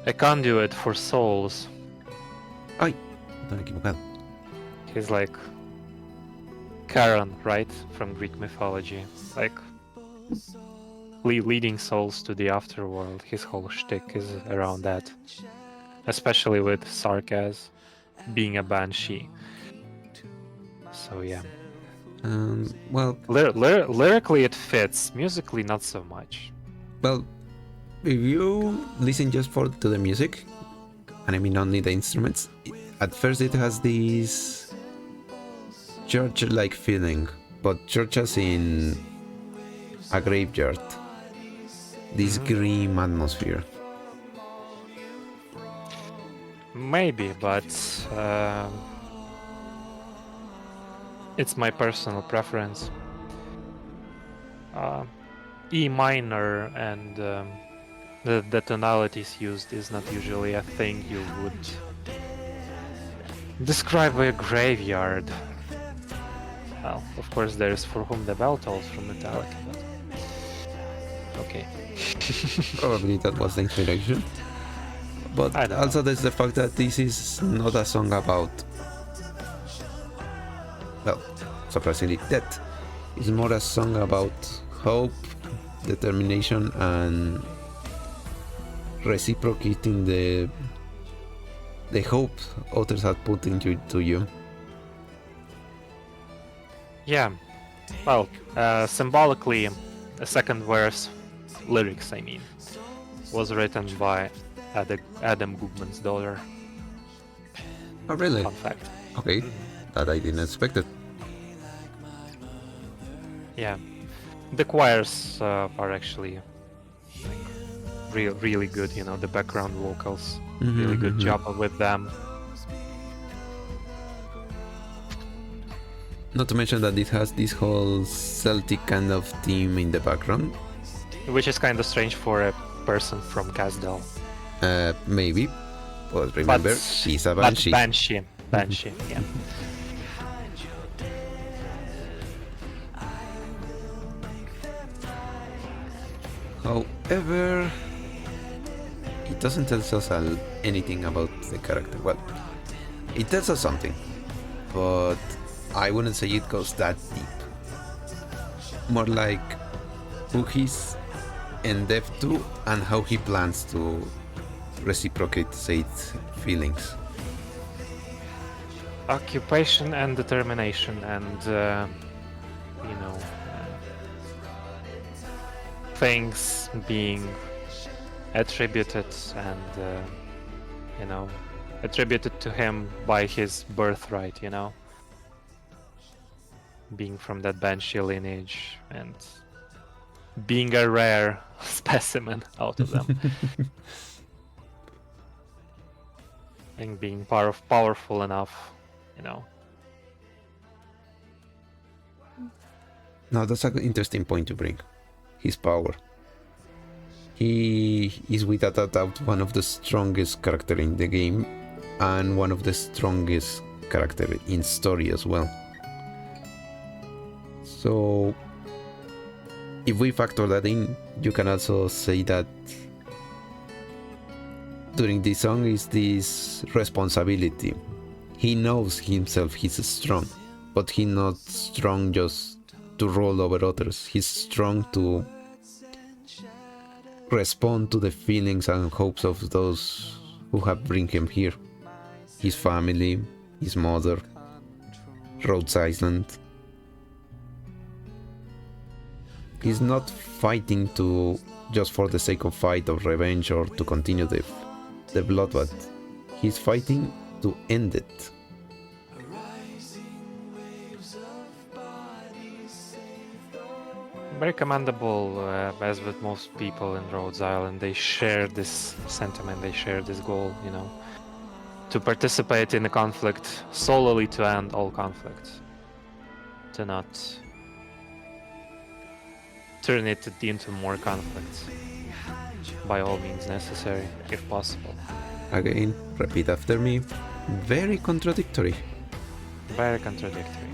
a conduit for souls. Ay, no me he equivocado. He's like Charon, right? From Greek mythology. Like leading souls to the afterworld. His whole shtick is around that. Especially with Sarkaz being a banshee. So yeah. Well, lyrically it fits. Musically not so much. well, if you listen just to the music, and I mean only the instruments, at first it has this church-like feeling, but church as in a graveyard. This grim atmosphere. Maybe, but it's my personal preference. E minor and the tonalities used is not usually a thing you would describe a graveyard. Well, of course there's For Whom the Bell Tolls from Metallica, but okay. Probably that was the inspiration. But also there's the fact that this is not a song about, well, surprisingly, death. It's more a song about hope, determination, and reciprocating the hope others have put into you. Yeah, well, symbolically, the second verse, lyrics I mean, was written by Adam Goodman's daughter. Oh, really? Fun fact. Okay, that I didn't expect it. Yeah, the choirs are actually really good. You know, the background vocals, really good job with them. Not to mention that it has this whole Celtic kind of theme in the background. Which is kind of strange for a person from Casdell. Maybe, but remember, she's a banshee. Banshee, yeah. However, it doesn't tell us anything about the character. Well, it tells us something, but I wouldn't say it goes that deep. More like who he's endeaved to and how he plans to reciprocate said feelings. occupation and determination, and things being attributed and attributed to him by his birthright, being from that Banshee lineage and being a rare specimen out of them. And being powerful enough, Now that's an interesting point to bring. His power. He is without a doubt one of the strongest character in the game, and one of the strongest character in story as well. So if we factor that in, you can also say that during this song is this responsibility. He knows himself he's strong, but he's not strong just to roll over others. He's strong to respond to the feelings and hopes of those who have bring him here. His family, his mother, Rhodes Island. He's not fighting to just for the sake of fight or revenge or to continue the bloodbath. He's fighting to end it. Very commendable, as with most people in Rhodes Island. They share this sentiment, they share this goal, to participate in the conflict solely to end all conflict, to not turn it into more conflicts by all means necessary, if possible. Again, repeat after me. Very contradictory. Very contradictory.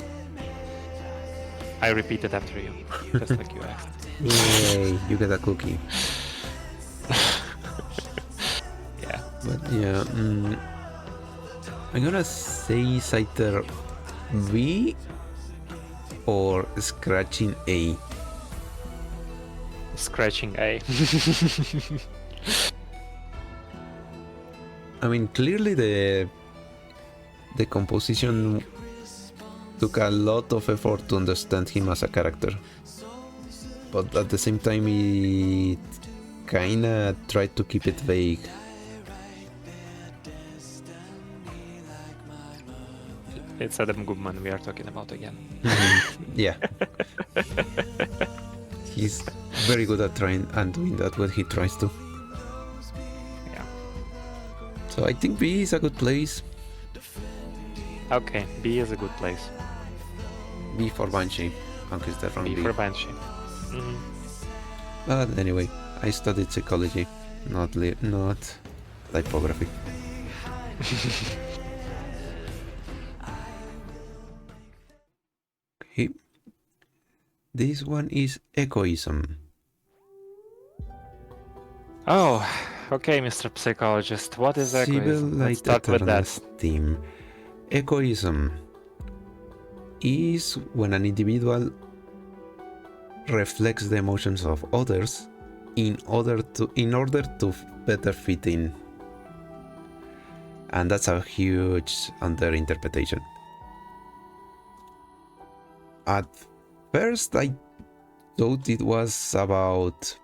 I repeated after you, just like you asked. Yay, you get a cookie. Yeah. But yeah, I'm gonna say it's either B or scratching A. Scratching A. I mean, clearly the composition took a lot of effort to understand him as a character, but at the same time it kinda tried to keep it vague. It's Adam Goodman we are talking about again. Yeah. He's very good at trying and doing that when he tries to. Yeah. So I think B is a good place. Okay, B is a good place. B for Banshee. Conquista from B B. for Banshee. But anyway, I studied psychology, not typography. Okay. This one is egoism. Oh, okay, Mr. Psychologist. What is egoism? Let's start with that. Theme. Egoism is when an individual reflects the emotions of others in order to better fit in. And that's a huge underinterpretation. At first I thought it was about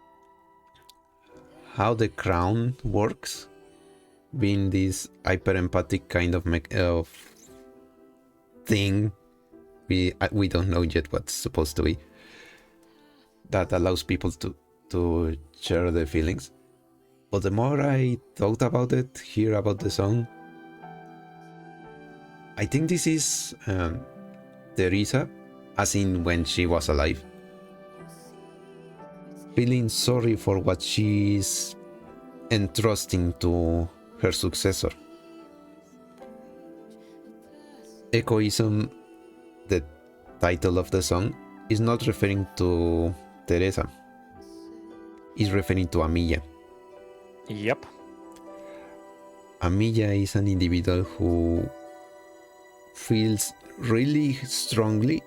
how the crown works, being this hyper-empathic kind of thing. We don't know yet what's supposed to be, that allows people to share their feelings. But the more I thought about it, hear about the song, I think this is Teresa, as in when she was alive, feeling sorry for what she's entrusting to her successor. Egoism, the title of the song, is not referring to Teresa. It's referring to Amilla. Yep. Amilla is an individual who feels really strongly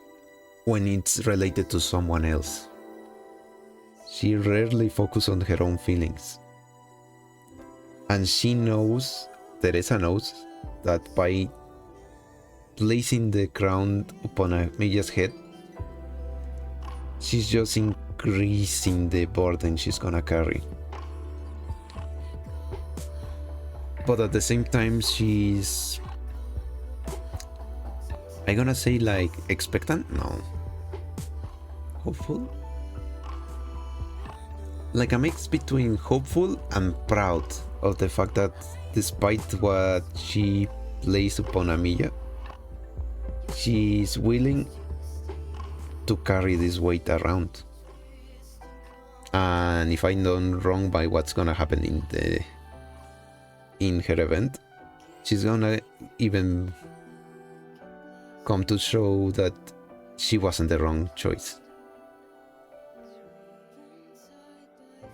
when it's related to someone else. She rarely focuses on her own feelings. And she knows, Teresa knows, that by placing the crown upon Amiya's head, she's just increasing the burden she's gonna carry. But at the same time, she's, I'm gonna say, like, expectant? No. Hopeful? Like a mix between hopeful and proud of the fact that despite what she placed upon Amiya, she's willing to carry this weight around. And if I'm done wrong by what's gonna happen in her event, she's gonna even come to show that she wasn't the wrong choice.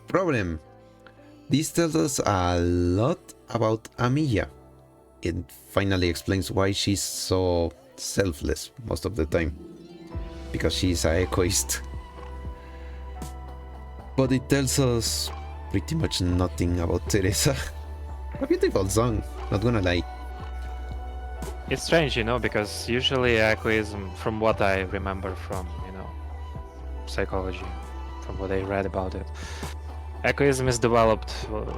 Problem. This tells us a lot about Amiya. It finally explains why she's so selfless most of the time. Because she's a egoist. But it tells us pretty much nothing about Teresa. A beautiful song, not gonna lie. It's strange, because usually egoism, from what I remember from, psychology, from what I read about it, egoism is developed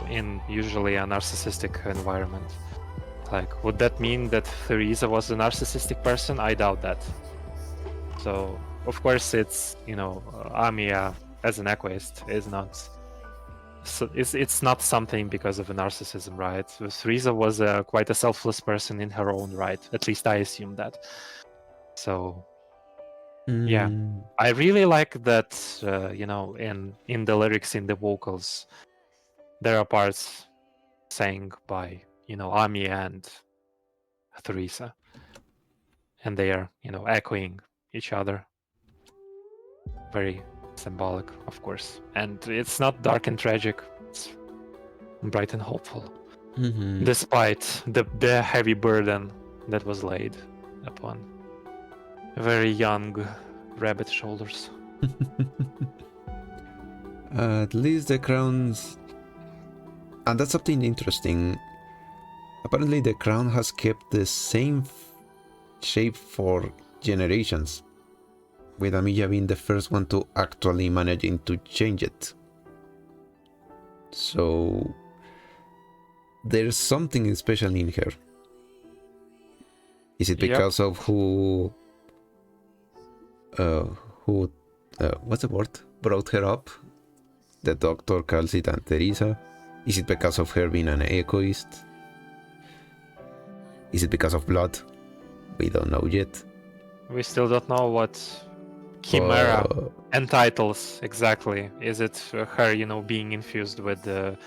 in usually a narcissistic environment. Like, would that mean that Teresa was a narcissistic person? I doubt that. So, of course, it's, Amiya as an egoist is not... So it's not something because of a narcissism, right? Teresa was quite a selfless person in her own right. At least I assume that. So, yeah. I really like that, in the lyrics, in the vocals, there are parts sang by, Amiya and Teresa. And they are, echoing each other. Very symbolic, of course. And it's not dark and tragic. It's bright and hopeful. Mm-hmm. Despite the heavy burden that was laid upon very young rabbit shoulders. At least the crowns... And that's something interesting. Apparently the crown has kept the same shape for generations, with Amiya being the first one to actually managing to change it. So there's something special in her. Is it because of who what's the word? Brought her up? The doctor calls it Aunt Teresa. Is it because of her being an egoist? Is it because of blood? We don't know yet. We still don't know what Chimera entitles exactly. Is it her, being infused with the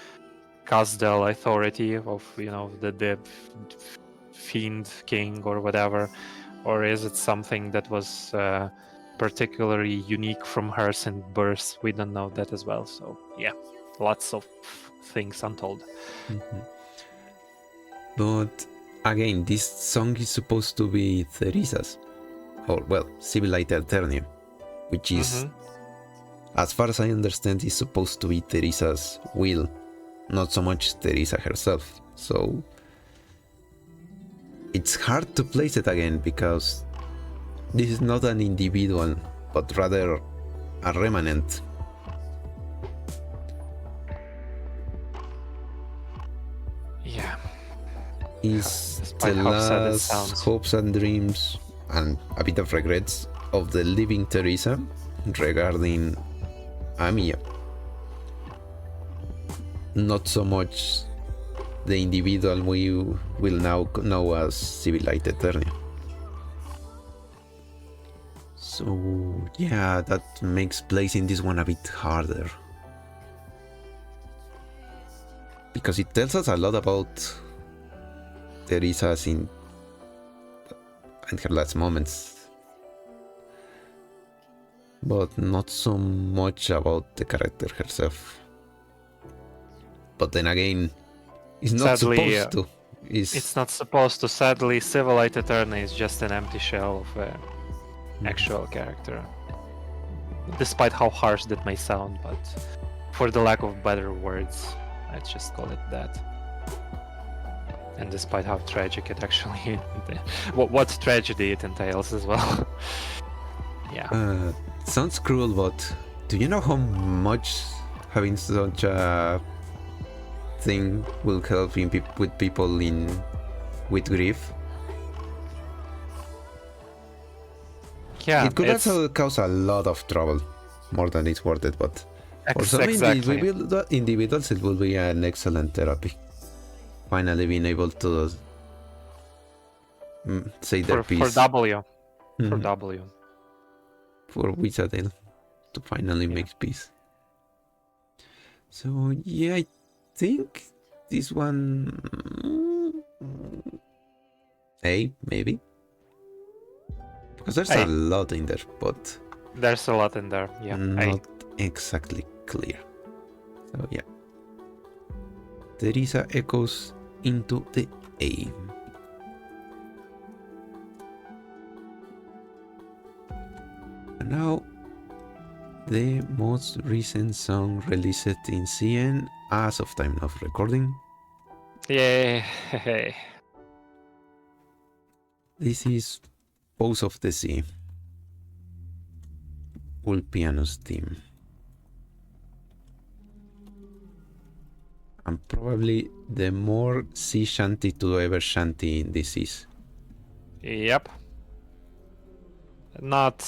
Kazdel authority of, the Fiend King or whatever? Or is it something that was particularly unique from her since birth? We don't know that as well. So, yeah, lots of things untold. Mm-hmm. But, again, this song is supposed to be Teresa's. Or, well, Civilized Eternium. Which is, as far as I understand, is supposed to be Teresa's will, not so much Teresa herself. So it's hard to place it again, because this is not an individual, but rather a remnant. Yeah. Is the last hopes and dreams and a bit of regrets of the living Teresa regarding Amiya. Not so much the individual we will now know as Civilized Eternia. So yeah, that makes placing this one a bit harder. Because it tells us a lot about Teresa in her last moments. But not so much about the character herself. But then again, it's not supposed to. It's not supposed to. Sadly, Civilized Eternia is just an empty shell of an actual character. Despite how harsh that may sound, but for the lack of better words, let's just call it that. And despite how tragic it actually, what tragedy it entails as well. Yeah. Sounds cruel, but do you know how much having such a thing will help with people with grief? Yeah, It could also cause a lot of trouble, more than it's worth it, but for some individuals it will be an excellent therapy. Finally being able to say their piece. For W. For W. For Wizardale to finally make peace. So yeah, I think this one A, maybe. Because there's a lot in there, but there's a lot in there, yeah. Not exactly clear. So yeah. Teresa echoes into the A. And now the most recent song released in CN as of time of recording. Yay. This is Pose of the Sea, Ulpiano's theme. And probably the more sea shanty to ever shanty this is. Yep. Not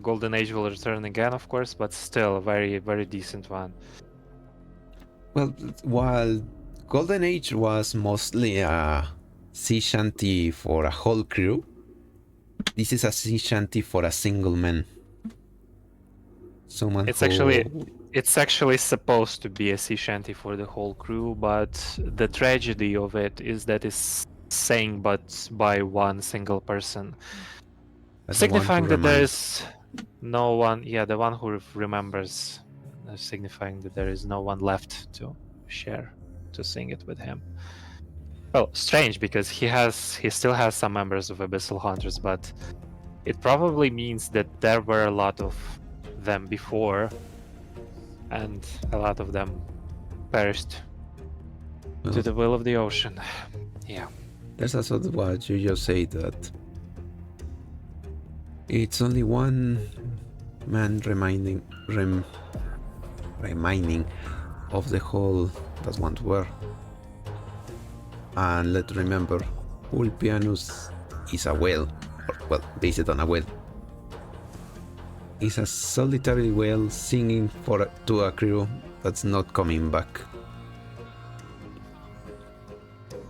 Golden Age will return again, of course, but still a very, very decent one. Well, while Golden Age was mostly a sea shanty for a whole crew, this is a sea shanty for a single man. Someone it's actually supposed to be a sea shanty for the whole crew, but the tragedy of it is that it's sang but by one single person. Signifying that there is no one, the one who remembers, signifying that there is no one left to share, to sing it with him. Well, strange, because he still has some members of Abyssal Hunters, but it probably means that there were a lot of them before, and a lot of them perished to the will of the ocean. Yeah. That's also what you just say, that it's only one man reminding of the whole that once were. And let's remember, Ulpianus is a whale, well, based on a whale. It's a solitary whale singing to a crew that's not coming back.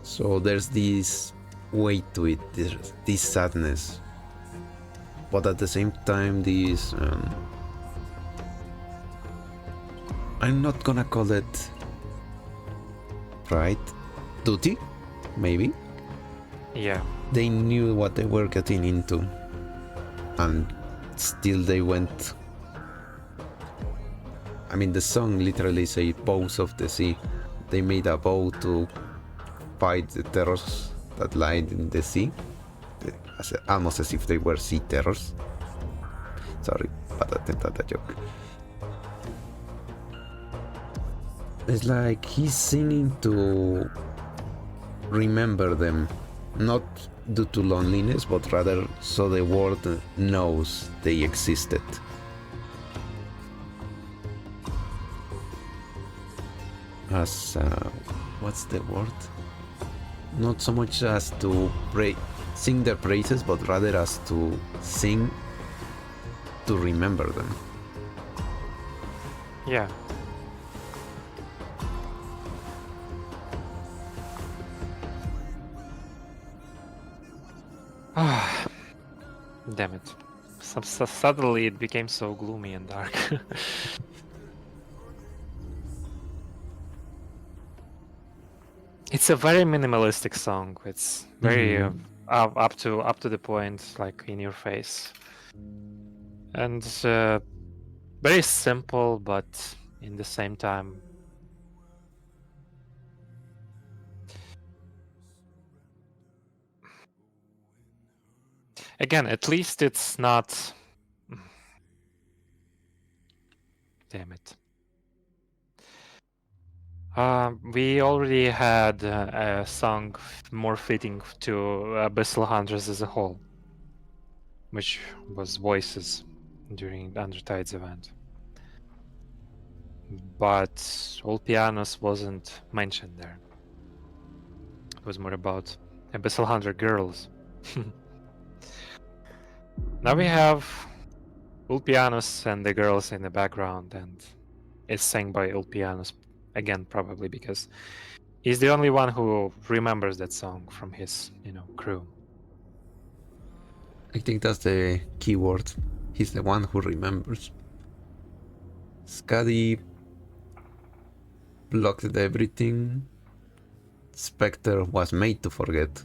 So there's this weight to it, this sadness. But at the same time, this... I'm not gonna call it pride, duty, maybe. Yeah. They knew what they were getting into, and still they went. I mean, the song literally says "Bows of the Sea." They made a bow to fight the terrors that lied in the sea, almost as if they were sea terrors. Sorry, but I think that's a joke. It's like he's singing to remember them, not due to loneliness, but rather so the world knows they existed. As what's the word? Not so much as to sing their praises, but rather as to sing to remember them. Yeah. Damn it. Suddenly it became so gloomy and dark. It's a very minimalistic song. It's very up to the point, like in your face. And very simple, but in the same time again, at least it's not... Damn it. We already had a song more fitting to Abyssal Hunters as a whole, which was Voices during the Undertides event. But All Pianos wasn't mentioned there. It was more about Abyssal Hunter girls. Now we have Ulpianos and the girls in the background, and it's sang by Ulpianos again, probably because he's the only one who remembers that song from his, crew. I think that's the key word. He's the one who remembers. Skadi blocked everything. Spectre was made to forget.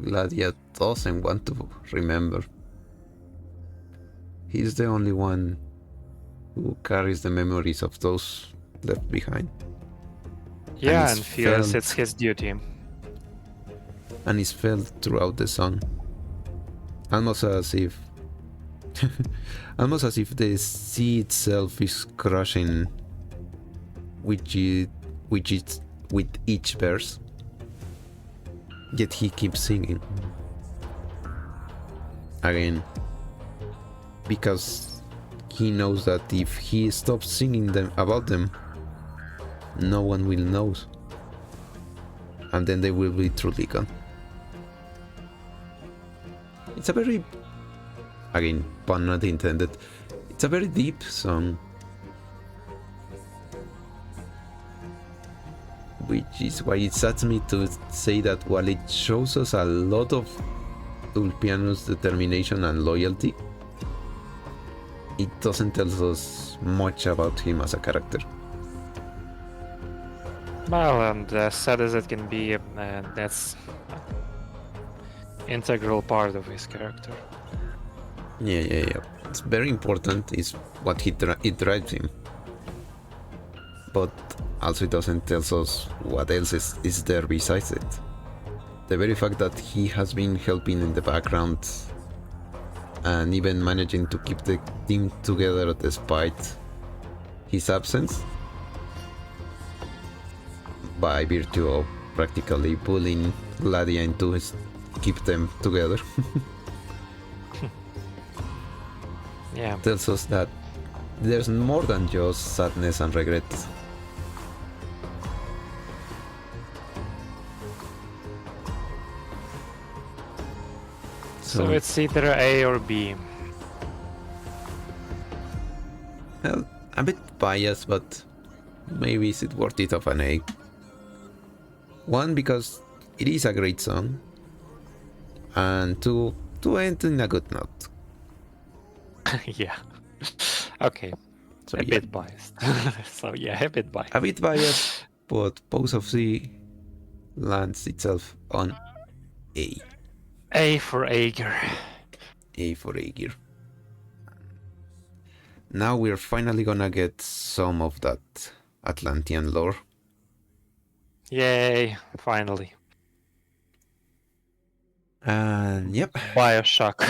Gladia doesn't want to remember. He's the only one who carries the memories of those left behind. Yeah, and feels it's his duty. And is felt throughout the song. Almost as if the sea itself is crushing with each verse. Yet he keeps singing. Again. Because he knows that if he stops singing about them, no one will know. And then they will be truly gone. It's a very, again, pun not intended, it's a very deep song. Which is why it saddens me to say that while it shows us a lot of Ulpiano's determination and loyalty, it doesn't tell us much about him as a character. Well, and as sad as it can be, that's integral part of his character. Yeah. It's very important. It's what it drives him. But also it doesn't tell us what else is there besides it. The very fact that he has been helping in the background and even managing to keep the team together despite his absence, by virtue of practically pulling Gladia into keep them together. Yeah. Tells us that there's more than just sadness and regret. So it's either A or B. Well, a bit biased, but maybe is it worth it of an A. One, because it is a great song, and two, to end in a good note. Yeah. Okay. So a bit biased. So yeah, a bit biased. A bit biased, but Pose of Sea lands itself on A. A for Aegir. A for Aegir. Now we're finally gonna get some of that Atlantean lore. Yay, finally. And yep. Bioshock.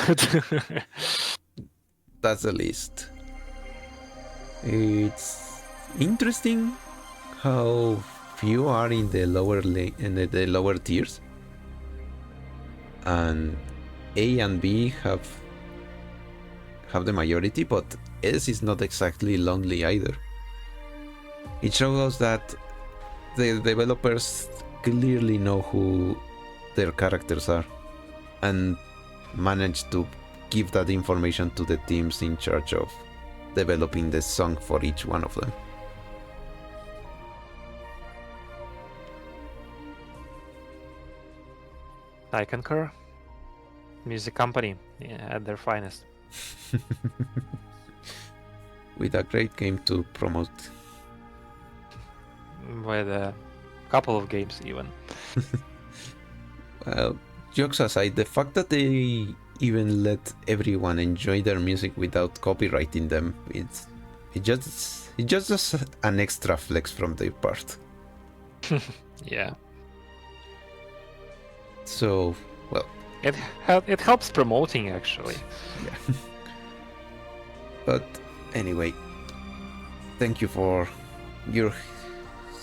That's the list. It's interesting how few are in the lower the lower tiers. And A and B have the majority, but S is not exactly lonely either. It shows us that the developers clearly know who their characters are and manage to give that information to the teams in charge of developing the song for each one of them. I concur. Music company at their finest. With a great game to promote. With a couple of games even. Well, jokes aside, the fact that they even let everyone enjoy their music without copyrighting them, it's just an extra flex from their part. Yeah. So, well, it helps promoting actually. Yeah. But anyway, thank you for your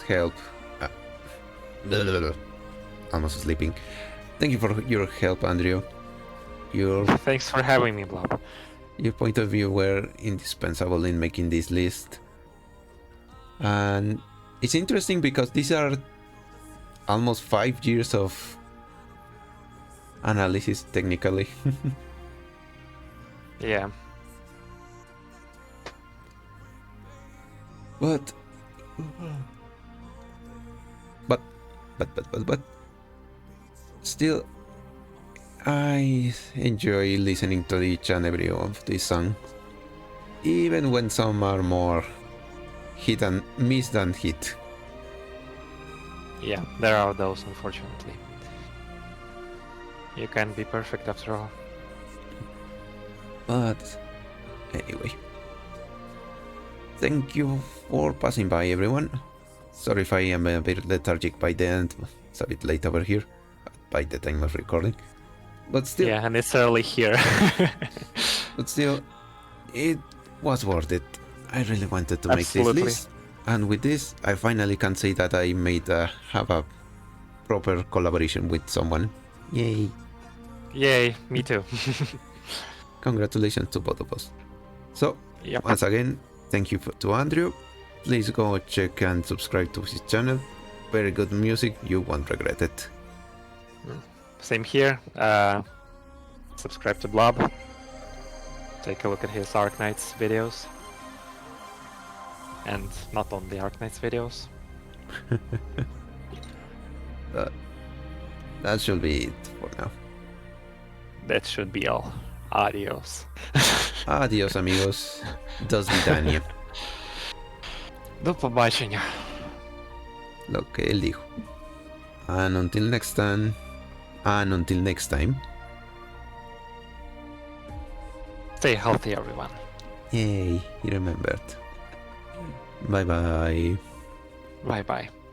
help Almost sleeping. Thank you for your help, Andrew. Your Thanks for having me, Blob. your point of view were indispensable in making this list. And it's interesting because these are almost 5 years of analysis technically. Yeah. But still, I enjoy listening to each and every of these songs, even when some are more hit and miss than hit. Yeah, there are those, unfortunately. You can't be perfect after all. But anyway, thank you for passing by, everyone. Sorry if I am a bit lethargic by the end. It's a bit late over here by the time of recording. But still, Yeah, and it's early here. but still, it was worth it. I really wanted to make this Absolutely. list, and with this, I finally can say that I made have a proper collaboration with someone. Yay! Yay, me too. Congratulations to both of us. So, Yep. once again, thank you to Andrew. Please go check and subscribe to his channel. Very good music, you won't regret it. Same here. Subscribe to Blob. Take a look at his Arknights videos. And not only Arknights videos. That should be it for now. That should be all. Adios. Adios, amigos. До свидания. До побачення. Lo que él dijo. And until next time. Stay healthy, everyone. Yay, he remembered. Bye bye. Bye bye.